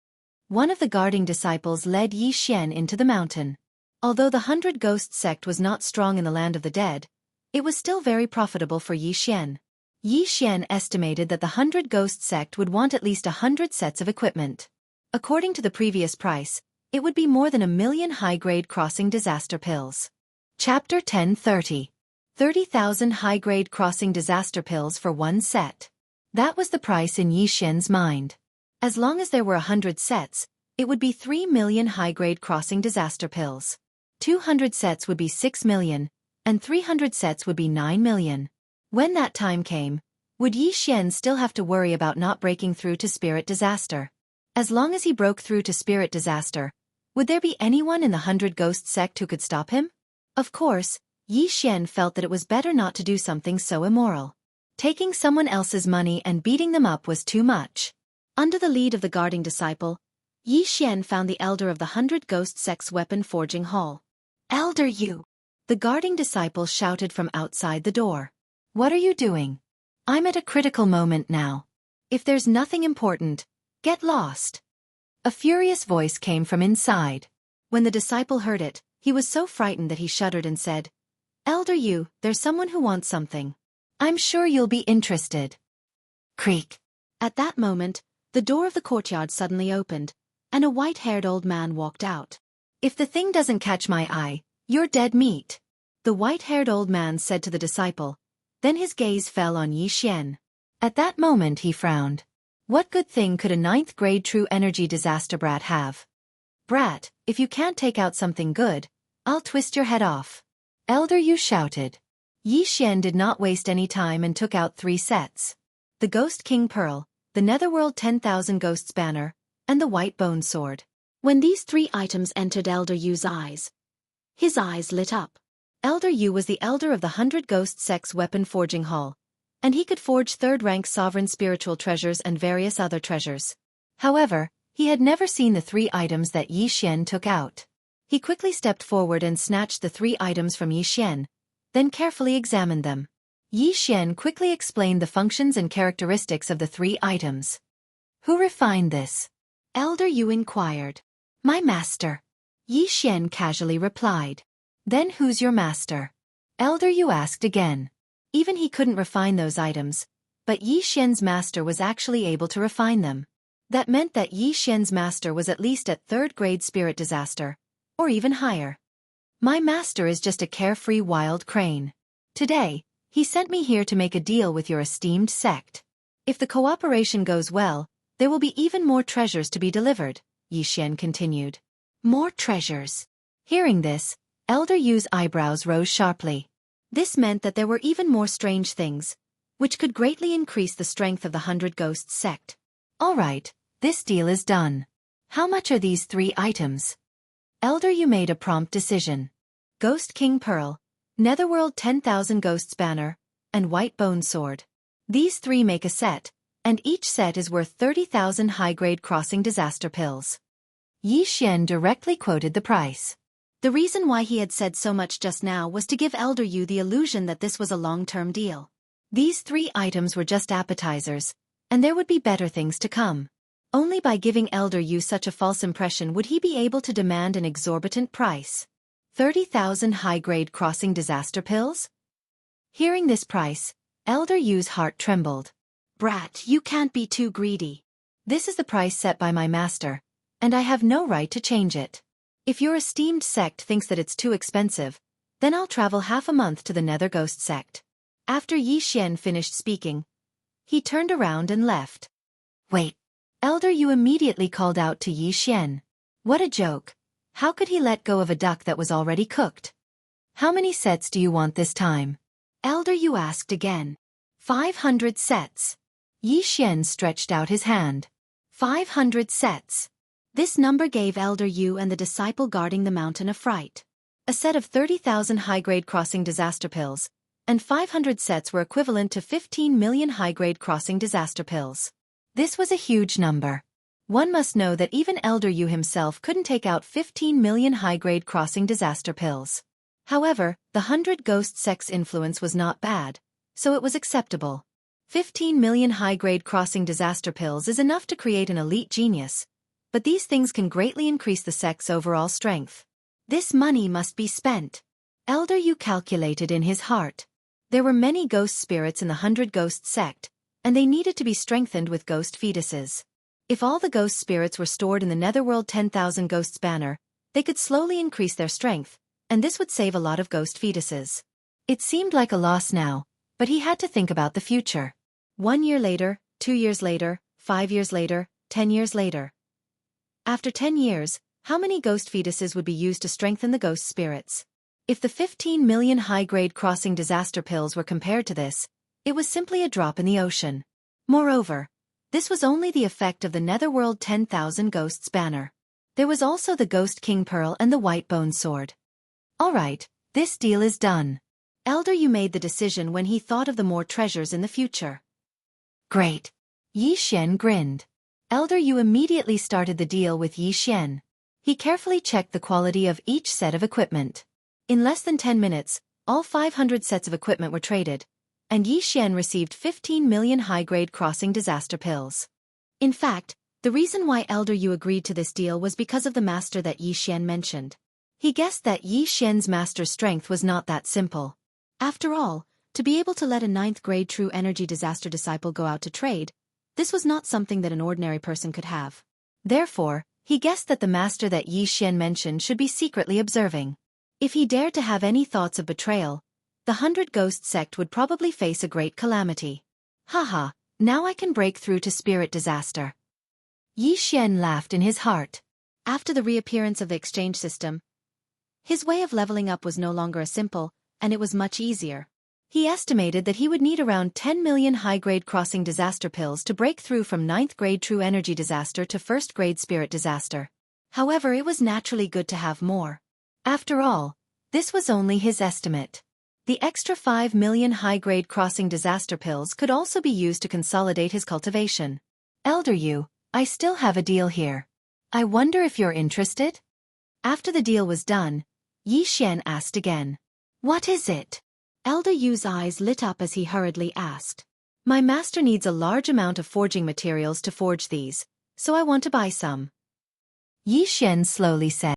One of the guarding disciples led Yi Xian into the mountain. Although the 100 Ghost sect was not strong in the land of the dead, it was still very profitable for Yi Xian. Yi Xian estimated that the 100 Ghost sect would want at least 100 sets of equipment. According to the previous price, it would be more than 1,000,000 high-grade crossing disaster pills. Chapter 10:30. 30,000 high-grade crossing disaster pills for one set. That was the price in Yi Xian's mind. As long as there were 100 sets, it would be 3 million high-grade crossing disaster pills. 200 sets would be 6 million, and 300 sets would be 9 million. When that time came, would Yi Xian still have to worry about not breaking through to spirit disaster? As long as he broke through to spirit disaster, would there be anyone in the 100 Ghost sect who could stop him? Of course, Yi Xian felt that it was better not to do something so immoral. Taking someone else's money and beating them up was too much. Under the lead of the guarding disciple, Yi Xian found the elder of the 100 Ghost sect's weapon forging hall. "Elder Yu!" the guarding disciple shouted from outside the door. "What are you doing? I'm at a critical moment now. If there's nothing important, get lost." A furious voice came from inside. When the disciple heard it, he was so frightened that he shuddered and said, "Elder Yu, there's someone who wants something. I'm sure you'll be interested." Creak. At that moment, the door of the courtyard suddenly opened, and a white-haired old man walked out. "If the thing doesn't catch my eye, you're dead meat," the white-haired old man said to the disciple. Then his gaze fell on Yi Xian. At that moment he frowned. What good thing could a 9th grade true energy disaster brat have? "Brat, if you can't take out something good, I'll twist your head off," Elder Yu shouted. Yi Xian did not waste any time and took out 3 sets. The Ghost King Pearl, the Netherworld 10,000 Ghosts Banner, and the White Bone Sword. When these 3 items entered Elder Yu's eyes, his eyes lit up. Elder Yu was the elder of the 100 Ghost sect's weapon forging hall, and he could forge 3rd-rank sovereign spiritual treasures and various other treasures. However, he had never seen the 3 items that Yi Xian took out. He quickly stepped forward and snatched the 3 items from Yi Xian, then carefully examined them. Yi Xian quickly explained the functions and characteristics of the 3 items. "Who refined this?" Elder Yu inquired. "My master," Yi Xian casually replied. "Then who's your master?" Elder Yu asked again. Even he couldn't refine those items, but Yi Xian's master was actually able to refine them. That meant that Yi Xian's master was at least at 3rd grade spirit disaster, or even higher. "My master is just a carefree wild crane. Today, he sent me here to make a deal with your esteemed sect. If the cooperation goes well, there will be even more treasures to be delivered," Yi Xian continued. "More treasures." Hearing this, Elder Yu's eyebrows rose sharply. This meant that there were even more strange things, which could greatly increase the strength of the 100 Ghosts sect. "All right, this deal is done. How much are these 3 items?" Elder Yu made a prompt decision. Ghost King Pearl, Netherworld 10,000 Ghosts Banner, and White Bone Sword. These 3 make a set, and each set is worth 30,000 high-grade crossing disaster pills. Yi Xian directly quoted the price. The reason why he had said so much just now was to give Elder Yu the illusion that this was a long-term deal. These 3 items were just appetizers, and there would be better things to come. Only by giving Elder Yu such a false impression would he be able to demand an exorbitant price. 30,000 high-grade crossing disaster pills? Hearing this price, Elder Yu's heart trembled. "Brat, you can't be too greedy. This is the price set by my master, and I have no right to change it. If your esteemed sect thinks that it's too expensive, then I'll travel half a month to the Nether Ghost sect." After Yi Xian finished speaking, he turned around and left. "Wait." Elder Yu immediately called out to Yi Xian. What a joke. How could he let go of a duck that was already cooked? How many sets do you want this time? Elder Yu asked again. 500 sets. Yi Xian stretched out his hand. 500 sets. This number gave Elder Yu and the disciple guarding the mountain a fright. A set of 30,000 high-grade crossing disaster pills, and 500 sets were equivalent to 15 million high-grade crossing disaster pills. This was a huge number. One must know that even Elder Yu himself couldn't take out 15 million high-grade crossing disaster pills. However, the 100 ghost sect's influence was not bad, so it was acceptable. 15 million high-grade crossing disaster pills is enough to create an elite genius, but these things can greatly increase the sect's overall strength. This money must be spent. Elder Yu calculated in his heart. There were many ghost spirits in the 100 ghost sect, and they needed to be strengthened with ghost fetuses. If all the ghost spirits were stored in the Netherworld 10,000 Ghosts banner, they could slowly increase their strength, and this would save a lot of ghost fetuses. It seemed like a loss now, but he had to think about the future. 1 year later, 2 years later, 5 years later, 10 years later. After 10 years, how many ghost fetuses would be used to strengthen the ghost spirits? If the 15 million high-grade crossing disaster pills were compared to this, it was simply a drop in the ocean. Moreover, this was only the effect of the Netherworld 10,000 Ghosts banner. There was also the Ghost King Pearl and the White Bone Sword. Alright, this deal is done. Elder Yu made the decision when he thought of the more treasures in the future. Great. Yi Xian grinned. Elder Yu immediately started the deal with Yi Xian. He carefully checked the quality of each set of equipment. In less than 10 minutes, all 500 sets of equipment were traded, and Yi Xian received 15 million high-grade crossing disaster pills. In fact, the reason why Elder Yu agreed to this deal was because of the master that Yi Xian mentioned. He guessed that Yi Xian's master's strength was not that simple. After all, to be able to let a 9th grade true energy disaster disciple go out to trade, this was not something that an ordinary person could have. Therefore, he guessed that the master that Yi Xian mentioned should be secretly observing. If he dared to have any thoughts of betrayal, the 100 Ghost sect would probably face a great calamity. Haha, now I can break through to spirit disaster. Yi Xian laughed in his heart. After the reappearance of the exchange system, his way of leveling up was no longer as simple, and it was much easier. He estimated that he would need around 10 million high-grade crossing disaster pills to break through from 9th grade true energy disaster to 1st grade spirit disaster. However, it was naturally good to have more. After all, this was only his estimate. The extra 5 million high-grade crossing disaster pills could also be used to consolidate his cultivation. Elder Yu, I still have a deal here. I wonder if you're interested? After the deal was done, Yi Xian asked again. What is it? Elder Yu's eyes lit up as he hurriedly asked. My master needs a large amount of forging materials to forge these, so I want to buy some. Yi Xian slowly said.